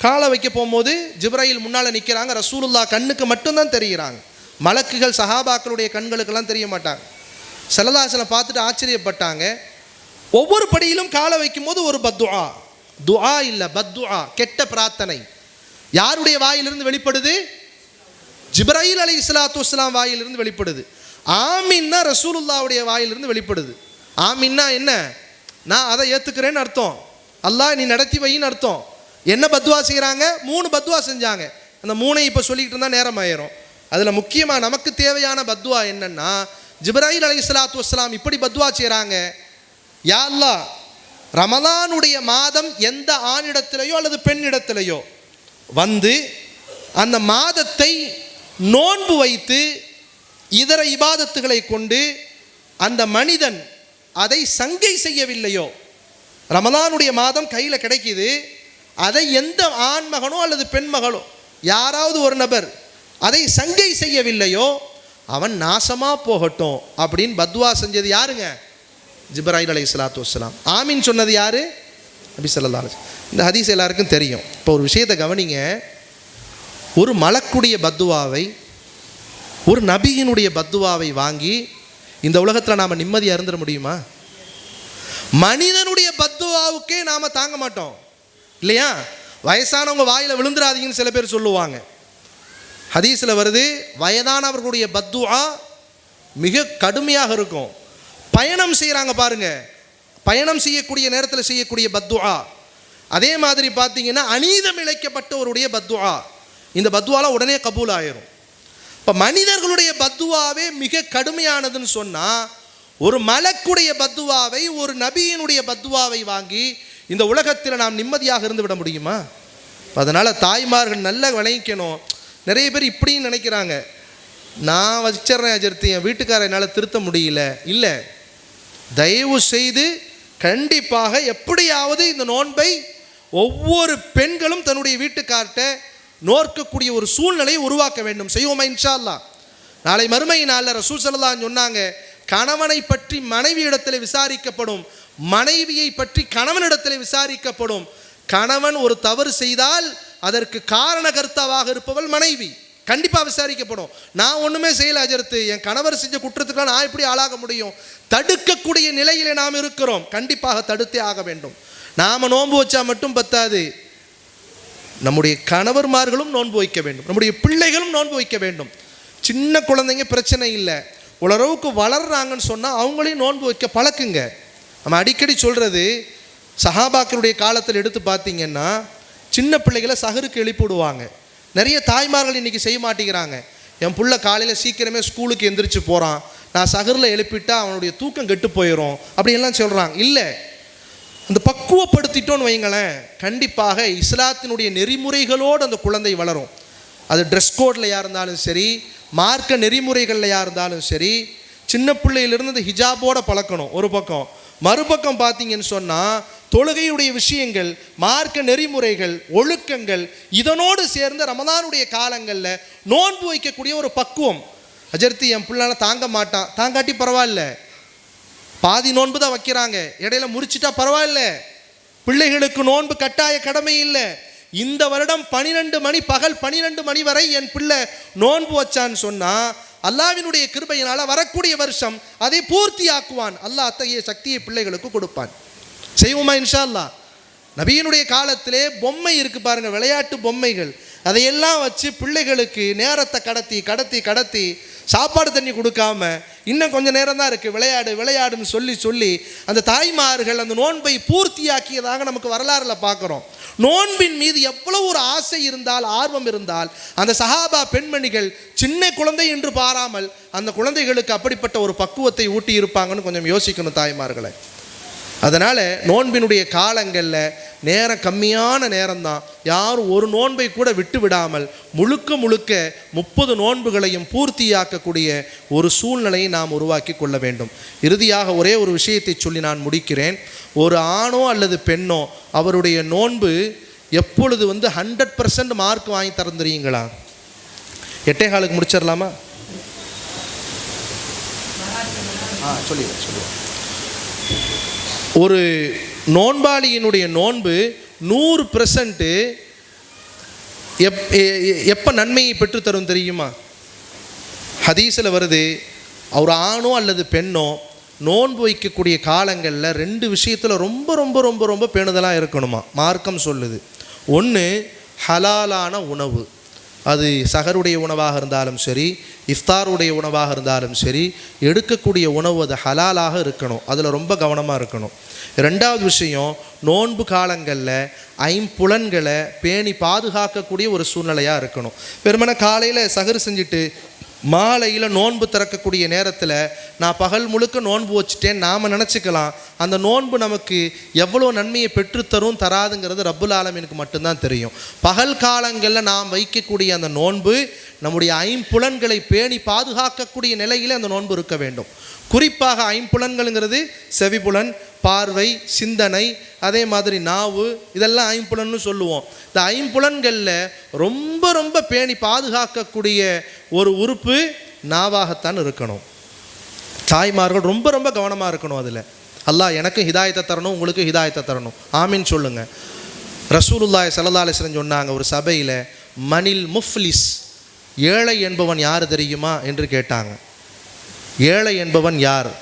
காலை வைக்க போகும்போது ஜிப்ராயில் முன்னால் நிற்கிறாங்க. ரசூலுல்லாஹ் கண்ணுக்கு மட்டும்தான் தெரிகிறாங்க. மலக்குகள் சஹாபாக்களுடைய கண்களுக்கெல்லாம் தெரிய மாட்டாங்க. ஸல்லல்லாஹு அலைஹி வஸல்லம் பார்த்துட்டு ஆச்சரியப்பட்டாங்க. ஒவ்வொரு படியிலும் காலை வைக்கும்போது ஒரு பத்துஆ, துஆ இல்லை பத்துஆ, கெட்ட பிரார்த்தனை யாருடைய வாயிலிருந்து வெளிப்படுது? ஜிப்ராயில் அலைஹிஸ்ஸலாத்து வஸ்ஸலாம் வாயிலிருந்து வெளிப்படுது. ஆமீன்னா ரசூலுல்லாஹ்வுடைய வாயிலிருந்து வெளிப்படுது. ஆமீன்னா என்ன? நான் அதை ஏற்றுக்கிறேன்னு அர்த்தம். அல்லாஹ் நீ நடத்தி வைன்னு அர்த்தம். என்ன பத்துவா செய்கிறாங்க? 3 பத்துவா செஞ்சாங்க. அந்த 3ஐ இப்போ சொல்லிக்கிட்டு இருந்தால் நேரம் ஆயிரும். அதில் முக்கியமாக நமக்கு தேவையான பத்வா என்னன்னா, ஜிப்ராயில் அலைஹிஸ்ஸலாத்து வஸ்ஸலாம் இப்படி பத்வா செய்கிறாங்க, யா அல்லாஹ் ரமலானுடைய மாதம் எந்த ஆணிடத்திலேயோ அல்லது பெண்ணிடத்திலேயோ வந்து அந்த மாதத்தை நோன்பு வைத்து இதர இபாதத்துகளை கொண்டு அந்த மனிதன் அதை சங்கை செய்யவில்லையோ, ரமலானுடைய மாதம் கையில் கிடைக்கிது, அதை எந்த ஆண் மகனோ அல்லது பெண் மகளோ யாராவது ஒரு நபர் அதை சங்கை செய்யவில்லையோ அவன் நாசமாக போகட்டும் அப்படின்னு பத்வா செஞ்சது யாருங்க? ஜிப்ராயில் அலைஹிஸ்ஸலாத்து வஸ்ஸலாம். ஆமீன் சொன்னது யாரு? நபி ஸல்லல்லாஹு அலைஹி வஸல்லம். இந்த ஹதீஸ் எல்லாருக்கும் தெரியும். இப்போ ஒரு விஷயத்தை கவனிங்க, ஒரு மலக்குடைய பத்துவாவை, ஒரு நபியினுடைய பத்துவாவை வாங்கி இந்த உலகத்தில் நாம் நிம்மதியாக இருந்துட முடியுமா? மனிதனுடைய பத்துவாவுக்கே நாம் தாங்க மாட்டோம் இல்லையா? வயசானவங்க வாயில் விழுந்துடாதீங்கன்னு சில பேர் சொல்லுவாங்க. ஹதீஸில் வருது, வயதானவர்களுடைய பத்துவா மிக கடுமையாக இருக்கும். பயணம் செய்கிறாங்க பாருங்க, பயணம் செய்யக்கூடிய நேரத்தில் செய்யக்கூடிய பத்துவா. அதே மாதிரி பார்த்தீங்கன்னா அநீதம் இழைக்கப்பட்டவருடைய பத்துவா, இந்த பத்துவாலாம் உடனே கபூல் ஆயிரும். இப்போ மனிதர்களுடைய பத்துவாவே மிக கடுமையானதுன்னு சொன்னால், ஒரு மலக்குடைய பத்துவாவை, ஒரு நபியினுடைய பத்துவாவை வாங்கி இந்த உலகத்தில் நாம் நிம்மதியாக இருந்து விட முடியுமா? அதனால் தாய்மார்கள் நல்லா விளங்கிக்கணும். நிறைய பேர் இப்படின்னு நினைக்கிறாங்க, நான் வச்சிட்றேன் அஜர்த்தி, என் வீட்டுக்காரை என்னால் திருத்த முடியல. இல்லை, தயவு செய்து கண்டிப்பாக எப்படியாவது இந்த நோன்பை ஒவ்வொரு பெண்களும் தன்னுடைய வீட்டுக்கார்ட்ட நோக்கக்கூடிய ஒரு சூழ்நிலையை உருவாக்க வேண்டும். செய்வோமா இன்ஷா அல்லாஹ்? நாளை மறுமை நாளில் ரசூல் ஸல்லல்லாஹு அலைஹி வஸல்லம் சொன்னாங்க, கணவனை பற்றி மனைவியிடத்தில் விசாரிக்கப்படும், மனைவியை பற்றி கணவனிடத்தில் விசாரிக்கப்படும். கணவன் ஒரு தவறு செய்தால் அதற்கு காரணகர்த்தாவாக இருப்பவள் மனைவி, கண்டிப்பாக விசாரிக்கப்படும். நான் ஒன்றுமே செய்யலை அஜர்த்து, என் கணவர் செஞ்ச குற்றத்துக்கு நான் எப்படி ஆளாக முடியும்? தடுக்கக்கூடிய நிலையிலே நாம் இருக்கிறோம், கண்டிப்பாக தடுத்தே ஆக வேண்டும். நாம் நோன்பு வச்சா மட்டும் பத்தாது, நம்முடைய கணவர்மார்களும் நோன்பு வைக்க வேண்டும், நம்முடைய பிள்ளைகளும் நோன்பு வைக்க வேண்டும். சின்ன குழந்தைங்க பிரச்சனை இல்லை, ஓரளவுக்கு வளர்றாங்கன்னு சொன்னால் அவங்களையும் நோன்பு வைக்க பழக்குங்க. நம்ம அடிக்கடி சொல்கிறது, சஹாபாக்களுடைய காலத்தில் எடுத்து பார்த்தீங்கன்னா சின்ன பிள்ளைகளை சஹருக்கு எழுப்பி விடுவாங்க. நிறைய தாய்மார்கள் இன்றைக்கி செய்ய மாட்டேங்கிறாங்க. என் பிள்ளை காலையில் சீக்கிரமே ஸ்கூலுக்கு எந்திரிச்சு போகிறான், நான் சஹரில் எழுப்பிட்டா அவனுடைய தூக்கம் கெட்டு போயிடும் அப்படின்லாம் சொல்கிறாங்க. இல்லை, அந்த பக்குவப்படுத்திட்டோன்னு வைங்களேன், கண்டிப்பாக இஸ்லாத்தினுடைய நெறிமுறைகளோடு அந்த குழந்தை வளரும். அது ட்ரெஸ் கோட்லையாக இருந்தாலும் சரி, மார்க்க நெறிமுறைகள்லையாக இருந்தாலும் சரி, சின்ன பிள்ளையிலிருந்து அந்த ஹிஜாபோட பழக்கணும் ஒரு பக்கம். மறுபக்கம் பார்த்தீங்கன்னு சொன்னால் தொழுகையுடைய விஷயங்கள், மார்க்க நெறிமுறைகள், ஒழுக்கங்கள், இதனோடு சேர்ந்து ரமலானுடைய காலங்களில் நோன்பு வைக்கக்கூடிய ஒரு பக்குவம். அஜர்த்தி என் பிள்ளைலாம் தாங்க மாட்டான், தாங்காட்டி பரவாயில்ல, பாதி நோன்பு தான் வைக்கிறாங்க, இடையில முறிச்சிட்டா பரவாயில்ல, பிள்ளைகளுக்கு நோன்பு கட்டாய கடமை இல்லை. இந்த வருடம் 12 மணி, பகல் 12 மணி வரை என் பிள்ளை நோன்பு வச்சான்னு சொன்னால் அல்லாஹ்வினுடைய கிருபையினால் வரக்கூடிய வருஷம் அதை பூர்த்தி ஆக்குவான். அல்லாஹ் அத்தகைய சக்தியை பிள்ளைகளுக்கு கொடுப்பான். செய்வோமா இன்ஷா அல்லாஹ்? நபியினுடைய காலத்திலே பொம்மை இருக்குது பாருங்கள், விளையாட்டு பொம்மைகள், அதையெல்லாம் வச்சு பிள்ளைகளுக்கு நேரத்தை கடத்தி கடத்தி கடத்தி சாப்பாடு தண்ணி கொடுக்காம இன்னும் கொஞ்சம் நேரம் தான் இருக்குது, விளையாடு விளையாடுன்னு சொல்லி சொல்லி அந்த தாய்மார்கள் அந்த நோன்பை பூர்த்தியாக்கியதாக நமக்கு வரலாறுல பார்க்குறோம். நோன்பின் மீது எவ்வளவு ஒரு ஆசை இருந்தால், ஆர்வம் இருந்தால், அந்த சஹாபா பெண்மணிகள் சின்ன குழந்தை என்று பாராமல் அந்த குழந்தைகளுக்கு அப்படிப்பட்ட ஒரு பக்குவத்தை ஊட்டி இருப்பாங்கன்னு கொஞ்சம் யோசிக்கணும் தாய்மார்களை. அதனால் நோன்பினுடைய காலங்களில் நேரம் கம்மியான நேரம்தான், யாரும் ஒரு நோன்பை கூட விட்டு விடாமல் முழுக்க முழுக்க 30 நோன்புகளையும் பூர்த்தியாக்கக்கூடிய ஒரு சூழ்நிலையை நாம் உருவாக்கி கொள்ள வேண்டும். இறுதியாக ஒரே ஒரு விஷயத்தை சொல்லி நான் முடிக்கிறேன். ஒரு ஆணோ அல்லது பெண்ணோ அவருடைய நோன்பு எப்பொழுது 100% மார்க் வாங்கி தந்துறீங்களா? 8:15 முடிச்சிடலாமா? சொல்லுவேன். ஒரு நோன்பாளியினுடைய நோன்பு 100% எப்போ நன்மையை பெற்றுத்தரும் தெரியுமா? ஹதீஸில் வருது, ஒரு ஆணோ அல்லது பெண்ணோ நோன்பு வைக்கக்கூடிய காலங்களில் 2 விஷயத்தில் ரொம்ப ரொம்ப ரொம்ப ரொம்ப பேணுதலாக இருக்கணுமா மார்க்கம் சொல்லுது. ஒன்று ஹலாலான உணவு, அது சஹருடைய உணவாக இருந்தாலும் சரி, இஃப்தாருடைய உணவாக இருந்தாலும் சரி, எடுக்கக்கூடிய உணவு அது ஹலாலாக இருக்கணும். அதில் ரொம்ப கவனமாக இருக்கணும். ரெண்டாவது விஷயம், நோன்பு காலங்களில் ஐம்புலன்களை பேணி பாதுகாக்கக்கூடிய ஒரு சூழ்நிலையாக இருக்கணும். வெறுமனே காலையில் சஹர் செஞ்சுட்டு மாலையில் நோன்பு திறக்கக்கூடிய நேரத்தில் நான் பகல் முழுக்க நோன்பு வச்சுட்டேன் நாம் நினச்சிக்கலாம். அந்த நோன்பு நமக்கு எவ்வளோ நன்மையை பெற்றுத்தரும் தராதுங்கிறது ரப்புல் ஆலமீனுக்கு மட்டும்தான் தெரியும். பகல் காலங்களில் நாம் வைக்கக்கூடிய அந்த நோன்பு நம்முடைய ஐம்புலன்களை பேணி பாதுகாக்கக்கூடிய நிலையில் அந்த நோன்பு இருக்க வேண்டும். குறிப்பாக ஐம்புலன்கள்ங்கிறது செவிப்புலன், பார்வை, சிந்தனை, அதே மாதிரி நாவு, இதெல்லாம் ஐம்புலன்னு சொல்லுவோம். இந்த ஐம்புலன்களில் ரொம்ப ரொம்ப பேணி பாதுகாக்கக்கூடிய ஒரு உறுப்பு நாவாகத்தான் இருக்கணும். தாய்மார்கள் ரொம்ப ரொம்ப கவனமாக இருக்கணும். அதில் அல்லாஹ் எனக்கு ஹிதாயத்தை தரணும், உங்களுக்கு ஹிதாயத்தை தரணும். ஆமீன் சொல்லுங்கள். ரசூலுல்லாஹி ஸல்லல்லாஹு அலைஹி வஸல்லம் சொன்னாங்க ஒரு சபையில், மனில் முஃப்லிஸ், ஏழை என்பவன் யார் தெரியுமா என்று கேட்டாங்க. ஏழை என்பவன் யார்?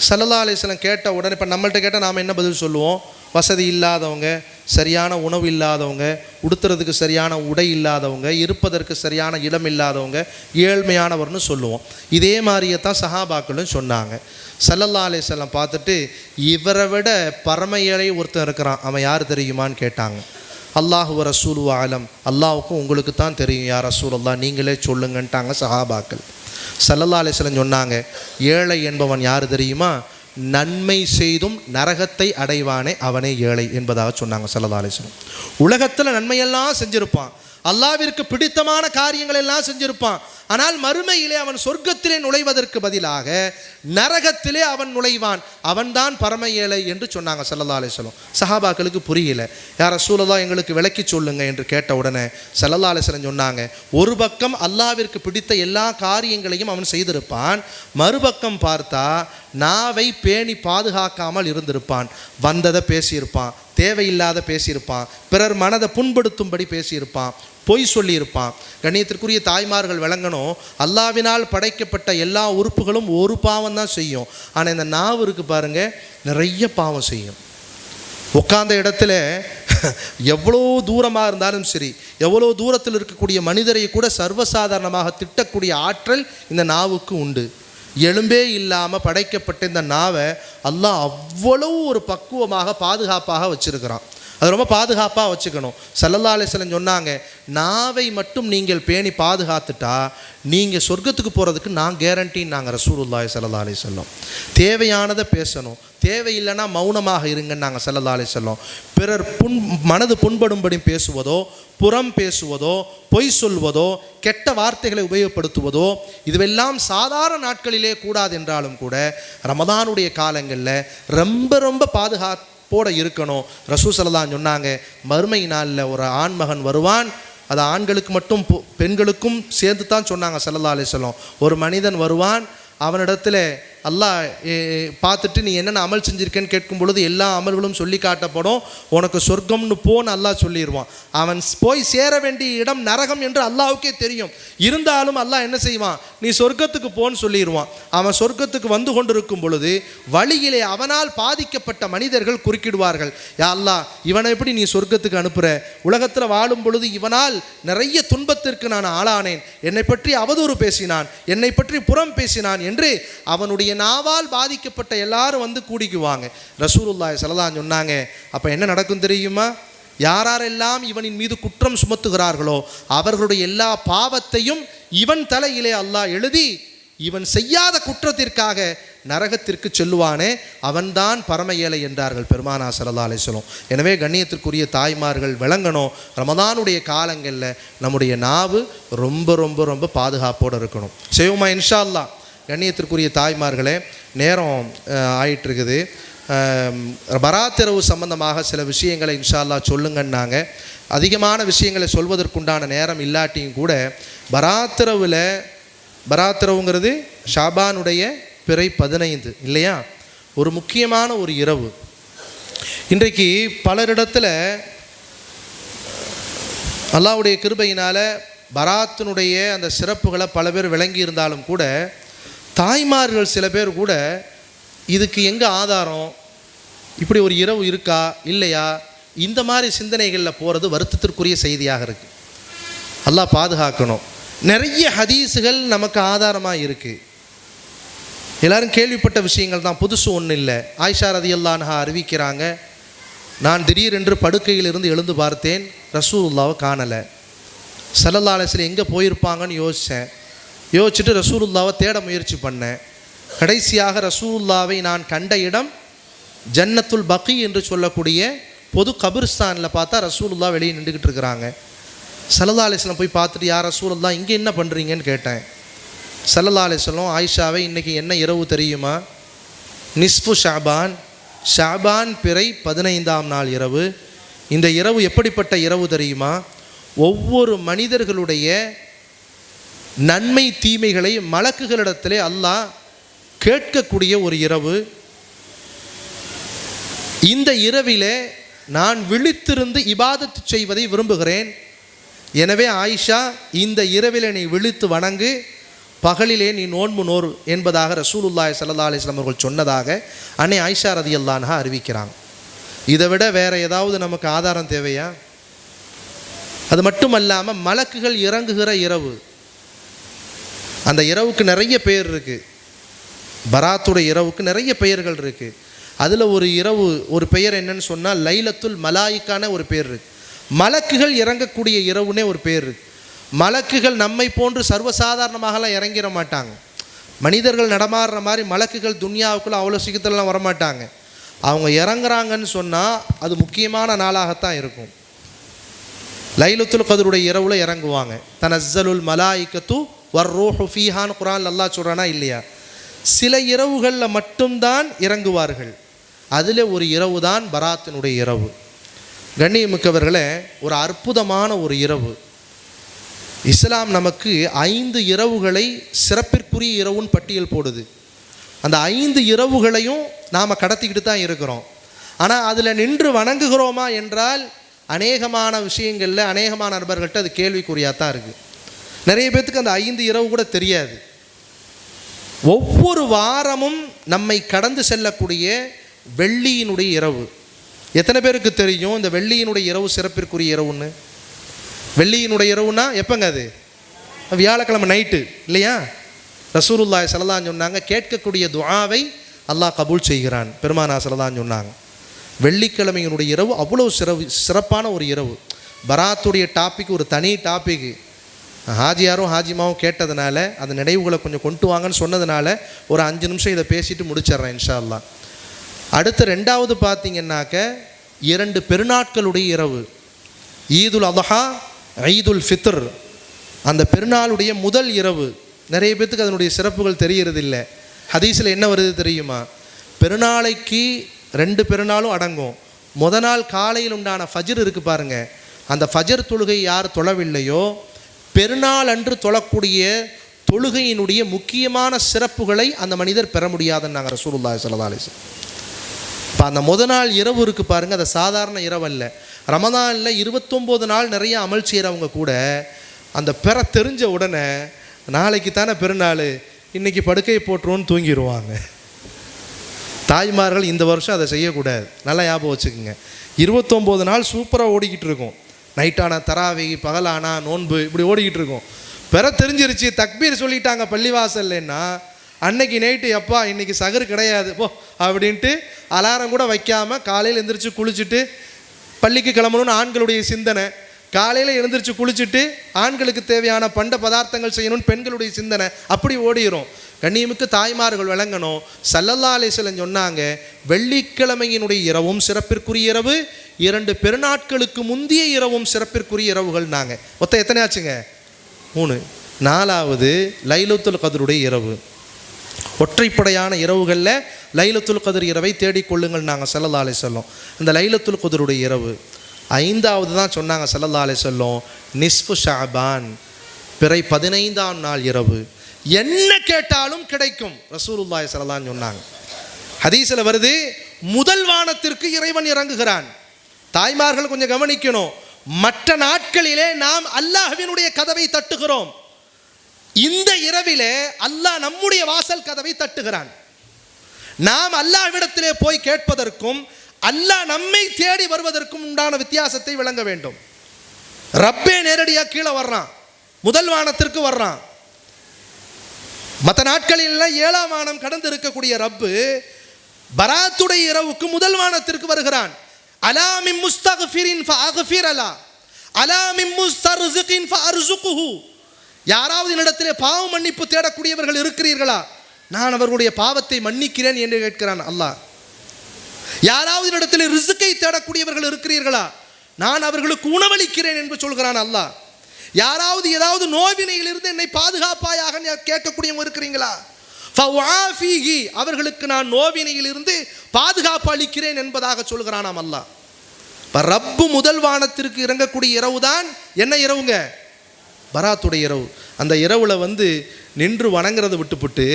ஸல்லல்லாஹு அலைஹி வஸல்லம் கேட்ட உடனே, இப்போ நம்மள்கிட்ட கேட்டால் நாம் என்ன பதில் சொல்லுவோம்? வசதி இல்லாதவங்க, சரியான உணவு இல்லாதவங்க, உடுத்துறதுக்கு சரியான உடை இல்லாதவங்க, இருப்பதற்கு சரியான இடம் இல்லாதவங்க ஏழ்மையானவர்னு சொல்லுவோம். இதே மாதிரியே தான் சஹாபாக்களும் சொன்னாங்க. ஸல்லல்லாஹு அலைஹி வஸல்லம் பார்த்துட்டு, இவரை விட பரம ஏழை ஒருத்தன் இருக்கிறான், அவன் யார் தெரியுமான்னு கேட்டாங்க. அல்லாஹு வ ரசூலு ஆலம், அல்லாஹுக்கும் உங்களுக்கு தான் தெரியும் யா ரசூலல்லாஹ், நீங்களே சொல்லுங்கன்ட்டாங்க சஹாபாக்கள். ஸல்லல்லாஹு அலைஹி வஸல்லம் சொன்னாங்க, ஏழை என்பவன் யார் தெரியுமா? நன்மை செய்தும் நரகத்தை அடைவானே அவனே ஏழை என்பதாக சொன்னாங்க ஸல்லல்லாஹு அலைஹி வஸல்லம். உலகத்தில் நன்மையெல்லாம் செஞ்சிருப்பான், அல்லாஹ்விற்கு பிடித்தமான காரியங்கள் எல்லாம் செஞ்சிருப்பான். ஆனால் மறுமையிலே அவன் சொர்க்கத்திலே நுழைவதற்கு பதிலாக நரகத்திலே அவன் நுழைவான், அவன்தான் பரம ஏழை என்று சொன்னாங்க ஸல்லல்லாஹு அலைஹி வஸல்லம். சஹாபாக்களுக்கு புரியல. யா ரசூலல்லாஹ் எங்களுக்கு விளக்கி சொல்லுங்க என்று கேட்ட உடனே ஸல்லல்லாஹு அலைஹி வஸல்லம் சொன்னாங்க, ஒரு பக்கம் அல்லாஹ்விற்கு பிடித்த எல்லா காரியங்களையும் அவன் செய்திருப்பான், மறுபக்கம் பார்த்தா நாவை பேணி பாதுகாக்காமல் இருந்திருப்பான். வந்ததை பேசியிருப்பான், தேவையில்லாத பேசியிருப்பான், பிறர் மனதை புண்படுத்தும்படி பேசியிருப்பான், பொய் சொல்லியிருப்பான். கண்ணியத்திற்குரிய தாய்மார்கள் விளங்கணும், அல்லாஹ்வினால் படைக்கப்பட்ட எல்லா உறுப்புகளும் ஒரு பாவம் தான் செய்யும். ஆனால் இந்த நாவு இருக்கு பாருங்க, நிறைய பாவம் செய்யும். உட்கார்ந்த இடத்துல எவ்வளோ தூரமாக இருந்தாலும் சரி, எவ்வளோ தூரத்தில் இருக்கக்கூடிய மனிதரை கூட சர்வசாதாரணமாக திட்டக்கூடிய ஆற்றல் இந்த நாவுக்கு உண்டு. எலும்பே இல்லாமல் படைக்கப்பட்ட இந்த நாவை அல்லாஹ் அவ்வளோ ஒரு பக்குவமாக பாதுகாப்பாக வச்சிருக்கிறான். அது ரொம்ப பாதுகாப்பாக வச்சுக்கணும். ஸல்லல்லாஹு அலைஹி வஸல்லம் சொன்னாங்க, நாவை மட்டும் நீங்கள் பேணி பாதுகாத்துட்டா நீங்கள் சொர்க்கத்துக்கு போகிறதுக்கு நான் கேரண்டின்னாங்க ரசூலுல்லாஹி ஸல்லல்லாஹு அலைஹி வஸல்லம். தேவையானதை பேசணும், தேவையில்லைன்னா மௌனமாக இருங்கன்னு நாங்கள் ஸல்லல்லாஹு அலைஹி வஸல்லம். பிறர் மனது புண்படும்படி பேசுவதோ, புறம் பேசுவதோ, பொய் சொல்வதோ, கெட்ட வார்த்தைகளை உபயோகப்படுத்துவதோ, இதுவெல்லாம் சாதாரண நாட்களிலே கூடாது என்றாலும் கூட ரமதானுடைய காலங்களில் ரொம்ப ரொம்ப பாதுகாப்போடு இருக்கணும். ரசூல் ஸல்லல்லாஹு சொன்னாங்க, மறுமை நாளில் ஒரு ஆண்மகன் வருவான். அது ஆண்களுக்கு மட்டும் பெண்களுக்கும் சேர்ந்து தான் சொன்னாங்க ஸல்லல்லாஹு அலைஹி வஸல்லம். ஒரு மனிதன் வருவான், அவனிடத்தில் அல்லாஹ் பார்த்துட்டு நீ என்னென்ன அமல் செஞ்சுருக்கேன்னு கேட்கும் பொழுது எல்லா அமல்களும் சொல்லி காட்டப்படும். உனக்கு சொர்க்கம்னு போன்னு அல்லாஹ் சொல்லிடுவான். அவன் போய் சேர வேண்டிய இடம் நரகம் என்று அல்லாஹ்வுக்கே தெரியும். இருந்தாலும் அல்லாஹ் என்ன செய்வான், நீ சொர்க்கத்துக்கு போன்னு சொல்லிடுவான். அவன் சொர்க்கத்துக்கு வந்து கொண்டிருக்கும் பொழுது வழியிலே அவனால் பாதிக்கப்பட்ட மனிதர்கள் குறுக்கிடுவார்கள், யா அல்லாஹ் இவனை எப்படி நீ சொர்க்கத்துக்கு அனுப்புகிற? உலகத்தில் வாழும் பொழுது இவனால் நிறைய துன்பத்திற்கு நான் ஆளானேன், என்னை பற்றி அவதூறு பேசினான், என்னை பற்றி புறம் பேசினான் என்று அவனுடைய நாவால் பாதிக்கப்பட்ட எல்லாரும் வந்து கூடிக்குவாங்க. ரசூலுல்லாஹி ஸல்லல்லாஹு அலைஹி சொன்னாங்க, அப்போ என்ன நடக்கும் தெரியுமா? யாரெல்லாம் இவனின் மீது குற்றம் சுமத்துகிறார்களோ அவர்களுடைய எல்லா பாவத்தையும் இவன் தலையிலே அல்லாஹ் எழுதி இவன் செய்யாத குற்றத்திற்காக நரகத்திற்கு செல்லுவானே அவன்தான் பரம ஏழை என்றார்கள் பெருமானார் ஸல்லல்லாஹு அலைஹி வஸல்லம். எனவே கண்ணியத்திற்குரிய தாய்மார்கள் விளங்கணும், ரமதானுடைய காலங்களில் நம்முடைய நாவு ரொம்ப ரொம்ப ரொம்ப பாதுகாப்போடு இருக்கணும். செய்வோமா இன்ஷா அல்லாஹ்? கண்ணியத்திற்குரிய தாய்மார்களே, நேரம் ஆயிட்டுருக்குது. பராத்திரவு சம்பந்தமாக சில விஷயங்களை இன்ஷா அல்லாஹ் சொல்லுங்கன்னாங்க. அதிகமான விஷயங்களை சொல்வதற்குண்டான நேரம் இல்லாட்டியும் கூட பராத்திரவுங்கிறது ஷாபானுடைய பிறை 15 இல்லையா? ஒரு முக்கியமான ஒரு இரவு. இன்றைக்கு பலரிடத்தில் அல்லாஹ்வுடைய கிருபையினால் பராத்தினுடைய அந்த சிறப்புகளை பல பேர் விளங்கி இருந்தாலும் கூட தாய்மார்கள் சில பேர் கூட இதுக்கு எங்கே ஆதாரம், இப்படி ஒரு இரவு இருக்கா இல்லையா, இந்த மாதிரி சிந்தனைகளில் போகிறது வருத்தத்திற்குரிய செய்தியாக இருக்குது. அல்லாஹ் பாதுகாக்கணும். நிறைய ஹதீஸுகள் நமக்கு ஆதாரமாக இருக்குது. எல்லாரும் கேள்விப்பட்ட விஷயங்கள் தான், புதுசு ஒன்றும் இல்லை. ஆயிஷா ரதியல்லாஹு அன்ஹா அறிவிக்கிறாங்க, நான் திடீரென்று படுக்கையிலிருந்து எழுந்து பார்த்தேன், ரசூலுல்லாவை காணலை. ஸல்லல்லாஹு அலைஹி வஸல்லம் எங்கே போயிருப்பாங்கன்னு யோசிச்சுட்டு ரசூலுல்லாவை தேட முயற்சி பண்ணேன். கடைசியாக ரசூலுல்லாவை நான் கண்ட இடம் ஜன்னத்துல் பக்கி என்று சொல்லக்கூடிய பொது கபிர்ஸ்தானில் பார்த்தா ரசூலுல்லாஹ் வெளியே நின்றுக்கிட்டு இருக்கிறாங்க. ஸல்லல்லாஹு அலைஹி வஸல்லம் போய் பார்த்துட்டு, யார் ரசூலுல்லாஹ் இங்கே என்ன பண்ணுறீங்கன்னு கேட்டேன். ஸல்லல்லாஹு அலைஹி வஸல்லம், ஆயிஷாவை இன்றைக்கி என்ன இரவு தெரியுமா? நிஸ்ஃபு ஷஅபான், ஷஅபான் பிறை 15ஆம் நாள் இரவு. இந்த இரவு எப்படிப்பட்ட இரவு தெரியுமா? ஒவ்வொரு மனிதர்களுடைய நன்மை தீமைகளை மலக்குகளிடத்திலே அல்லாஹ் கேட்கக்கூடிய ஒரு இரவு. இந்த இரவிலே நான் விழித்திருந்து இபாதத்து செய்வதை விரும்புகிறேன். எனவே ஆயிஷா, இந்த இரவிலே நீ விழித்து வணங்கு, பகலிலே நீ நோன்பு நோர் என்பதாக ரசூலுல்லாஹி ஸல்லல்லாஹு அலைஹி வஸல்லம் அவர்கள் சொன்னதாக அன்னை ஆயிஷா ரதியல்லாஹு அன்ஹா அறிவிக்கிறாங்க. இதை விட வேறு ஏதாவது நமக்கு ஆதாரம் தேவையா? அது மட்டுமல்லாமல் மலக்குகள் இறங்குகிற இரவு, அந்த இரவுக்கு நிறைய பெயர் இருக்குது. பராத்துடைய இரவுக்கு நிறைய பெயர்கள் இருக்குது. அதில் ஒரு இரவு, ஒரு பெயர் என்னன்னு சொன்னால் லைலத்துல் மலாயிக்கான ஒரு பேர் இருக்குது. மலக்குகள் இறங்கக்கூடிய இரவுனே ஒரு பேர் இருக்குது. மலக்குகள் நம்மை போன்று சர்வசாதாரணமாகலாம் இறங்கிட மாட்டாங்க. மனிதர்கள் நடமாடுற மாதிரி மலக்குகள் துன்யாவுக்குள்ளே அவ்வளோ சீக்கிரத்துலலாம் வரமாட்டாங்க. அவங்க இறங்குறாங்கன்னு சொன்னால் அது முக்கியமான நாளாகத்தான் இருக்கும். லைலத்துல் கத்ருடைய இரவில் இறங்குவாங்க. தனஸ்ஸலுல் மலாயிகத்து வர்ரூஹு ஃபீஹான்னு குர்ஆன் அல்லாஹ் சொல்கிறானா இல்லையா? சில இரவுகளில் மட்டும்தான் இறங்குவார்கள். அதில் ஒரு இரவு தான் பராத்தினுடைய இரவு. கண்ணியமிக்கவர்களே, ஒரு அற்புதமான ஒரு இரவு. இஸ்லாம் நமக்கு 5 இரவுகளை சிறப்பிற்குரிய இரவுன்னு பட்டியல் போடுது. அந்த 5 இரவுகளையும் நாம் கடத்திக்கிட்டு தான் இருக்கிறோம். ஆனால் அதில் நின்று வணங்குகிறோமா என்றால் அநேகமான விஷயங்களில் அநேகமான நண்பர்கள்ட்ட அது கேள்விக்குறியாக தான் இருக்குது. நிறைய பேர்த்துக்கு அந்த 5 இரவு கூட தெரியாது. ஒவ்வொரு வாரமும் நம்மை கடந்து செல்லக்கூடிய வெள்ளியினுடைய இரவு எத்தனை பேருக்கு தெரியும்? இந்த வெள்ளியினுடைய இரவு சிறப்பிற்குரிய இரவுன்னு. வெள்ளியினுடைய இரவுனா எப்போங்க? அது வியாழக்கிழமை நைட்டு இல்லையா? ரசூலுல்லாஹி ஸல்லல்லாஹு அலைஹி வஸல்லம் சொன்னாங்க, கேட்கக்கூடிய துஆவை அல்லாஹ் கபூல் செய்கிறான். பெருமானா ஸல்லல்லாஹு அலைஹி வஸல்லம் சொன்னாங்க, வெள்ளிக்கிழமையினுடைய இரவு அவ்வளோ சிறப்பான ஒரு இரவு. பராத்துடைய டாபிக் ஒரு தனி டாபிக். ஹாஜியாரும் ஹாஜிமாவும் கேட்டதுனால அந்த நினைவுகளை கொஞ்சம் கொண்டு வாங்கன்னு சொன்னதுனால ஒரு 5 நிமிஷம் இதை பேசிட்டு முடிச்சிட்றேன் இன்ஷா அல்லாஹ். அடுத்து 2வது பார்த்தீங்கன்னாக்க 2 பெருநாட்களுடைய இரவு, ஈதுல் அத்ஹா, ஈதுல் ஃபித்ர். அந்த பெருநாளுடைய முதல் இரவு நிறைய பேர்த்துக்கு அதனுடைய சிறப்புகள் தெரிகிறது இல்லை. ஹதீஸில் என்ன வருது தெரியுமா? பெருநாளைக்கு 2 பெருநாளும் அடங்கும். முத நாள் காலையில் உண்டான ஃபஜ்ர் இருக்குது பாருங்கள், அந்த ஃபஜ்ர் தொழுகை யார் தொழவில்லையோ பெருநாள் அன்று தொழக்கூடிய தொழுகையினுடைய முக்கியமான சிறப்புகளை அந்த மனிதர் பெற முடியாதுன்னு நாங்கள் ரசூலுல்லாஹி ஸல்லல்லாஹு அலைஹி வஸல்லம். இப்போ அந்த முத நாள் இரவு இருக்குது பாருங்கள், அது சாதாரண இரவு அல்ல. ரமதானில் 29 நாள் நிறைய அமல் செய்கிறவங்க கூட அந்த பெற தெரிஞ்ச உடனே நாளைக்கு தானே பெருநாள், இன்றைக்கி படுக்கை போட்டுருவோன்னு தூங்கிடுவாங்க. தாய்மார்கள் இந்த வருஷம் அதை செய்யக்கூடாது, நல்லா ஞாபகம் வச்சுக்கோங்க. 29 நாள் சூப்பராக ஓடிக்கிட்டு இருக்கும். நைட்டானா தராவி, பகலானா நோன்பு, இப்படி ஓடிக்கிட்டு இருக்கும். பெற தெரிஞ்சிருச்சு, தக்பீர் சொல்லிட்டாங்க பள்ளிவாசல்லைன்னா அன்னைக்கு நைட்டு எப்பா இன்றைக்கி சகரு கிடையாது போ அப்படின்ட்டு அலாரம் கூட வைக்காமல் காலையில் எழுந்திரிச்சு குளிச்சுட்டு பள்ளிக்கு கிளம்பணும்னு ஆண்களுடைய சிந்தனை. காலையில் எழுந்திரிச்சு குளிச்சுட்டு ஆண்களுக்கு தேவையான பண்ட பதார்த்தங்கள் செய்யணும்னு பெண்களுடைய சிந்தனை. அப்படி ஓடிடும். கண்ணியமிக்க தாய்மார்கள் விளங்கணும். ஸல்லல்லாஹு அலைஹி வஸல்லம் சொன்னாங்க, வெள்ளிக்கிழமையினுடைய இரவும் சிறப்பிற்குரிய இரவு, 2 பெருநாட்களுக்கு முந்தைய இரவும் சிறப்பிற்குரிய இரவுகள். நாங்கள் மொத்தம் எத்தனை ஆச்சுங்க? 3. 4வது லைலத்துல் கத்ருடைய இரவு. ஒற்றைப்படையான இரவுகளில் லைலத்துல் கத்ர் இரவை தேடிக்கொள்ளுங்கள் நாங்கள் ஸல்லல்லாஹு அலைஹி வஸல்லம். இந்த லைலத்துல் கத்ருடைய இரவு 5வது தான் சொன்னாங்க ஸல்லல்லாஹு அலைஹி வஸல்லம், நிஸ்ஃபு ஷஅபான், பிறை 15ஆம் நாள் இரவு. என்ன கேட்டாலும் கிடைக்கும் ரசூலுல்லாஹி ஸல்லல்லாஹு அலைஹி வஸல்லம் சொன்னாங்க. ஹதீஸில் வருது, முதல் வானத்திற்கு இறைவன் இறங்குகிறான். தாய்மார்கள் கொஞ்சம் கவனிக்கணும். மற்ற நாட்களிலே நாம் அல்லாஹ்வினுடைய கதவை தட்டுகிறோம். இந்த இரவிலே அல்லாஹ் நம்முடைய வாசல் கதவை தட்டுகிறான். நாம் அல்லாஹ்விடத்திலே போய் கேட்பதற்கும் அல்லாஹ் நம்மை தேடி வருவதற்கும் உண்டான வித்தியாசத்தை விளங்க வேண்டும். ரப்பே நேரடியாக கீழே வர்றான். முதல் வானத்திற்கு வர்றான். மற்ற நாட்களில் 7ஆம் வானம் கடந்து இருக்கக்கூடிய ரப்பு பராத்துடைய இரவுக்கு முதல் வானத்திற்கு வருகிறான். அலா மின் முஸ்தக்ஃபிரின் ஃபஅக்ஃபிர் அலா அலா மின் முஸ்தர்ஸிகின் ஃபஅர்ஸுகுஹு. யாராவது என்னிடத்திலே பாவ மன்னிப்பு தேடக்கூடியவர்கள் இருக்கிறீர்களா? நான் அவர்களுடைய பாவத்தை மன்னிக்கிறேன் என்று கேட்கிறான் அல்லாஹ். யாராவது என்னிடத்திலே ரிஸ்கை தேடக்கூடியவர்கள் இருக்கிறீர்களா? நான் அவர்களுக்கு உணவளிக்கிறேன் என்று சொல்கிறான் அல்லாஹ். யாராவது ஏதாவது நோவினையிலிருந்து என்னை பாதுகாப்பாயாக கேட்கக்கூடியவங்க இருக்கிறீங்களா? ஃபஅஃபீஹி, அவர்களுக்கு நான் நோவினையிலிருந்து பாதுகாப்பு அளிக்கிறேன் என்பதாக சொல்கிறானாம் அல்லாஹ். ரப்பு முதல் வானத்திற்கு இறங்கக்கூடிய இரவு தான் என்ன இரவுங்க? பராத்துடைய இரவு. அந்த இரவுல நின்று வணங்குறதை விட்டுப்புட்டு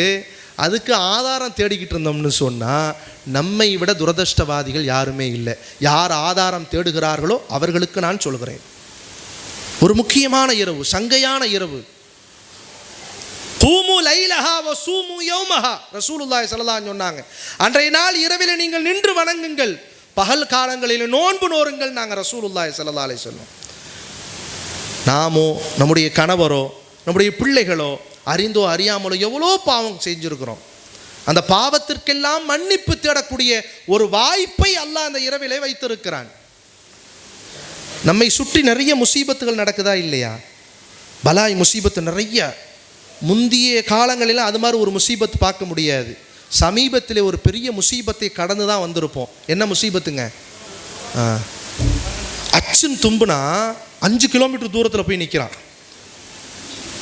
அதுக்கு ஆதாரம் தேடிக்கிட்டு இருந்தோம்னு சொன்னால் நம்மை விட துரதிர்ஷ்டவாதிகள் யாருமே இல்லை. யார் ஆதாரம் தேடுகிறார்களோ அவர்களுக்கு நான் சொல்கிறேன். ஒரு முக்கியமான இரவு, சங்கையான இரவு. கூமு லைலஹா வ சூமு யௌமஹா, ரசூலுல்லாஹி ஸல்லல்லாஹு அலைஹி சொன்னாங்க. அன்றைய நாள் இரவிலே நீங்கள் நின்று வணங்குங்கள், பகல் காலங்களில் நோன்பு நோருங்கள். நாங்கள் ரசூலுல்லாஹி ஸல்லல்லாஹு அலைஹி வஸல்லம். நாமோ நம்முடைய கணவரோ நம்முடைய பிள்ளைகளோ அறிந்தோ அறியாமலோ எவ்வளோ பாவம் செஞ்சுருக்கிறோம். அந்த பாவத்திற்கெல்லாம் மன்னிப்பு தேடக்கூடிய ஒரு வாய்ப்பை அல்லாஹ் அந்த இரவிலே வைத்திருக்கிறான். நம்மை சுற்றி நிறைய முசீபத்துகள் நடக்குதா இல்லையா? பலாய் முசீபத்து நிறைய. முந்திய காலங்களில் அது மாதிரி ஒரு முசீபத்து பார்க்க முடியாது. சமீபத்தில் ஒரு பெரிய முசீபத்தை கடந்து தான் வந்திருப்போம். என்ன முசீபத்துங்க? அச்சுன்னு தும்புனா 5 கிலோமீட்டர் தூரத்தில் போய் நிற்கிறான்.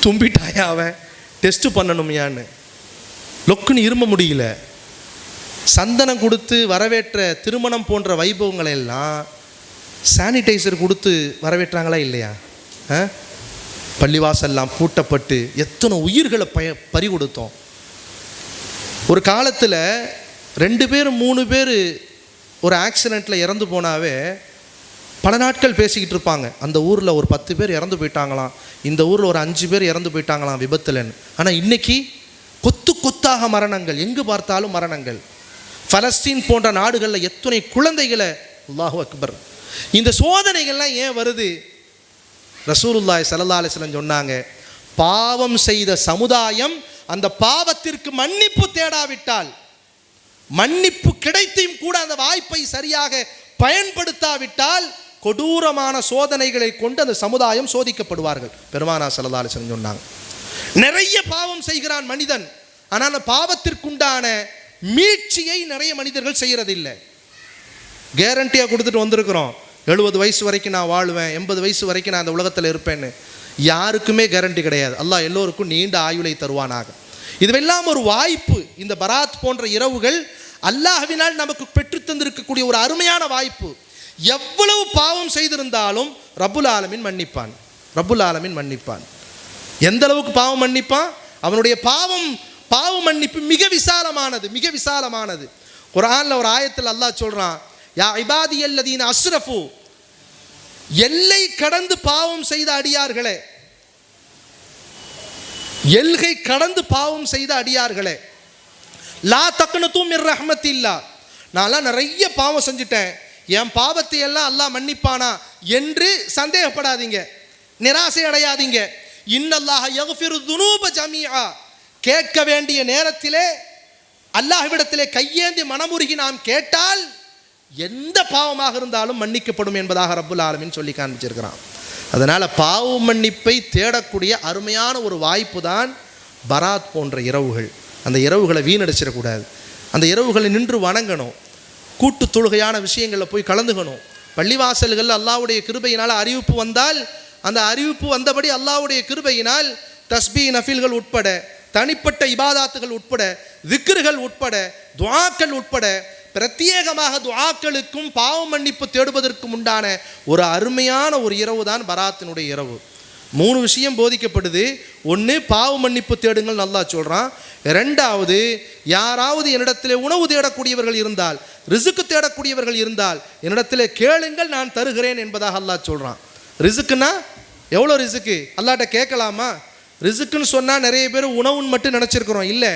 தும்பிட்டாயா அவன் டெஸ்ட்டு பண்ணணுமையான்னு லொக்குன்னு இரும்ப முடியல. சந்தனம் கொடுத்து வரவேற்ற திருமணம் போன்ற வைபவங்களை எல்லாம் சானிடைசர் கொடுத்து வரவேற்றாங்களா இல்லையா? பள்ளிவாசல்லாம் பூட்டப்பட்டு எத்தனை உயிர்களை பறி கொடுத்தோம். ஒரு காலத்தில் 2 பேர் 3 பேர் ஒரு ஆக்சிடெண்ட்டில் இறந்து போனாவே பல நாட்கள் பேசிக்கிட்டு இருப்பாங்க. அந்த ஊரில் ஒரு 10 பேர் இறந்து போயிட்டாங்களாம், இந்த ஊரில் ஒரு 5 பேர் இறந்து போயிட்டாங்களாம் விபத்துலன்னு. ஆனால் இன்னைக்கு கொத்து கொத்தாக மரணங்கள், எங்கு பார்த்தாலும் மரணங்கள். பலஸ்தீன் போன்ற நாடுகளில் எத்தனை குழந்தைகளை, அல்லாஹு அக்பர். இந்த சோதனைகள்லாம் ஏன் வருது? ரசூலுல்லாஹி ஸல்லல்லாஹு அலைஹி வஸல்லம் சொன்னாங்க, பாவம் செய்த சமுதாயம் அந்த பாவத்திற்கு மன்னிப்பு தேடாவிட்டால், மன்னிப்பு கிடைத்தும் கூட அந்த வாய்ப்பை சரியாக பயன்படுத்தாவிட்டால் கொடூரமான சோதனைகளை கொண்டு அந்த சமுதாயம் சோதிக்கப்படுவார்கள். பெருமானார் ஸல்லல்லாஹு அலைஹி வஸல்லம் சொன்னாங்க. நிறைய பாவம் செய்கிறான் மனிதன், ஆனால் அந்த பாவத்திற்குண்டான மீட்சியை நிறைய மனிதர்கள் செய்யறதில்லை. கேரண்டியாக கொடுத்துட்டு வந்திருக்கிறோம், 70 வயசு வரைக்கும் நான் வாழ்வேன், 80 வயசு வரைக்கும் நான் அந்த உலகத்தில் இருப்பேன்னு. யாருக்குமே கேரண்டி கிடையாது. அல்லாஹ் எல்லோருக்கும் நீண்ட ஆயுளை தருவானாக. இதுவெல்லாம் ஒரு வாய்ப்பு. இந்த பராத் போன்ற இரவுகள் அல்லாஹ்வினால் நமக்கு பெற்று தந்திருக்கக்கூடிய ஒரு அருமையான வாய்ப்பு. எவ்வளவு பாவம் செய்திருந்தாலும் ரப்புல் ஆலமீன் மன்னிப்பான். ரப்புல் ஆலமீன் மன்னிப்பான். எந்த அளவுக்கு பாவம் மன்னிப்பான்? அவனுடைய பாவ மன்னிப்பு மிக விசாலமானது, மிக விசாலமானது. குர்ஆன்ல ஒரு ஆயத்தில் அல்லாஹ் சொல்றான், யா இபாதியல்லதீன அஸ்ரஃபு, எல்லை கடந்து பாவம் செய்த அடியார்களே, எல்கை கடந்து பாவம் செய்த அடியார்களே, லா தக்னது மிர் ரஹ்மத்தில்லாஹ், நான்லாம் நிறைய பாவம் செஞ்சுட்டேன், என் பாவத்தை எல்லாம் அல்லாஹ் மன்னிப்பானா என்று சந்தேகப்படாதீங்க, நிராசை அடையாதீங்க. இன்னல்லாஹ யக்ஃபிரு துனூப ஜமீஆ, கேட்க வேண்டிய நேரத்திலே அல்லாஹ்விடத்திலே கையேந்தி மனமுருகி நாம் கேட்டால் எந்த பாவமாக இருந்தாலும் மன்னிக்கப்படும் என்பதாக ரப்புல் ஆலமீன் சொல்லி காண்பிச்சிருக்கிறான். அதனால் பாவ மன்னிப்பை தேடக்கூடிய அருமையான ஒரு வாய்ப்பு தான் பராத் போன்ற இரவுகள். அந்த இரவுகளை வீணடிச்சிடக்கூடாது. அந்த இரவுகளை நின்று வணங்கணும். கூட்டு தொழுகையான விஷயங்களில் போய் கலந்துக்கணும். பள்ளிவாசல்கள் அல்லாஹ்வுடைய கிருபையினால் அறிவிப்பு வந்தால் அந்த அறிவிப்பு வந்தபடி அல்லாஹ்வுடைய கிருபையினால் தஸ்பீ நஃபில்கள் உட்பட, தனிப்பட்ட இபாதாத்துகள் உட்பட, திக்ருகள் உட்பட, துஆக்கள் உட்பட, பிரத்யேகமாக துஆக்களுக்கும் பாவ மன்னிப்பு தேடுவதற்கும் உண்டான ஒரு அருமையான ஒரு இரவு தான் பராத்தினுடைய இரவு. 3 விஷயம் போதிக்கப்படுது. 1, பாவ மன்னிப்பு தேடுங்கள் அல்லாஹ் சொல்கிறான். 2வது, யாராவது என்னிடத்திலே உணவு தேடக்கூடியவர்கள் இருந்தால், ரிசுக்கு தேடக்கூடியவர்கள் இருந்தால் என்னிடத்திலே கேளுங்கள், நான் தருகிறேன் என்பதாக அல்லாஹ் சொல்கிறான். ரிசுக்குன்னா எவ்வளோ ரிசுக்கு? அல்லாஹ்ட்ட கேட்கலாமா? ரிசுக்குன்னு சொன்னால் நிறைய பேர் உணவுன்னு மட்டும் நினச்சிருக்கிறோம். இல்லை,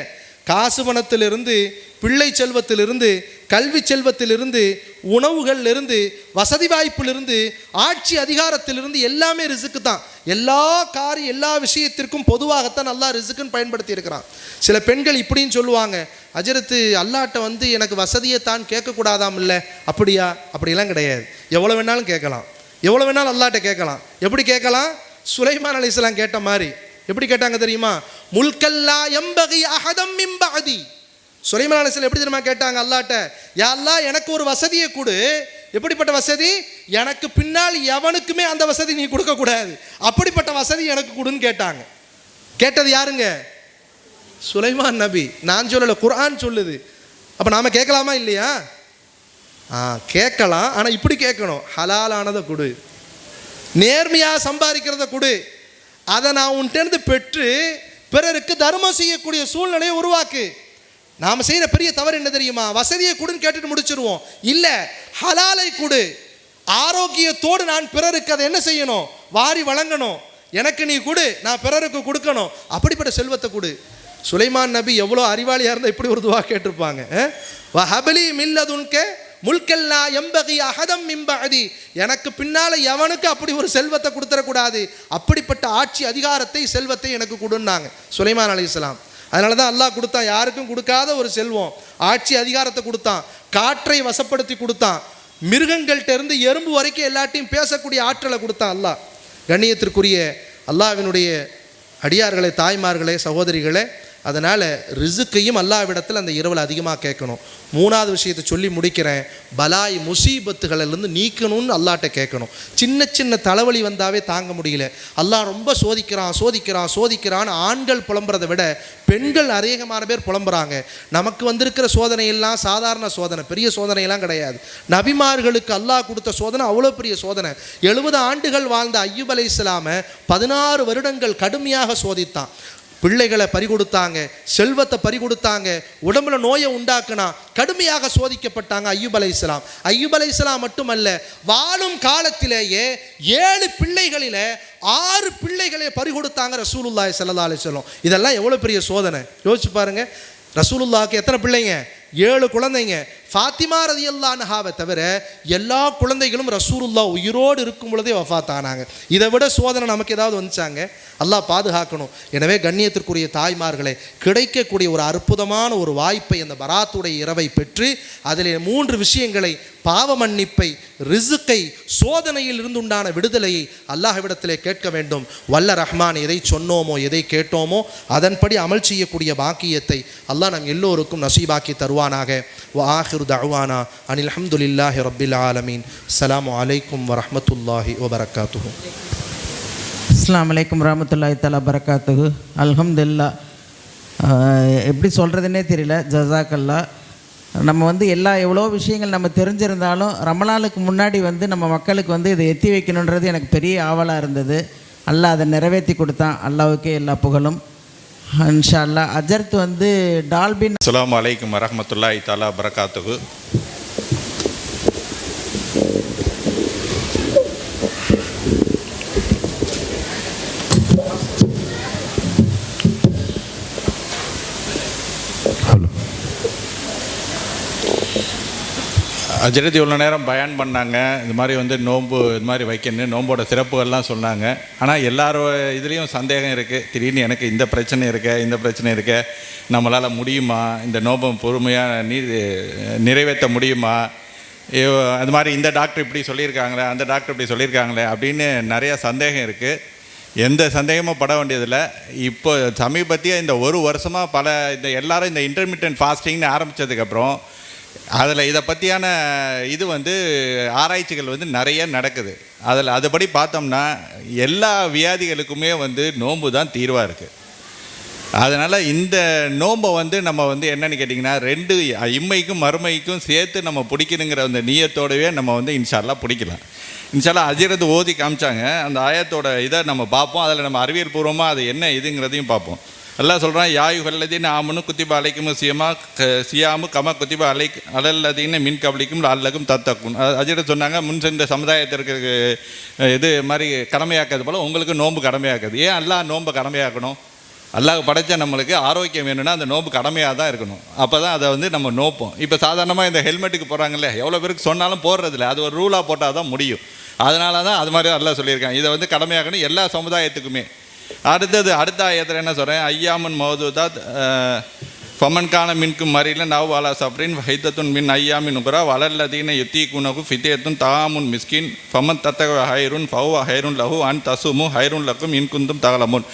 காசு பணத்திலிருந்து, பிள்ளை செல்வத்திலிருந்து, கல்வி செல்வத்திலிருந்து, உணவுகளிலிருந்து, வசதி வாய்ப்பிலிருந்து, ஆட்சி அதிகாரத்திலிருந்து எல்லாமே ரிசுக்கு தான். எல்லா விஷயத்திற்கும் பொதுவாகத்தான் அல்லாஹ் ரிசுக்குன்னு பயன்படுத்தி இருக்கிறான். சில பெண்கள் இப்படின்னு சொல்லுவாங்க, அஜரத்து அல்லாஹ்ட்ட எனக்கு வசதியை தான் கேட்கக்கூடாதாம் இல்லை. அப்படியா? அப்படிலாம் கிடையாது. எவ்வளோ வேணாலும் கேட்கலாம், எவ்வளோ வேணாலும் அல்லாஹ்ட்ட கேட்கலாம். எப்படி கேட்கலாம்? சுலைமான் அலைஹிஸ்ஸலாம் கேட்ட மாதிரி. எப்படி கேட்டாங்க தெரியுமா? முல்கல்லா யம்பகி அஹதம் மின் பஅதி. சுலைமான் அலைஹிஸ்ஸலாம் எப்படி தெரியுமா கேட்டாங்க அல்லாஹ்ட்ட? யா அல்லாஹ், எனக்கு ஒரு வசதியை கொடு. எப்படிப்பட்ட வசதி? எனக்கு பின்னால் எவனுக்குமே அந்த வசதி நீ கொடுக்கக்கூடாது, அப்படிப்பட்ட வசதி எனக்கு கொடுன்னு கேட்டாங்க. கேட்டது யாருங்க? சுலைமான் நபி. நான் சொல்லலை, குர்ஆன் சொல்லுது. அப்போ நாம் கேட்கலாமா இல்லையா? கேட்கலாம். ஆனால் இப்படி கேட்கணும், ஹலாலானதை கொடு, நேர்மையாக சம்பாதிக்கிறத கொடு, அதை நான் உன்கிட்ட பெற்று பிறருக்கு தர்மம் செய்யக்கூடிய சூழ்நிலையை உருவாக்கு. நாம் செய்கிற பெரிய தவறு என்ன தெரியுமா? வசதியை கொடுன்னு கேட்டுட்டு முடிச்சிருவோம். இல்லை, ஹலாலை கொடு, ஆரோக்கியத்தோடு நான் பிறருக்கு அதை என்ன செய்யணும்? வாரி வழங்கணும். எனக்கு நீ கொடு, நான் பிறருக்கு கொடுக்கணும், அப்படிப்பட்ட செல்வத்தை கொடு. சுலைமான் நபி எவ்வளோ அறிவாளியாக இருந்தால் இப்படி ஒரு துவா கேட்டிருப்பாங்க. வஹபலி மில்லதுன்க முல்கல்லா யம்பகி அஹதம் மின் பஅதி. எனக்கு பின்னால் எவனுக்கு அப்படி ஒரு செல்வத்தை கொடுத்துடக்கூடாது, அப்படிப்பட்ட ஆட்சி அதிகாரத்தை, செல்வத்தை எனக்கு கொடுன்னாங்க சுலைமான் அலைஹிஸ்ஸலாம். அதனால தான் அல்லாஹ் கொடுத்தான், யாருக்கும் கொடுக்காத ஒரு செல்வம், ஆட்சி அதிகாரத்தை கொடுத்தான், காற்றை வசப்படுத்தி கொடுத்தான், மிருகங்கள்கிட்ட இருந்து எறும்பு வரைக்கும் எல்லாத்தையும் பேசக்கூடிய ஆற்றலை கொடுத்தான் அல்லாஹ். கண்ணியத்திற்குரிய அல்லாஹ்வினுடைய அடியார்களே, தாய்மார்களே, சகோதரிகளே, அதனால் ரிசுக்கையும் அல்லாஹ்விடத்தில் அந்த இரவில் அதிகமாக கேட்கணும். மூணாவது விஷயத்தை சொல்லி முடிக்கிறேன். பலாய் முசீபத்துகளிலிருந்து நீக்கணும்னு அல்லாஹ்ட்ட கேட்கணும். சின்ன சின்ன தலைவலி வந்தாவே தாங்க முடியல, அல்லாஹ் ரொம்ப சோதிக்கிறான்னு ஆண்கள் புலம்புறதை விட பெண்கள் அதிகமான பேர் புலம்புறாங்க. நமக்கு வந்திருக்கிற சோதனையெல்லாம் சாதாரண சோதனை, பெரிய சோதனையெல்லாம் கிடையாது. நபிமார்களுக்கு அல்லாஹ் கொடுத்த சோதனை அவ்வளோ பெரிய சோதனை. 70 ஆண்டுகள் வாழ்ந்த அய்யூப் அலைஹிஸ்ஸலாமை 16 வருடங்கள் கடுமையாக சோதித்தான். பிள்ளைகளை பறிகொடுத்தாங்க, செல்வத்தை பறிகொடுத்தாங்க, உடம்புல நோயை உண்டாக்குனா, கடுமையாக சோதிக்கப்பட்டாங்க அய்யூப் அலைஹிஸ்ஸலாம். அய்யூப் அலைஹிஸ்ஸலாம் மட்டுமல்ல, வாழும் காலத்திலேயே 7 பிள்ளைகளில் 6 பிள்ளைகளை பறிகொடுத்தாங்க ரசூலுல்லாஹி ஸல்லல்லாஹு அலைஹி வஸல்லம். இதெல்லாம் எவ்வளோ பெரிய சோதனை யோசிச்சு பாருங்க. ரசூலுல்லாஹ்க்கு எத்தனை பிள்ளைங்க? 7 குழந்தைங்க. ஃபாத்திமா ரலியல்லாஹு அன்ஹாவை தவிர எல்லா குழந்தைகளும் ரசூலுல்லாஹ் உயிரோடு இருக்கும் பொழுதே வஃபாத் ஆனாங்க. இதை விட சோதனை நமக்கு ஏதாவது வந்துச்சாங்க? அல்லாஹ் பாதுகாக்கணும். எனவே கண்ணியத்திற்குரிய தாய்மார்களே, கிடைக்கக்கூடிய ஒரு அற்புதமான ஒரு வாய்ப்பை, அந்த பராத்துடைய இரவை பெற்று அதில் 3 விஷயங்களை, பாவ மன்னிப்பை, ரிசுக்கை, சோதனையில் இருந்துண்டான விடுதலையை அல்லாஹ்விடத்திலே கேட்க வேண்டும். வல்ல ரஹ்மான் எதை சொன்னோமோ, எதை கேட்டோமோ அதன்படி அமல் செய்யக்கூடிய பாக்கியத்தை அல்லாஹ் நம் எல்லோருக்கும் நசீபாக்கி தருவானாக. வஆஹிரு தஅவானா அனில் ஹம்துலில்லாஹி ரப்பில் ஆலமீன். அஸ்ஸலாமு அலைக்கும் வரஹ்மத்துல்லாஹி வபரகாத்துஹு. அஸ்ஸலாமு அலைக்கும் வரஹ்மத்துல்லாஹி தஆலா பரக்காத்துஹு. அல்ஹம்துலில்லாஹ், எப்படி சொல்கிறதுனே தெரியல. ஜஸாக்கல்லா. நம்ம எவ்வளோ விஷயங்கள் நம்ம தெரிஞ்சிருந்தாலும் ரமலானுக்கு முன்னாடி நம்ம மக்களுக்கு இதை எத்தி வைக்கணுன்றது எனக்கு பெரிய ஆவலாக இருந்தது. அல்லாஹ் அதை நிறைவேற்றி கொடுத்தான். அல்லாஹ்வுக்கே எல்லா புகழும். இன்ஷா அல்லாஹ். அஜர்த் டால்பின். அஸ்ஸலாமு அலைக்கும் வரஹ்மத்துல்லாஹி தஆலா பரக்காத்துஹு. அஜரத் இவ்வளோ நேரம் பயான் பண்ணாங்க. இது மாதிரி நோன்பு இது மாதிரி வைக்கணும், நோம்போட சிறப்புகள்லாம் சொன்னாங்க. ஆனால் எல்லாரும் இதுலேயும் சந்தேகம் இருக்குது. திடீர்னு எனக்கு இந்த பிரச்சனை இருக்க நம்மளால் முடியுமா, இந்த நோம்பை பொறுமையாக நிறைவேற்ற முடியுமா, அது மாதிரி இந்த டாக்டர் இப்படி சொல்லியிருக்காங்களே, அந்த டாக்டர் இப்படி சொல்லியிருக்காங்களே அப்படின்னு நிறையா சந்தேகம் இருக்குது. எந்த சந்தேகமும் பட வேண்டியதில்லை. இப்போ சமீபத்திய இந்த 1 வருஷமாக எல்லாரும் இந்த இன்டர்மிட்டன்ட் ஃபாஸ்டிங்னு ஆரம்பித்ததுக்கப்புறம் அதில் இதை பற்றியான ஆராய்ச்சிகள் நிறைய நடக்குது. அதுபடி பார்த்தோம்னா எல்லா வியாதிகளுக்குமே நோன்பு தான் தீர்வாக இருக்குது. அதனால் இந்த நோன்பை நம்ம என்னென்னு கேட்டிங்கன்னா 2 இம்மைக்கும் மறுமைக்கும் சேர்த்து நம்ம பிடிக்கணுங்கிற அந்த நியத்தோடவே நம்ம இன்ஷா அல்லாஹ் பிடிக்கலாம். இன்ஷா அல்லாஹ் அஜரத் ஓதி காமிச்சாங்க. அந்த ஆயத்தோட இதை நம்ம பார்ப்போம். அதில் நம்ம அறிவியல் பூர்வமாக அது என்ன இதுங்கிறதையும் பார்ப்போம். அல்லாஹ் சொல்கிறான், யாயுகல்லதீன ஆமனு குத்திப அலைக்கும் சியாமு கம குத்திப அலல்லதீன மின் கபலிக்கும் அல்லக்கும் தத்தக்கும். அஜரத் சொன்னாங்க, முன் சென்ற சமுதாயத்திற்கு இது மாதிரி கடமையாக்கிறது போல் உங்களுக்கு நோன்பு கடமையாக்குது. ஏன் அல்லாஹ் நோன்பை கடமையாக்கணும்? அல்லாஹ் படைச்ச நம்மளுக்கு ஆரோக்கியம் வேணும்னா அந்த நோன்பு கடமையாக தான் இருக்கணும். அப்போ தான் அதை வந்து நம்ம நோப்போம். இப்போ சாதாரணமாக இந்த ஹெல்மெட்டுக்கு போகிறாங்களே, எவ்வளோ பேருக்கு சொன்னாலும் போடுறதில்ல. அது ஒரு ரூலாக போட்டால் தான் முடியும். அதனால தான் அது மாதிரி அல்லாஹ் சொல்லியிருக்காங்க, இதை வந்து கடமையாகணும் எல்லா சமுதாயத்துக்குமே. அடுத்த ஆயத்தில் என்ன சொல்கிறேன், ஐயாமன் மௌதூதாத் ஃபமன்கான மின்கும் மறியில் நவ் வாலா சப்ரின் ஹைதத்துன் மின் ஐயாமின் உபரா வளர்லதீன யுத்தி குனகு ஃபித்தேத்துன் தாமுன் மிஸ்கின் ஃபமன் தத்தக ஹைருன் ஃபவ் ஹைருன் லஹு அன் தசுமு ஹைருன் லக்கும் இன்குந்தும் தகலமுன்.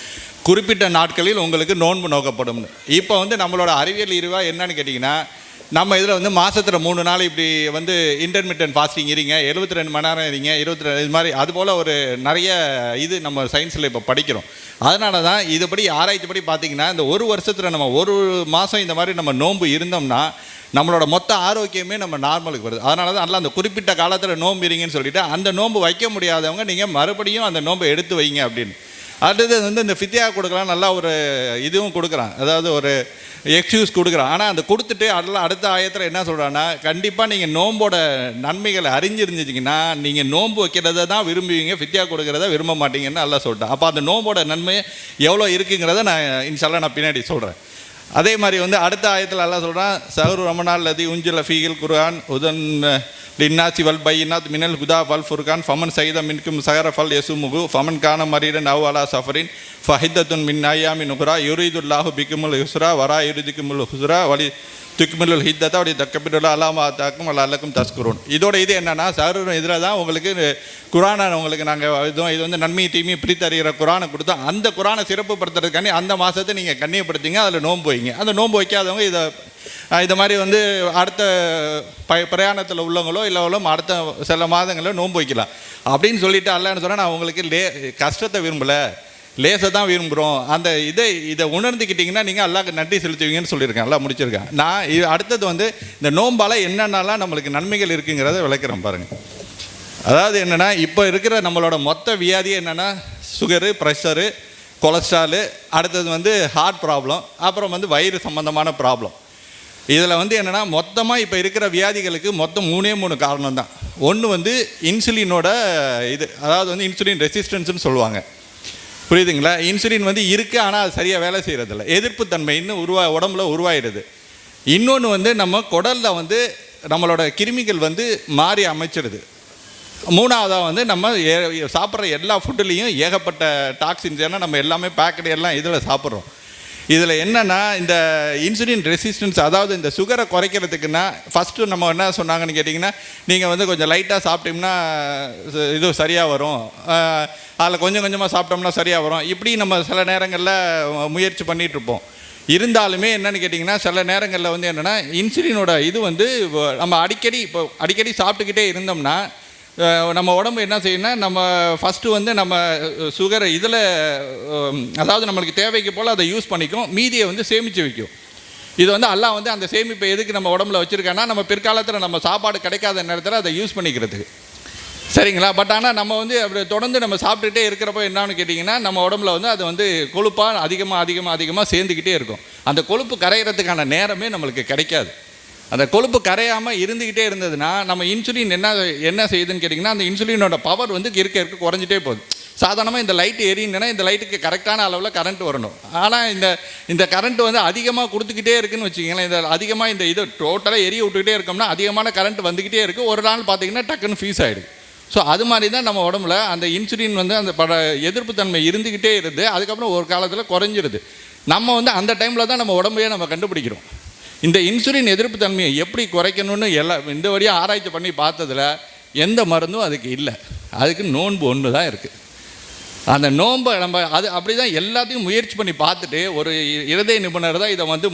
குறிப்பிட்ட நாட்களில் உங்களுக்கு நோன்பு நோக்கப்படும். இப்போ வந்து நம்மளோட அறிவியல் இருவா என்னன்னு கேட்டிங்கன்னா, நம்ம இதில் வந்து மாதத்தில் 3 நாள் இப்படி வந்து இன்டர்மிட்டன்ட் ஃபாஸ்டிங் இருங்க, 72 மணி நேரம் இருங்க, 22 இது மாதிரி அதுபோல் ஒரு நிறைய இது நம்ம சயின்ஸில் இப்போ படிக்கிறோம். அதனால தான் இதுபடி ஆராய்ச்சிப்படி பார்த்திங்கன்னா, இந்த ஒரு வருஷத்தில் நம்ம ஒரு மாதம் இந்த மாதிரி நம்ம நோன்பு இருந்தோம்னா நம்மளோட மொத்த ஆரோக்கியமே நம்ம நார்மலுக்கு வருது. அதனால தான் நல்லா அந்த குறிப்பிட்ட காலத்தில் நோன்பு இருங்கன்னு சொல்லிவிட்டு, அந்த நோன்பு வைக்க முடியாதவங்க நீங்கள் மறுபடியும் அந்த நோன்பை எடுத்து வைங்க அப்படின்னு. அடுத்தது வந்து இந்த ஃபித்யா கொடுக்கலாம், நல்லா ஒரு இதுவும் கொடுக்குறான், அதாவது ஒரு எக்ஸ்கியூஸ் கொடுக்குறான். ஆனால் அந்த கொடுத்துட்டு அதெல்லாம் அடுத்த ஆயத்தில் என்ன சொல்கிறான்னா, கண்டிப்பாக நீங்கள் நோம்போட நன்மைகளை அறிஞ்சிருந்துச்சிங்கன்னா நீங்கள் நோன்பு வைக்கிறத தான் விரும்புவீங்க, ஃபித்யா கொடுக்குறத விரும்ப மாட்டீங்கன்னு நல்லா சொல்லிட்டேன். அப்போ அந்த நோம்போட நன்மை எவ்வளோ இருக்குங்கிறத நான் இன்ஷால்லா நான் பின்னாடி சொல்கிறேன். அதே மாதிரி வந்து அடுத்த ஆயத்தில் எல்லாம் சொல்கிறான், சஹரு ரமணான் லதி உஞ்சுல ஃபீகில் குர்ஆன் உதன் லின்னாசி வல் பையினாத் மினல் ஹுதா வல் ஃபுர்கான் ஃபமன் சைத மின்கும் சஹர ஃபல் யசுமுகு ஃபமன் கான மரீரன் அவ் அலா சஃபரின் ஃபஹித்தத்துன் மின் ஐயாமின் உஹ்ரா யுரீதுல்லாஹு பிக்குமுல் யுஸ்ரா வரா யுரிதுக்குமுல் ஹுஸ்ரா வலி துக்மிலுல் ஹித்தத்தை அப்படி தக்கப்பிடுள்ள அலாமா தாக்கும் அல்லக்கும் தஸ்குரோன். இதோட இது என்னென்னா, சஹரு இதில் தான் உங்களுக்கு குரானை உங்களுக்கு நாங்கள் இது வந்து நன்மை தீமையை பிரித்தறிகிற குரானை கொடுத்தோம். அந்த குரானை சிறப்புப்படுத்துறதுக்காண்டி அந்த மாதத்தை நீங்கள் கண்ணியப்படுத்திங்க, அதில் நோன்பு வைங்க. அந்த நோன்பு வைக்காதவங்க இதை மாதிரி வந்து அடுத்த பிரயாணத்தில் உள்ளவங்களோ இல்லை அடுத்த சில மாதங்களோ நோன்பு வைக்கலாம் அப்படின்னு சொல்லிட்டு அல்லான்னு சொன்னால், நான் உங்களுக்கு கஷ்டத்தை விரும்பலை, லேசை தான் விரும்புகிறோம். அந்த இதை உணர்ந்துக்கிட்டிங்கன்னா நீங்கள் அல்லாஹ்க்கு நன்றி செலுத்துவீங்கன்னு சொல்லியிருக்கேன். எல்லாம் முடிச்சிருக்கேன். நான் அடுத்தது வந்து இந்த நோம்பால் என்னென்னலாம் நம்மளுக்கு நன்மைகள் இருக்குங்கிறத விளக்குறேன் பாருங்கள். அதாவது என்னென்னா, இப்போ இருக்கிற நம்மளோட மொத்த வியாதியே என்னென்னா, சுகரு, ப்ரெஷரு, கொலஸ்ட்ராலு, அடுத்தது வந்து ஹார்ட் ப்ராப்ளம், அப்புறம் வந்து வயிறு சம்மந்தமான ப்ராப்ளம். இதில் வந்து என்னென்னா, மொத்தமாக இப்போ இருக்கிற வியாதிகளுக்கு மொத்தம் 3 காரணம் தான். ஒன்று வந்து இன்சுலினோட அதாவது வந்து இன்சுலின் ரெசிஸ்டன்ஸ்னு சொல்லுவாங்க, புரியுதுங்களா? இன்சுலின் வந்து இருக்குது, ஆனால் அது சரியாக வேலை செய்கிறதில்ல, எதிர்ப்பு தன்மைன்னு உடம்புல உருவாயிடுது. இன்னொன்று வந்து நம்ம குடலில் வந்து நம்மளோட கிருமிகள் வந்து மாறி அமைச்சிடுது. மூணாவதாக வந்து நம்ம சாப்பிட்ற எல்லா ஃபுட்டுலேயும் ஏகப்பட்ட டாக்ஸின்ஸ், ஏன்னா நம்ம எல்லாமே பேக்கெட் எல்லாம் இதில் சாப்பிட்றோம். இதில் என்னென்னா, இந்த இன்சுலின் ரெசிஸ்டன்ஸ், அதாவது இந்த சுகரை குறைக்கிறதுக்குன்னா ஃபஸ்ட்டு நம்ம என்ன சொன்னாங்கன்னு கேட்டிங்கன்னா, நீங்கள் வந்து கொஞ்சம் லைட்டாக சாப்பிட்டோம்னா இது சரியாக வரும், அதில் கொஞ்சம் கொஞ்சமாக சாப்பிட்டோம்னா சரியாக வரும், இப்படி நம்ம சில நேரங்களில் முயற்சி பண்ணிகிட்ருப்போம். இருந்தாலுமே என்னென்னு கேட்டிங்கன்னா, சில நேரங்களில் வந்து என்னென்னா, இன்சுலினோட இது வந்து நம்ம அடிக்கடி சாப்பிட்டுக்கிட்டே இருந்தோம்னா நம்ம உடம்பு என்ன செய்யணும்னா, நம்ம ஃபஸ்ட்டு வந்து நம்ம சுகரை இதில் அதாவது நம்மளுக்கு தேவைக்கு போல் அதை யூஸ் பண்ணிக்கும், மீதியை வந்து சேமித்து வைக்கும். இது வந்து அல்லாஹ் வந்து அந்த சேமிப்பை எதுக்கு நம்ம உடம்புல வச்சுருக்கான்னா, நம்ம பிற்காலத்தில் நம்ம சாப்பாடு கிடைக்காத நேரத்தில் அதை யூஸ் பண்ணிக்கிறதுக்கு, சரிங்களா? பட் ஆனால் நம்ம வந்து அப்படி தொடர்ந்து நம்ம சாப்பிட்டுட்டே இருக்கிறப்போ என்னான்னு கேட்டிங்கன்னா, நம்ம உடம்புல வந்து அது வந்து கொழுப்பாக அதிகமாக சேர்ந்துக்கிட்டே இருக்கும். அந்த கொழுப்பு கரையிறதுக்கான நேரமே நம்மளுக்கு கிடைக்காது. அந்த கொழுப்பு கரையாமல் இருந்துக்கிட்டே இருந்ததுன்னா நம்ம இன்சுலின் என்ன செய்யுதுன்னு கேட்டிங்கன்னா, அந்த இன்சுலினோட பவர் வந்து இருக்க குறைஞ்சிட்டே போகுது. சாதாரணமாக இந்த லைட்டு எரியுதுன்னா இந்த லைட்டுக்கு கரெக்டான அளவில் கரண்ட் வரணும். ஆனால் இந்த கரண்ட் வந்து அதிகமாக கொடுத்துக்கிட்டே இருக்குன்னு வச்சுக்கிங்களேன், இந்த அதிகமாக இது டோட்டலாக எரிய விட்டுக்கிட்டே இருக்கோம்னா அதிகமான கரண்ட் வந்துக்கிட்டே இருக்குது. ஒரு நாள் பார்த்திங்கன்னா டக்குன்னு ஃபீஸ் ஆகிடுது. ஸோ அது மாதிரி தான் நம்ம உடம்புல அந்த இன்சுலின் வந்து அந்த எதிர்ப்பு தன்மை இருந்துக்கிட்டே இருந்து அதுக்கப்புறம் ஒரு காலத்தில் குறைஞ்சிருது. நம்ம வந்து அந்த டைமில் தான் நம்ம உடம்பையே நம்ம கண்டுபிடிக்கிறோம். இந்த இன்சுலின் எதிர்ப்பு தன்மையை எப்படி குறைக்கணும்னு இந்த வழியாக ஆராய்ச்சி பண்ணி பார்த்ததில் எந்த மருந்தும் அதுக்கு இல்லை. அதுக்கு நோன்பு ஒன்று தான் இருக்குது. அந்த நோன்பை நம்ம அப்படி தான் எல்லாத்தையும் முயற்சி பண்ணி பார்த்துட்டு ஒரு இருதய நிபுணர் தான் இதை வந்து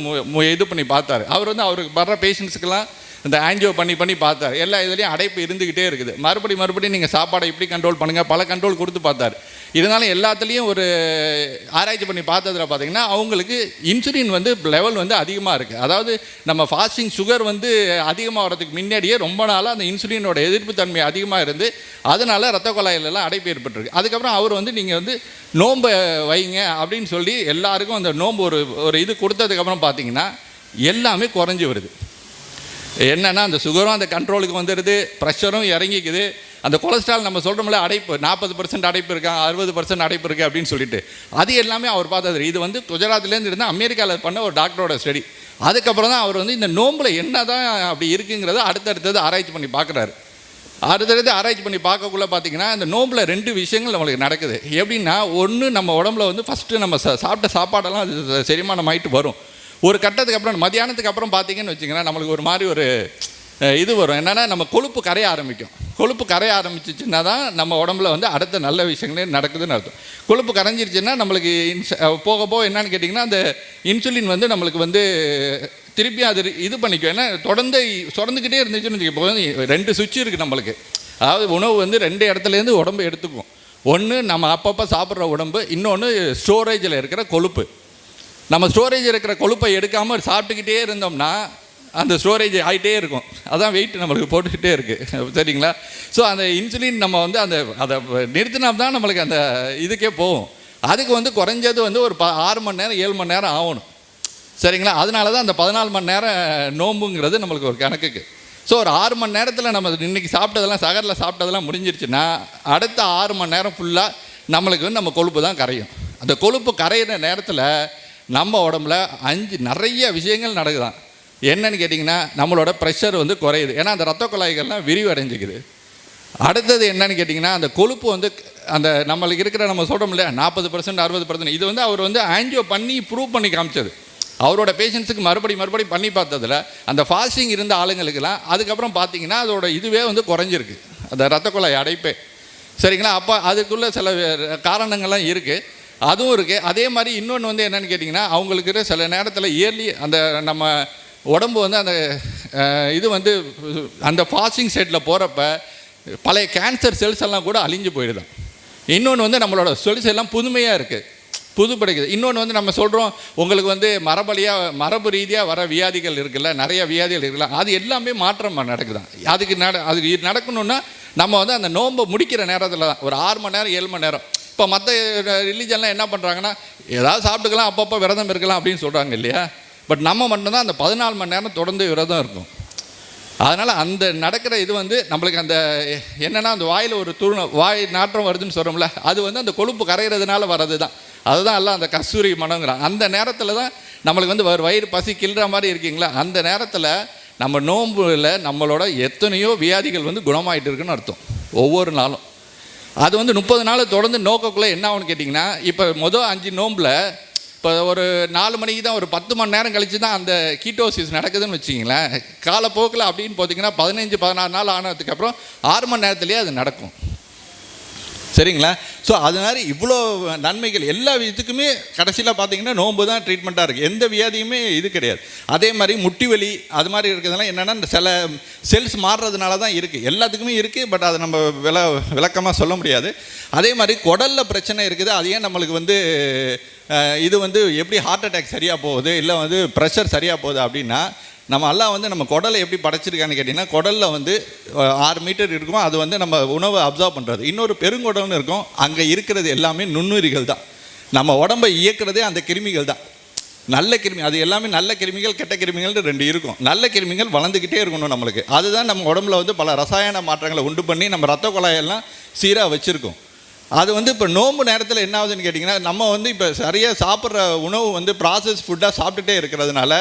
இது பண்ணி பார்த்தார். அவர் வந்து அவருக்கு வர்ற பேஷண்ட்ஸுக்கெல்லாம் இந்த ஆன்ஜியோ பண்ணி பார்த்தார். எல்லா இதுலேயும் அடைப்பு இருந்துக்கிட்டே இருக்குது. மறுபடியும் நீங்கள் சாப்பாடை இப்படி கண்ட்ரோல் பண்ணுங்கள், பல கண்ட்ரோல் கொடுத்து பார்த்தார். இருந்தாலும் எல்லாத்துலேயும் ஒரு ஆராய்ச்சி பண்ணி பார்த்ததில் பார்த்திங்கன்னா, அவங்களுக்கு இன்சுலின் வந்து லெவல் வந்து அதிகமாக இருக்குது. அதாவது நம்ம ஃபாஸ்டிங் சுகர் வந்து அதிகமாக வரதுக்கு முன்னாடியே ரொம்ப நாளாக அந்த இன்சுலினோட எதிர்ப்பு தன்மை அதிகமாக இருந்து அதனால் ரத்த குழாயிலெல்லாம் அடைப்பு ஏற்பட்டுருக்கு. அதுக்கப்புறம் அவர் வந்து நீங்கள் வந்து நோன்பை வைங்க அப்படின்னு சொல்லி எல்லாருக்கும் அந்த நோன்பு ஒரு இது கொடுத்ததுக்கப்புறம் பார்த்திங்கன்னா எல்லாமே குறைஞ்சி வருது. என்னென்னா, அந்த சுகரும் அந்த கண்ட்ரோலுக்கு வந்துடுது, ப்ரெஷரும் இறங்கிக்குது, அந்த கொலஸ்ட்ரால் நம்ம சொல்கிறோம்ல அடைப்பு 40% அடைப்பு இருக்கா, 60% அடைப்பு இருக்குது அப்படின்னு சொல்லிட்டு, அது எல்லாமே அவர் பார்த்தது. இது வந்து குஜராத்லேருந்து இருந்தால் அமெரிக்காவில் பண்ண ஒரு டாக்டரோட ஸ்டடி. அதுக்கப்புறம் தான் அவர் வந்து இந்த நோம்பில் என்ன தான் அப்படி இருக்குங்கிறத அடுத்தடுத்தது ஆராய்ச்சி பண்ணி பார்க்குறாரு. அடுத்தடுத்து ஆராய்ச்சி பண்ணி பார்க்கக்குள்ளே பார்த்தீங்கன்னா இந்த நோம்பில் 2 விஷயங்கள் நம்மளுக்கு நடக்குது. எப்படின்னா, ஒன்று நம்ம உடம்புல வந்து ஃபஸ்ட்டு நம்ம சாப்பிட்ட சாப்பாடெல்லாம் அது செரிமானம் ஆகிட்டு வரும். ஒரு கட்டத்துக்கு அப்புறம் மத்தியானத்துக்கு அப்புறம் பார்த்தீங்கன்னு வச்சிங்கன்னா நம்மளுக்கு ஒரு மாதிரி ஒரு இது வரும். என்னென்னா, நம்ம கொழுப்பு கரைய ஆரம்பிக்கும். கொழுப்பு கரைய ஆரம்பிச்சிச்சுன்னா தான் நம்ம உடம்புல வந்து அடுத்த நல்ல விஷயங்களே நடக்குதுன்னு அர்த்தம். கொழுப்பு கரைஞ்சிருச்சுன்னா நம்மளுக்கு போக போக என்னன்னு கேட்டிங்கன்னா, அந்த இன்சுலின் வந்து நம்மளுக்கு வந்து திருப்பி அது இது பண்ணிக்கும். ஏன்னா தொடர்ந்து சுரந்துக்கிட்டே இருந்துச்சுன்னு வச்சுக்கோ. 2 சுவிட்ச் இருக்குது நம்மளுக்கு. அதாவது உணவு வந்து 2 இடத்துலேருந்து உடம்பு எடுத்துக்கும். ஒன்று நம்ம அப்பப்போ சாப்பிட்ற உடம்பு, இன்னொன்று ஸ்டோரேஜில் இருக்கிற கொழுப்பு. நம்ம ஸ்டோரேஜ் இருக்கிற கொழுப்பை எடுக்காமல் சாப்பிட்டுக்கிட்டே இருந்தோம்னா அந்த ஸ்டோரேஜ் ஆகிட்டே இருக்கும். அதான் வெயிட் நம்மளுக்கு போட்டுக்கிட்டே இருக்குது. சரிங்களா? ஸோ அந்த இன்சுலின் நம்ம வந்து அதை நிறுத்தினா தான் நம்மளுக்கு அந்த இதுக்கே போகும். அதுக்கு வந்து குறைஞ்சது வந்து ஒரு 6 மணி நேரம் 7 மணி நேரம் ஆகணும். சரிங்களா? அதனால தான் அந்த 14 மணி நேரம் நோம்புங்கிறது நம்மளுக்கு ஒரு கணக்குக்கு. ஸோ ஒரு 6 மணி நேரத்தில் நம்ம இன்றைக்கி சாப்பிட்டதெல்லாம் சகரில் சாப்பிட்டதெல்லாம் முடிஞ்சிருச்சுன்னா அடுத்த 6 மணி நேரம் ஃபுல்லாக நம்மளுக்கு வந்து நம்ம கொழுப்பு தான் கரையும். அந்த கொழுப்பு கரையிற நேரத்தில் நம்ம உடம்புல நிறைய விஷயங்கள் நடக்குதான். என்னன்னு கேட்டிங்கன்னா, நம்மளோட ப்ரெஷர் வந்து குறையுது. ஏன்னா அந்த ரத்த குழாய்கள்லாம் விரிவடைஞ்சிக்குது. அடுத்தது என்னன்னு கேட்டிங்கன்னா, அந்த கொழுப்பு வந்து அந்த நம்மளுக்கு இருக்கிற நம்ம சொல்கிறோம் இல்லையா 40% 60%, இது வந்து அவர் வந்து ஆன்ஜியோ பண்ணி ப்ரூவ் பண்ணி காமிச்சது. அவரோட பேஷண்ட்ஸுக்கு மறுபடி பண்ணி பார்த்ததில் அந்த ஃபாஸ்டிங் இருந்த ஆளுங்களுக்கெல்லாம் அதுக்கப்புறம் பார்த்தீங்கன்னா அதோட இதுவே வந்து குறைஞ்சிருக்கு, அந்த ரத்த குழாய் அடைப்பே. சரிங்களா? அப்போ அதுக்குள்ளே சில காரணங்கள்லாம் இருக்குது, அதுவும் இருக்குது. அதே மாதிரி இன்னொன்று வந்து என்னென்னு கேட்டிங்கன்னா, அவங்களுக்கு சில நேரத்தில் இயர்லி அந்த நம்ம உடம்பு வந்து அந்த இது வந்து அந்த ஃபாஸ்டிங் ஸ்டேட்டில் போகிறப்ப பழைய கேன்சர் செல்ஸ் எல்லாம் கூட அழிஞ்சு போயிடுதான். இன்னொன்று வந்து நம்மளோட செல்ஸ் எல்லாம் புதுமையாக இருக்குது, புதுப்படைக்குது. இன்னொன்று வந்து நம்ம சொல்கிறோம் உங்களுக்கு வந்து மரபு ரீதியாக வர வியாதிகள் இருக்குல்ல, நிறைய வியாதிகள் இருக்குல்ல, அது எல்லாமே மாற்றம் நடக்குதான். அதுக்கு நடக்கணுன்னா நம்ம வந்து அந்த நோன்பை முடிக்கிற நேரத்தில் தான் ஒரு 6 மணி நேரம் 7 மணி நேரம். இப்போ மற்ற ரிலீஜன்லாம் என்ன பண்ணுறாங்கன்னா, ஏதாவது சாப்பிட்டுக்கலாம், அப்பப்போ விரதம் இருக்கலாம் அப்படின்னு சொல்கிறாங்க இல்லையா. பட் நம்ம மட்டும்தான் அந்த 14 மணி நேரம் தொடர்ந்து விரதம் இருக்கும். அதனால் அந்த நடக்கிற இது வந்து நம்மளுக்கு அந்த என்னென்னா, அந்த வாயில் ஒரு வாய் நாற்றம் வருதுன்னு சொல்கிறோம்ல, அது வந்து அந்த கொழுப்பு கரைகிறதுனால வர்றது தான். அதுதான் எல்லாம் அந்த கஸ்தூரி மனங்கிறாங்க. அந்த நேரத்தில் தான் நம்மளுக்கு வந்து வயிறு பசி கிள்ற மாதிரி இருக்கீங்களா, அந்த நேரத்தில் நம்ம நோம்பில் நம்மளோட எத்தனையோ வியாதிகள் வந்து குணமாயிட்டு இருக்குன்னு அர்த்தம். ஒவ்வொரு நாளும் அது வந்து 30 நாள் தொடர்ந்து நோக்கக்குள்ளே என்ன ஆகுன்னு கேட்டிங்கன்னா, இப்போ மொதல் 5 நோம்பில் இப்போ ஒரு 4 மணிக்கு தான் ஒரு 10 மணி நேரம் கழித்து தான் அந்த கீட்டோசிஸ் நடக்குதுன்னு வச்சிங்களேன். காலப்போக்கில் அப்படின்னு பார்த்தீங்கன்னா 15-16 நாள் ஆனதுக்கப்புறம் 6 மணி நேரத்துலேயே அது நடக்கும். சரிங்களா? ஸோ அது மாதிரி இவ்வளோ நன்மைகள் எல்லா இதுக்குமே கடைசியில் பார்த்தீங்கன்னா நோன்பு தான் ட்ரீட்மெண்ட்டாக இருக்குது. எந்த வியாதியுமே இது கிடையாது. அதே மாதிரி முட்டி வலி அது மாதிரி இருக்கிறதுனால என்னென்னா, இந்த சில செல்ஸ் மாறுறதுனால தான் இருக்குது. எல்லாத்துக்குமே இருக்குது, பட் அதை நம்ம விளக்கமாக சொல்ல முடியாது. அதே மாதிரி குடலில் பிரச்சனை இருக்குது. அது ஏன் நம்மளுக்கு வந்து இது வந்து எப்படி ஹார்ட் அட்டாக் சரியாக போகுது, இல்லை வந்து ப்ரெஷர் சரியாக போகுது அப்படின்னா, நம்ம எல்லாம் வந்து நம்ம குடலை எப்படி படைச்சிருக்கான்னு கேட்டிங்கன்னா, குடலில் வந்து 6 மீட்டர் இருக்கும். அது வந்து நம்ம உணவை அப்சர்வ் பண்ணுறது. இன்னொரு பெருங்குடல்னு இருக்கும், அங்கே இருக்கிறது எல்லாமே நுண்ணுயிரிகள் தான். நம்ம உடம்பை இயக்கிறதே அந்த கிருமிகள் தான். நல்ல கிருமி, அது எல்லாமே நல்ல கிருமிகள் கெட்ட கிருமிகள்னு 2 இருக்கும். நல்ல கிருமிகள் வளர்ந்துக்கிட்டே இருக்கணும் நம்மளுக்கு. அதுதான் நம்ம உடம்புல வந்து பல ரசாயன மாற்றங்களை உண்டு பண்ணி நம்ம ரத்த குழாயெல்லாம் சீராக வச்சுருக்கோம். அது வந்து இப்போ நோம்பு நேரத்தில் என்ன ஆகுதுன்னு கேட்டிங்கன்னா, நம்ம வந்து இப்போ சரியாக சாப்பிட்ற உணவு வந்து ப்ராசஸ் ஃபுட்டாக சாப்பிட்டுட்டே இருக்கிறதுனால,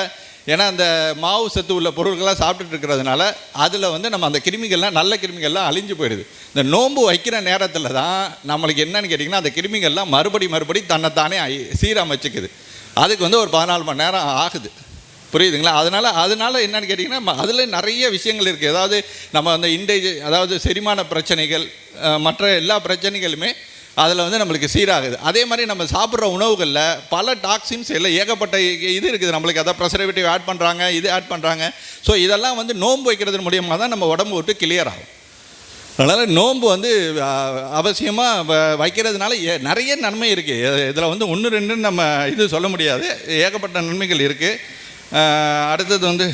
ஏன்னா அந்த மாவு சத்து உள்ள பொருட்களாக சாப்பிட்டுட்டு இருக்கிறதுனால அதில் வந்து நம்ம அந்த கிருமிகள்லாம் நல்ல கிருமிகள்லாம் அழிஞ்சு போயிடுது. இந்த நோன்பு வைக்கிற நேரத்தில் தான் நம்மளுக்கு என்னன்னு கேட்டிங்கன்னா, அந்த கிருமிகள்லாம் மறுபடி தன்னைத்தானே சீரமைச்சிக்குது. அதுக்கு வந்து ஒரு 14 மணி நேரம் ஆகுது. புரியுதுங்களா? அதனால் என்னென்னு கேட்டிங்கன்னா, அதில் நிறைய விஷயங்கள் இருக்குது. அதாவது நம்ம அந்த அதாவது செரிமான பிரச்சனைகள் மற்ற எல்லா பிரச்சனைகளுமே அதில் வந்து நம்மளுக்கு சீராகுது. அதே மாதிரி நம்ம சாப்பிட்ற உணவுகளில் பல டாக்ஸின்ஸ் எல்லாம் ஏகப்பட்ட இது இருக்குது நம்மளுக்கு. அதை ப்ரெசர்வேட்டிவ் ஆட் பண்ணுறாங்க, இது ஆட் பண்ணுறாங்க. ஸோ இதெல்லாம் வந்து நோன்பு வைக்கிறது மூலியமாக தான் நம்ம உடம்பு விட்டு கிளியர் ஆகும். அதனால் நோன்பு வந்து அவசியமாக வைக்கிறதுனால நிறைய நன்மை இருக்குது. இதில் வந்து 1-2 நம்ம இது சொல்ல முடியாது, ஏகப்பட்ட நன்மைகள் இருக்குது. அடுத்தது வந்து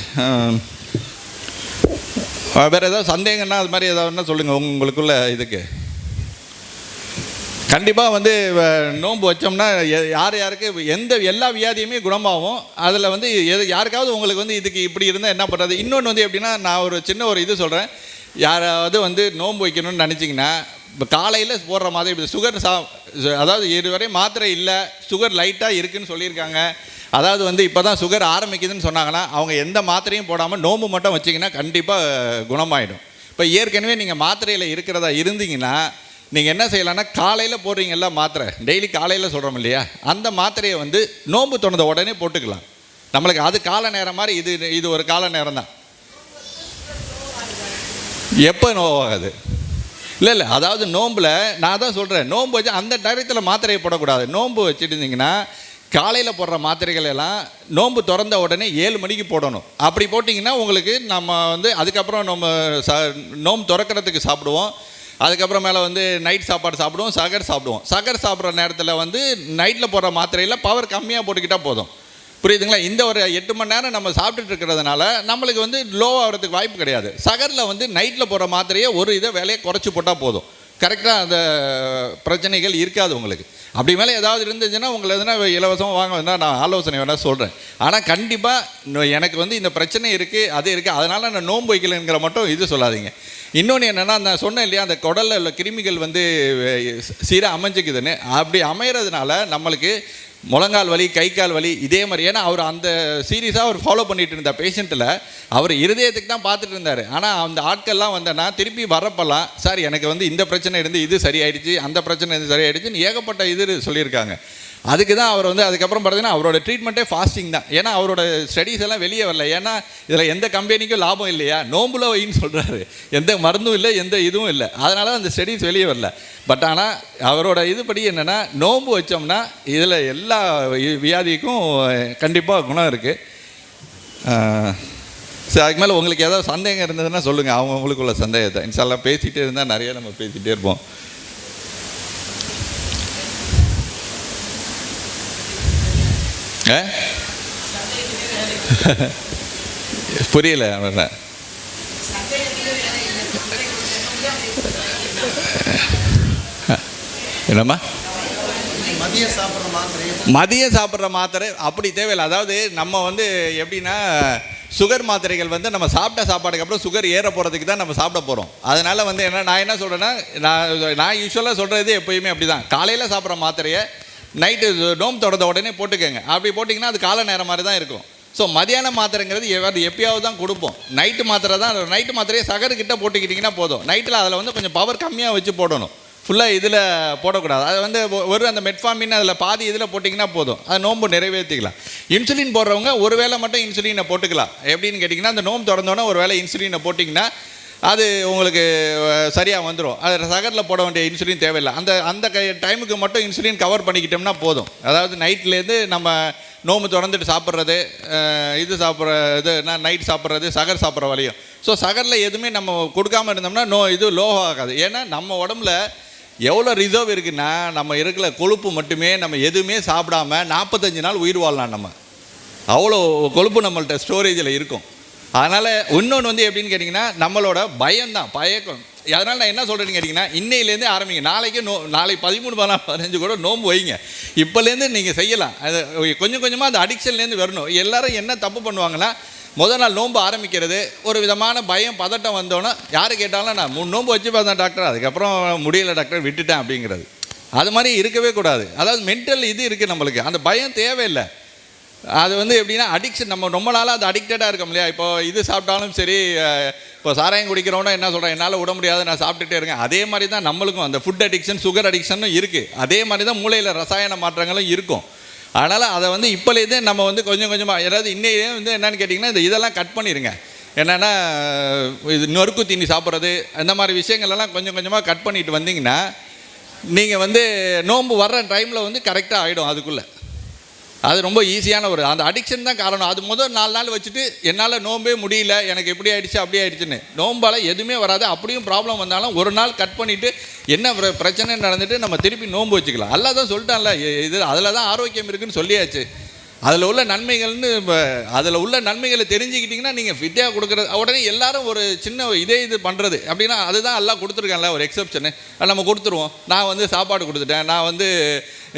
வேறு ஏதாவது சந்தேகம்னா அது மாதிரி ஏதாவதுன்னா சொல்லுங்கள் உங்களுக்குள்ள. இதுக்கு கண்டிப்பாக வந்து நோன்பு வச்சோம்னா யாருக்கு எல்லா வியாதியுமே குணமாகும். அதில் வந்து யாருக்காவது உங்களுக்கு வந்து இதுக்கு இப்படி இருந்தால் என்ன பண்ணுறது. இன்னொன்று வந்து எப்படின்னா, நான் ஒரு சின்ன இது சொல்கிறேன். யாராவது வந்து நோன்பு வைக்கணும்னு நினச்சிங்கன்னா இப்போ காலையில் போடுற மாதிரி இப்போ சுகர் அதாவது இதுவரை மாத்திரை இல்லை, சுகர் லைட்டாக இருக்குதுன்னு சொல்லியிருக்காங்க. அதாவது வந்து இப்போ தான் சுகர் ஆரம்பிக்குதுன்னு சொன்னாங்கன்னா அவங்க எந்த மாத்திரையும் போடாமல் நோன்பு மட்டும் வச்சிங்கன்னா கண்டிப்பாக குணமாயிடும். இப்போ ஏற்கனவே நீங்கள் மாத்திரையில் இருக்கிறதா இருந்தீங்கன்னா நீங்கள் என்ன செய்யலாம்னா காலையில் போடுறீங்கல்ல மாத்திரை, டெய்லி காலையில் சொல்கிறோம் இல்லையா, அந்த மாத்திரையை வந்து நோன்பு திறந்த உடனே போட்டுக்கலாம். நம்மளுக்கு அது கால நேரம் மாதிரி இது ஒரு கால நேரம் தான். எப்போ நோவாகாது? இல்லை அதாவது நோம்பில் நான் தான் சொல்கிறேன், நோன்பு வச்சு அந்த டயத்தில் மாத்திரையை போடக்கூடாது. நோன்பு வச்சுட்டு இருந்தீங்கன்னா காலையில் போடுற மாத்திரைகள் எல்லாம் நோன்பு திறந்த உடனே 7 மணிக்கு போடணும். அப்படி போட்டிங்கன்னா உங்களுக்கு நம்ம வந்து அதுக்கப்புறம் நம்ம நோன்பு திறக்கிறதுக்கு சாப்பிடுவோம், அதுக்கப்புறம் மேலே வந்து நைட் சாப்பாடு சாப்பிடுவோம், சகர் சாப்பிட்ற நேரத்தில் வந்து நைட்டில் போடுற மாத்திரையில் பவர் கம்மியாக போட்டுக்கிட்டால் போதும். புரியுதுங்களா? இந்த ஒரு 8 மணி நேரம் நம்ம சாப்பிட்டுட்டு இருக்கிறதுனால நம்மளுக்கு வந்து லோவாகிறதுக்கு வாய்ப்பு கிடையாது. சகரில் வந்து நைட்டில் போகிற மாத்திரையை ஒரு வேலையை குறைச்சி போட்டால் போதும். கரெக்டாக அந்த பிரச்சனைகள் இருக்காது உங்களுக்கு. அப்படி மேலே ஏதாவது இருந்துச்சுன்னா உங்களை எதுனா இலவசமாக வாங்க வேணால் நான் ஆலோசனை வேணால் சொல்கிறேன். ஆனால் கண்டிப்பாக எனக்கு வந்து இந்த பிரச்சனை இருக்குது, அது இருக்குது, அதனால் நான் நோன்பு வைக்கலைங்கிற மட்டும் இது சொல்லாதீங்க. இன்னொன்று என்னென்னா, நான் சொன்னேன் இல்லையா, அந்த குடலில் உள்ள கிருமிகள் வந்து சீராக அமைஞ்சிக்குதுன்னு. அப்படி அமைகிறதுனால நம்மளுக்கு முழங்கால் வலி, கை கால் வலி இதே மாதிரி. ஏன்னா அவர் அந்த சீரியஸாக அவர் ஃபாலோ பண்ணிகிட்டு இருந்தார். பேஷண்ட்டில் அவர் இருதயத்துக்கு தான் பார்த்துட்டு இருந்தார். ஆனால் அந்த ஆட்கள்லாம் வந்தேன்னா திருப்பி வரப்பெல்லாம் சார் எனக்கு வந்து இந்த பிரச்சனை இருந்து இது சரியாயிடுச்சு, அந்த பிரச்சனை இது சரியாயிடுச்சுன்னு ஏகப்பட்ட இது சொல்லியிருக்காங்க. அதுக்கு தான் அவர் வந்து அதுக்கப்புறம் பார்த்தீங்கன்னா அவரோட ட்ரீட்மெண்ட்டே ஃபாஸ்டிங் தான். ஏன்னா அவரோட ஸ்டடீஸ் எல்லாம் வெளியே வரல. ஏன்னா இதில் எந்த கம்பெனிக்கும் லாபம் இல்லையா, நோம்புல வைன்னு சொல்கிறாரு, எந்த மருந்தும் இல்லை, எந்த இதுவும் இல்லை, அதனால அந்த ஸ்டடீஸ் வெளியே வரல. பட் ஆனால் அவரோட இதுபடி என்னென்னா நோன்பு வச்சோம்னா இதில் எல்லா வியாதிக்கும் கண்டிப்பாக குணம் இருக்குது. சரி, அதுக்கு மேலே உங்களுக்கு ஏதாவது சந்தேகம் இருந்ததுன்னா சொல்லுங்கள், அவங்களுக்குள்ள சந்தேகத்தை. இன்ஷால்லா பேசிகிட்டே இருந்தால் நிறைய நம்ம பேசிகிட்டே இருப்போம். புரியல என்னம்மா? மதியம் சாப்பிட்ற மாத்திரை அப்படி தேவையில்லை. அதாவது நம்ம வந்து எப்படின்னா சுகர் மாத்திரைகள் வந்து நம்ம சாப்பிட்ட சாப்பாடுக்கு அப்புறம் சுகர் ஏற போகிறதுக்கு தான் நம்ம சாப்பிட போகிறோம். அதனால் வந்து நான் என்ன சொல்கிறேன்னா, நான் யூஸ்வலாக சொல்கிறது எப்போயுமே அப்படி தான், காலையில் சாப்பிட்ற மாத்திரையை நைட்டு நோம்பு தொடர்ந்த உடனே போட்டுக்கோங்க. அப்படி போட்டிங்கன்னா அது கால நேரம் மாதிரி தான் இருக்கும். ஸோ மதியான மாத்திரைங்கிறது எப்பயாவது தான் கொடுப்போம். நைட்டு மாத்திரையை சகருக்கிட்ட போட்டுக்கிட்டிங்கன்னா போதும். நைட்டில் அதில் வந்து கொஞ்சம் பவர் கம்மியாக வச்சு போடணும், ஃபுல்லாக இதில் போடக்கூடாது. அது வந்து ஒரு அந்த மெட்ஃபார்மின் அதில் பாதி இதில் போட்டிங்கன்னா போதும், அது நோன்பு நிறைவேற்றிக்கலாம். இன்சுலின் போடுறவங்க ஒரு வேளை மட்டும் இன்சுலினை போட்டுக்கலாம். எப்படின்னு கேட்டிங்கன்னா, அந்த நோம்பு திறந்தோன்னே ஒரு வேளை இன்சுலினை போட்டிங்கன்னா அது உங்களுக்கு சரியாக வந்துடும். அது சகரில் போட வேண்டிய இன்சுலின் தேவையில்லை. அந்த டைமுக்கு மட்டும் இன்சுலின் கவர் பண்ணிக்கிட்டோம்னா போதும். அதாவது நைட்லேருந்து நம்ம நோம்பு திறந்துட்டு சாப்பிட்றது, நைட் சாப்பிட்றது, சகர் சாப்பிட்ற வழியும். ஸோ சகரில் எதுவுமே நம்ம கொடுக்காமல் இருந்தோம்னா இது லோ ஆகாது. ஏன்னா நம்ம உடம்புல எவ்வளோ ரிசர்வ் இருக்குன்னா, நம்ம இருக்கிற கொழுப்பு மட்டுமே நம்ம எதுவுமே சாப்பிடாம 45 நாள் உயிர் வாழலாம். நம்ம அவ்வளோ கொழுப்பு நம்மள்ட்ட ஸ்டோரேஜில் இருக்கும். அதனால் இன்னொன்று வந்து எப்படின்னு கேட்டிங்கன்னா, நம்மளோட பயம்தான், பயக்கம். அதனால் நான் என்ன சொல்கிறேன்னு கேட்டிங்கன்னா, இன்னையிலேருந்தே ஆரம்பிங்க. நாளைக்கு நாளைக்கு 13, 14, 15 கூட நோன்பு வைங்க. இப்போலேருந்து நீங்கள் செய்யலாம். அது கொஞ்சம் கொஞ்சமாக அந்த அடிக்ஷன்லேருந்து வரணும். எல்லோரும் என்ன தப்பு பண்ணுவாங்கன்னா, முதல் நாள் நோன்பு ஆரம்பிக்கிறது ஒரு விதமான பயம், பதட்டம் வந்தோன்னே யார் கேட்டாலும் நான் 3 நோன்பு வச்சு பார்த்தேன் டாக்டர், அதுக்கப்புறம் முடியலை டாக்டர், விட்டுட்டேன் அப்படிங்கிறது. அது மாதிரி இருக்கவே கூடாது. அதாவது மென்டல் இது இருக்குது நம்மளுக்கு, அந்த பயம் தேவையில்லை. அது வந்து எப்படின்னா அடிக்ஷன், நம்ம ரொம்ப நாளாக அது அடிக்டடாக இருக்கோம் இல்லையா. இப்போ இது சாப்பிட்டாலும் சரி, இப்போ சாராயம் குடிக்கிறவனா என்ன சொல்கிறேன், என்னால் விட முடியாது, நான் சாப்பிட்டுட்டே இருக்கேன். அதே மாதிரி தான் நம்மளுக்கும் அந்த ஃபுட் அடிக்ஷன், சுகர் அடிக்ஷனும் இருக்குது. அதே மாதிரி தான் மூளையில் ரசாயன மாற்றங்களும் இருக்கும். அதனால் அதை வந்து இப்போலேருந்தே நம்ம வந்து கொஞ்சம் கொஞ்சமாக, ஏதாவது இன்னையே வந்து என்னென்னு கேட்டிங்கன்னா, இதெல்லாம் கட் பண்ணிடுங்க. என்னென்னா இது நொறுக்கு தீனி சாப்பிட்றது, அந்த மாதிரி விஷயங்கள்லாம் கொஞ்சம் கொஞ்சமாக கட் பண்ணிட்டு வந்தீங்கன்னா நீங்கள் வந்து நோன்பு வர்ற டைமில் வந்து கரெக்டாக ஆகிடும். அதுக்குள்ளே அது ரொம்ப ஈஸியான ஒரு அந்த அடிக்ஷன் தான் காரணம். அது முதல் 4 நாள் வச்சுட்டு என்னால் நோம்பே முடியல, எனக்கு எப்படி ஆகிடுச்சு அப்படி ஆகிடுச்சுன்னு, நோம்பால் எதுவுமே வராது. அப்படியும் ப்ராப்ளம் வந்தாலும் ஒரு நாள் கட் பண்ணிவிட்டு என்ன பிரச்சனை நடந்துட்டு நம்ம திருப்பி நோன்பு வச்சுக்கலாம். அல்லா தான் சொல்லிட்டான்ல, இது அதில் தான் ஆரோக்கியம் இருக்குதுன்னு சொல்லியாச்சு. அதில் உள்ள நன்மைகள்னு அதில் உள்ள நன்மைகளை தெரிஞ்சுக்கிட்டிங்கன்னா நீங்கள் ஃபிட்டாக கொடுக்குறது, உடனே எல்லாரும் ஒரு சின்ன இது பண்ணுறது அப்படின்னா அதுதான் எல்லாம் கொடுத்துருக்கான்ல ஒரு எக்ஸப்ஷனு, நம்ம கொடுத்துருவோம். நான் வந்து சாப்பாடு கொடுத்துட்டேன், நான் வந்து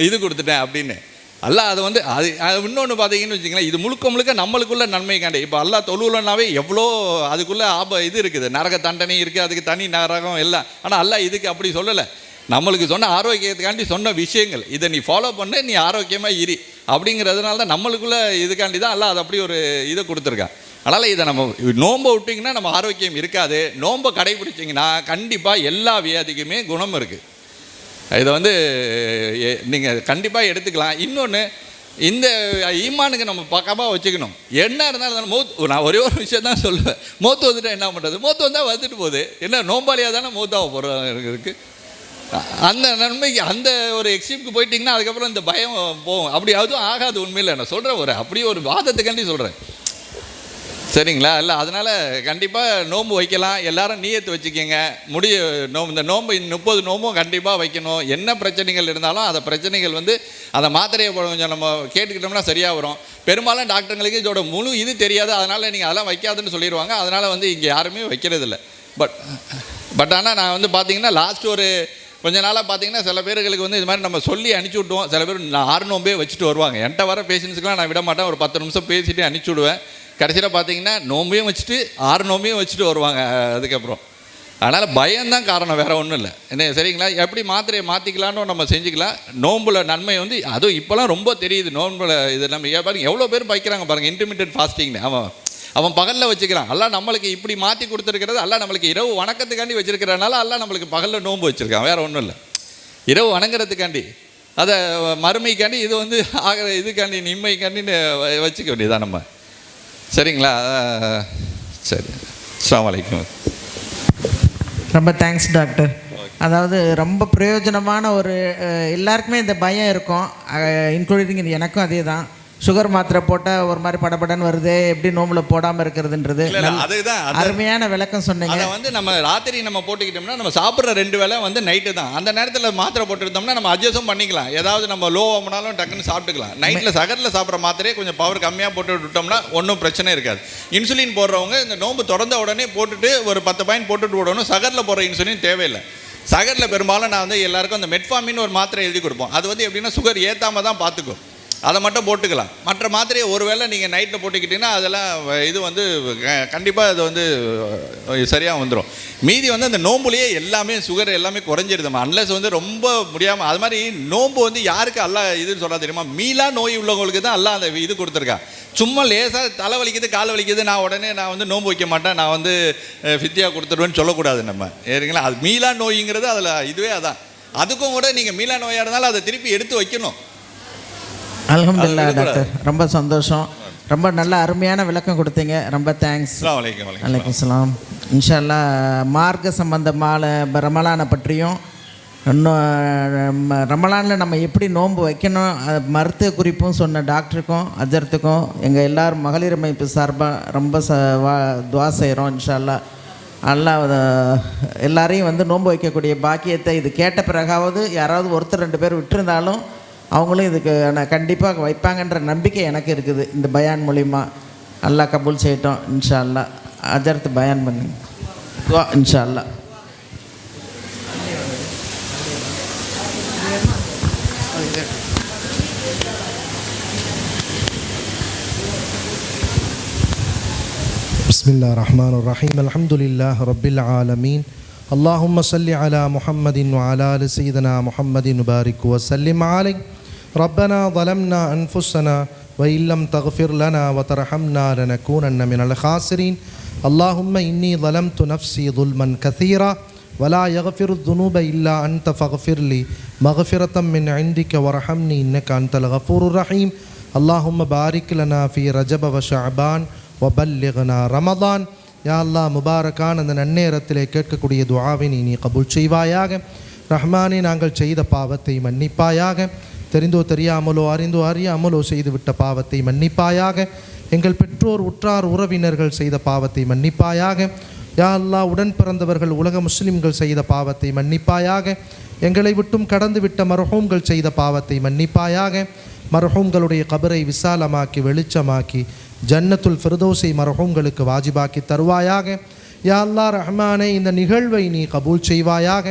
இது கொடுத்துட்டேன் அப்படின்னு. அல்லாஹ் அது வந்து அது இன்னொன்று பார்த்தீங்கன்னு வச்சுங்களேன், இது முழுக்க நம்மளுக்குள்ள நன்மைக்காண்டி. இப்போ அல்லாஹ் தொழுவுலனாவே எவ்வளோ அதுக்குள்ளே இது இருக்குது, நரக தண்டனை இருக்குது, அதுக்கு தனி நரகம் எல்லாம். ஆனால் அல்லாஹ் இதுக்கு அப்படி சொல்லலை. நம்மளுக்கு சொன்ன ஆரோக்கியத்துக்காண்டி சொன்ன விஷயங்கள், இதை நீ ஃபாலோ பண்ண, நீ ஆரோக்கியமாக இரு அப்படிங்கிறதுனால தான் நம்மளுக்குள்ள இதுக்காண்டி தான் அல்லாஹ் அது அப்படி ஒரு இதை கொடுத்துருக்கான். அதனால் இதை நம்ம நோன்பை விட்டிங்கன்னா நம்ம ஆரோக்கியம் இருக்காது. நோன்பை கடைபிடிச்சிங்கன்னா கண்டிப்பாக எல்லா வியாதிக்குமே குணம் இருக்குது. இதை வந்து நீங்கள் கண்டிப்பாக எடுத்துக்கலாம். இன்னொன்று, இந்த ஈமானுக்கு நம்ம பக்கமாக வச்சுக்கணும். என்ன இருந்தாலும் நான் ஒரே ஒரு விஷயம் தான் சொல்லுவேன், மௌத்து வந்துட்டால் என்ன பண்ணுறது? மௌத்து வந்தால் வந்துட்டு போகுது, என்ன நோம்பாளியாக தானே மௌத்தாக போகிறதுக்கு. அந்த நன்மைக்கு அந்த ஒரு எக்ஸ்ட்ரீமுக்கு போயிட்டிங்கன்னா அதுக்கப்புறம் இந்த பயம் போகும். அப்படி அதுவும் ஆகாது. உண்மையில் நான் சொல்கிறேன், அப்படியே ஒரு வாதத்துக்காண்டி சொல்கிறேன், சரிங்களா? இல்லை, அதனால் கண்டிப்பாக நோன்பு வைக்கலாம். எல்லாரும் நியத்து வச்சுக்கோங்க. இந்த நோன்பு 30 நோம்பும் கண்டிப்பாக வைக்கணும். என்ன பிரச்சனைகள் இருந்தாலும் அந்த பிரச்சனைகள் வந்து அந்த மாத்திரையை கொஞ்சம் நம்ம கேட்டுக்கிட்டோம்னா சரியாக வரும். பெரும்பாலும் டாக்டருங்களுக்கு இதோட முழு இது தெரியாது, அதனால் நீங்கள் அதெல்லாம் வைக்காதுன்னு சொல்லிடுவாங்க. அதனால் வந்து இங்கே யாருமே வைக்கிறதில்ல. பட் ஆனால் நான் வந்து பார்த்தீங்கன்னா லாஸ்ட் ஒரு கொஞ்ச நாளாக பார்த்தீங்கன்னா சில பேர்களுக்கு வந்து இது மாதிரி நம்ம சொல்லி அனுப்பிச்சி விட்டுவோம். சில பேர் 6 நோம்பே வச்சுட்டு வருவாங்க. என்கிட்ட வர பேஷண்ட்ஸுக்கெலாம் நான் விட மாட்டேன், ஒரு 10 நிமிஷம் பேசிட்டு அனுப்பிச்சி விடுவேன். கடைசியில் பார்த்தீங்கன்னா நோம்பையும் வச்சுட்டு 6 நோம்பையும் வச்சுட்டு வருவாங்க அதுக்கப்புறம். அதனால் பயம்தான் காரணம், வேறு ஒன்றும் இல்லை. என்ன, சரிங்களா? எப்படி மாத்திரையை மாற்றிக்கலான்னு நம்ம செஞ்சுக்கலாம். நோம்பில் நன்மை வந்து அதுவும் இப்போலாம் ரொம்ப தெரியுது. நோம்பில் இது நம்ம பாருங்க எவ்வளோ பேர் வைக்கிறாங்க பாருங்கள், இன்டர்மீடியட் ஃபாஸ்டிங்னு. அவன் பகலில் வச்சுக்கிறான். எல்லாம் நம்மளுக்கு இப்படி மாற்றி கொடுத்துருக்கிறது, எல்லாம் நம்மளுக்கு இரவு வணக்கத்துக்காண்டி வச்சுருக்கிறனால எல்லாம் நம்மளுக்கு பகலில் நோன்பு வச்சுருக்கான், வேறு ஒன்றும் இல்லை. இரவு வணங்குறதுக்காண்டி, அதை மறுமைக்காண்டி, இது வந்து ஆகிற இதுக்காண்டி நிம்மைக்காண்டின்னு வச்சுக்க வேண்டியதான் நம்ம. சரிங்களா? சரி, அஸ்ஸலாமு அலைக்கும். ரொம்ப தேங்க்ஸ் டாக்டர். அதாவது ரொம்ப பிரயோஜனமான ஒரு எல்லாருக்குமே இந்த பயம் இருக்கும், இன்க்ளூடிங் இது எனக்கும் அதே தான். சுகர் மாத்திரை போட்டால் ஒரு மாதிரி படப்படன்னு வருது, எப்படி நோம்பில் போடாமல் இருக்கிறதுன்றது அதுதான் அருமையான விளக்கம் சொன்னீங்க. அதை வந்து நம்ம ராத்திரி நம்ம போட்டுக்கிட்டோம்னா நம்ம சாப்பிட்ற 2 வேளை வந்து நைட்டு தான். அந்த நேரத்தில் மாத்திரை போட்டுக்கிட்டோம்னா நம்ம அட்ஜஸ்டும் பண்ணிக்கலாம். ஏதாவது நம்ம லோ ஆகுனாலும் டக்குன்னு சாப்பிட்டுக்கலாம். நைட்டில் சகரில் சாப்பிட்ற மாத்திரையே கொஞ்சம் பவர் கம்மியாக போட்டு விட்டோம்னா ஒன்றும் பிரச்சனை இருக்காது. இன்சுலின் போடுறவங்க இந்த நோம்பு தொடர்ந்த உடனே போட்டுட்டு ஒரு 10 பாயிண்ட் போட்டுட்டு விடணும். சகரில் போடுற இன்சுலின் தேவையில்லை. சகரில் பெரும்பாலும் நான் வந்து எல்லாருக்கும் அந்த மெட்ஃபார்மின் ஒரு மாத்திரை எழுதி கொடுப்போம். அது வந்து எப்படின்னா சுகர் ஏற்றாமல் தான் பார்த்துக்கும், அதை மட்டும் போட்டுக்கலாம். மற்ற மாத்திரையை ஒரு வேளை நீங்கள் நைட்டில் போட்டுக்கிட்டீங்கன்னா அதெல்லாம் இது வந்து கண்டிப்பாக அது வந்து சரியாக வந்துடும். மீதி வந்து அந்த நோம்புலேயே எல்லாமே சுகர் எல்லாமே குறைஞ்சிருதுமா, அன்லஸ் வந்து ரொம்ப முடியாமல். அது மாதிரி நோம்பு வந்து யாருக்கு எல்லாம் இதுன்னு சொல்ல தெரியுமா, மீளா நோய் உள்ளவங்களுக்கு தான் எல்லாம் அந்த இது கொடுத்துருக்கா. சும்மா லேசாக தலை வலிக்குது கால் வலிக்குது நான் உடனே நான் வந்து நோம்பு வைக்க மாட்டேன், நான் வந்து ஃபித்தியா கொடுத்துருவேன்னு சொல்லக்கூடாது நம்ம, சரிங்களா? அது மீளா நோய்ங்கிறது அதில் இதுவே அதான். அதுக்கும் கூட நீங்கள் மீளா நோயாக இருந்தாலும் அதை திருப்பி எடுத்து வைக்கணும். அல்ஹம்துலில்லாஹ் டாக்டர், ரொம்ப சந்தோஷம். ரொம்ப நல்ல அருமையான விளக்கம் கொடுத்தீங்க, ரொம்ப தேங்க்ஸ். வலைக்கம் சலாம். இன்ஷா அல்லாஹ் மார்க்க சம்பந்தமான ரமலானை பற்றியும் இன்னும் ரமலானில் நம்ம எப்படி நோன்பு வைக்கணும் மருத்துவ குறிப்பும் சொன்ன டாக்டருக்கும் அஜர்த்துக்கும் எங்கள் எல்லோரும் மகளிர் அமைப்பு சார்பாக ரொம்ப துவா செய்கிறோம். இன்ஷா அல்லாஹ் அல்லாஹ் எல்லாரையும் வந்து நோன்பு வைக்கக்கூடிய பாக்கியத்தை இது கேட்ட பிறகாவது யாராவது ஒருத்தர் 2 பேர் விட்டுருந்தாலும் அவங்களும் இதுக்கு நான் கண்டிப்பாக வைப்பாங்கன்ற நம்பிக்கை எனக்கு இருக்குது. இந்த பயான் மூலிமா அல்லாஹ் கபூல் செய்யட்டும். இன்ஷா அல்லாஹ் அஜர்த்து பயான் பண்ணுங்க துவா இன்ஷா அல்லாஹ். பிஸ்மில்லாஹிர் ரஹ்மானிர் ரஹீம். அல்ஹம்துலில்லாஹி ரப்பில் ஆலமீன். اللهم صل على محمد وعلى آل سيدنا محمد وبارك وسلم عليه. ربنا ظلمنا أنفسنا وإن لم تغفر لنا وترحمنا لنكونن من الخاسرين. اللهم إني ظلمت نفسي ظلما كثيرا ولا يغفر الذنوب إلا أنت فاغفر لي مغفرة من عندك وارحمني إنك أنت الغفور الرحيم. اللهم بارك لنا في رجب وشعبان وبلغنا رمضان. யா அல்லாஹ், முபாரக்கான அந்த நன்னேரத்திலே கேட்கக்கூடிய துஆவை நீ கபூல் செய்வாயாக. ரஹ்மானே, நாங்கள் செய்த பாவத்தை மன்னிப்பாயாக. தெரிந்தோ தெரியாமலோ அறிந்தோ அறியாமலோ செய்துவிட்ட பாவத்தை மன்னிப்பாயாக. எங்கள் பெற்றோர் உற்றார் உறவினர்கள் செய்த பாவத்தை மன்னிப்பாயாக. யா அல்லாஹ், உடன் பிறந்தவர்கள் உலக முஸ்லிம்கள் செய்த பாவத்தை மன்னிப்பாயாக. எங்களை விட்டும் கடந்து விட்ட மர்ஹூம்கள் செய்த பாவத்தை மன்னிப்பாயாக. மர்ஹூம்களுடைய கபரை விசாலமாக்கி வெளிச்சமாக்கி ஜன்னத்துல் ஃபிர்தௌஸை மர்ஹூம்களுக்கு வாஜிபாக்கி தருவாயாக. யா அல்லாஹ் ரஹ்மானே, இந்த நிகழ்வை நீ கபூல் செய்வாயாக.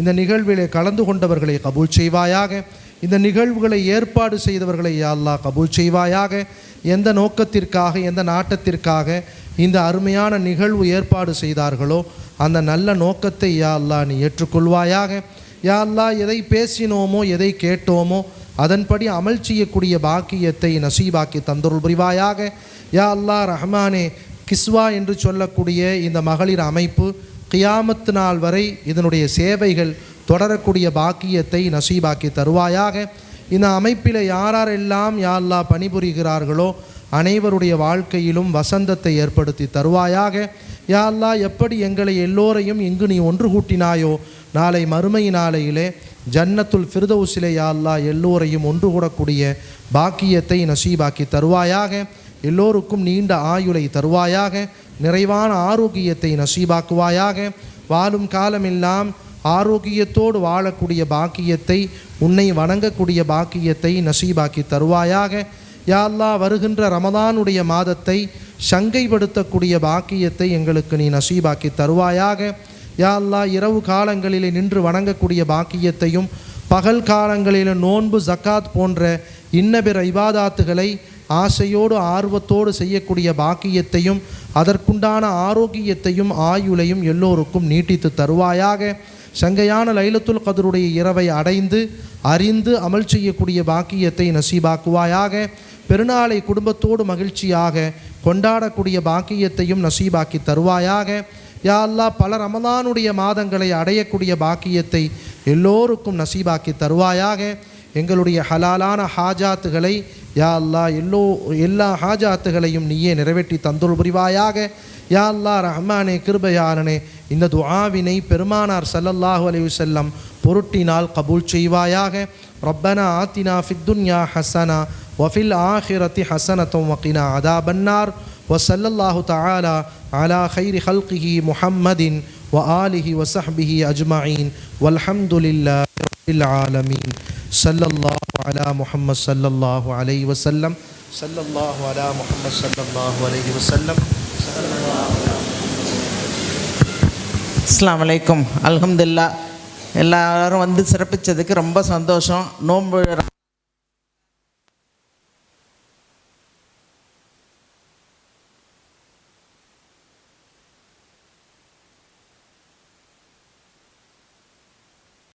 இந்த நிகழ்விலே கலந்து கொண்டவர்களை கபூல் செய்வாயாக. இந்த நிகழ்வுகளை ஏற்பாடு செய்தவர்களை யா அல்லாஹ் கபூல் செய்வாயாக. எந்த நோக்கத்திற்காக எந்த நாட்டத்திற்காக இந்த அருமையான நிகழ்வு ஏற்பாடு செய்தார்களோ அந்த நல்ல நோக்கத்தை யா அல்லாஹ் நீ ஏற்றுக்கொள்வாயாக. யா அல்லாஹ் எதை பேசினோமோ எதை கேட்டோமோ அதன்படி அமல் செய்யக்கூடிய பாக்கியத்தை நசீபாக்கி தந்தருள் புரிவாயாக. யா அல்லாஹ் ரஹ்மானே, கிஸ்வா என்று சொல்லக்கூடிய இந்த மகளிர் அமைப்பு கியாமத் நாள் வரை இதனுடைய சேவைகள் தொடரக்கூடிய பாக்கியத்தை நசீபாக்கி தருவாயாக. இந்த அமைப்பில் யாரெல்லாம் யா அல்லாஹ் பணிபுரிகிறார்களோ அனைவருடைய வாழ்க்கையிலும் வசந்தத்தை ஏற்படுத்தி தருவாயாக. யா அல்லாஹ் எப்படி எங்களை எல்லோரையும் இங்கு நீ ஒன்று கூட்டினாயோ நாளை மறுமை நாளையிலே ஜன்னத்துல் ஃபிர்தௌஸிலே யா அல்லாஹ் எல்லோரையும் ஒன்று கூடக்கூடிய பாக்கியத்தை நசீபாக்கி தருவாயாக. எல்லோருக்கும் நீண்ட ஆயுளை தருவாயாக. நிறைவான ஆரோக்கியத்தை நசீபாக்குவாயாக. வாழும் காலமெல்லாம் ஆரோக்கியத்தோடு வாழக்கூடிய பாக்கியத்தை, உன்னை வணங்கக்கூடிய பாக்கியத்தை நசீபாக்கி தருவாயாக. யா அல்லாஹ் வருகின்ற ரமதானுடைய மாதத்தை சங்கைப்படுத்தக்கூடிய பாக்கியத்தை எங்களுக்கு நீ நசீபாக்கி தருவாயாக. யா அல்லாஹ் இரவு காலங்களிலே நின்று வணங்கக்கூடிய பாக்கியத்தையும் பகல் காலங்களில் நோன்பு ஜக்காத் போன்ற இன்னபிற இபாதாத்துகளை ஆசையோடு ஆர்வத்தோடு செய்யக்கூடிய பாக்கியத்தையும் அதற்குண்டான ஆரோக்கியத்தையும் ஆயுளையும் எல்லோருக்கும் நீட்டித்து தருவாயாக. சங்கையான லைலத்துல் கத்ருடைய இரவை அடைந்து அறிந்து அமல் செய்யக்கூடிய பாக்கியத்தை நசீபாக்குவாயாக. பெருநாளை குடும்பத்தோடு மகிழ்ச்சியாக கொண்டாடக்கூடிய பாக்கியத்தையும் நசீபாக்கி தருவாயாக. யா அல்லாஹ் பல ரமதானுடைய மாதங்களை அடையக்கூடிய பாக்கியத்தை எல்லோருக்கும் நசீபாக்கி தருவாயாக. எங்களுடைய ஹலாலான ஹாஜாத்துகளை யா அல்லாஹ் எல்லா ஹாஜாத்துகளையும் நீயே நிறைவேற்றி தந்தருள் புரிவாயாக. யா அல்லாஹ் ரஹ்மானே, கிருபையாளனே, இந்த துஆவினை பெருமானார் ஸல்லல்லாஹு அலைஹி வஸல்லம் பொருட்டினால் கபூல் செய்வாயாக. ரப்பனா ஆத்தினா ஃபித் துன்யா ஹஸனா வஃபில் ஆஹிரத்தி ஹஸனத்தும் வகினா அதாபன்னார். வஸல்லல்லாஹு தஆலா அலா கைரி ஹல்கிஹி முஹம்மதின் வ ஆலிஹி வஸஹ்பிஹி அஜ்மஈன் வல்ஹம்துலில்லாஹி ரப்பில் ஆலமீன். ஸல்லல்லாஹு அலா முஹம்மத் ஸல்லல்லாஹு அலைஹி வஸல்லம். ஸல்லல்லாஹு அலா முஹம்மத் ஸல்லல்லாஹு அலைஹி வஸல்லம். அஸ்ஸலாமு அலைக்கும். அல்ஹம்துலில்லாஹ். எல்லாரும் வந்து சிறப்பித்ததுக்கு ரொம்ப சந்தோஷம். நோன்பு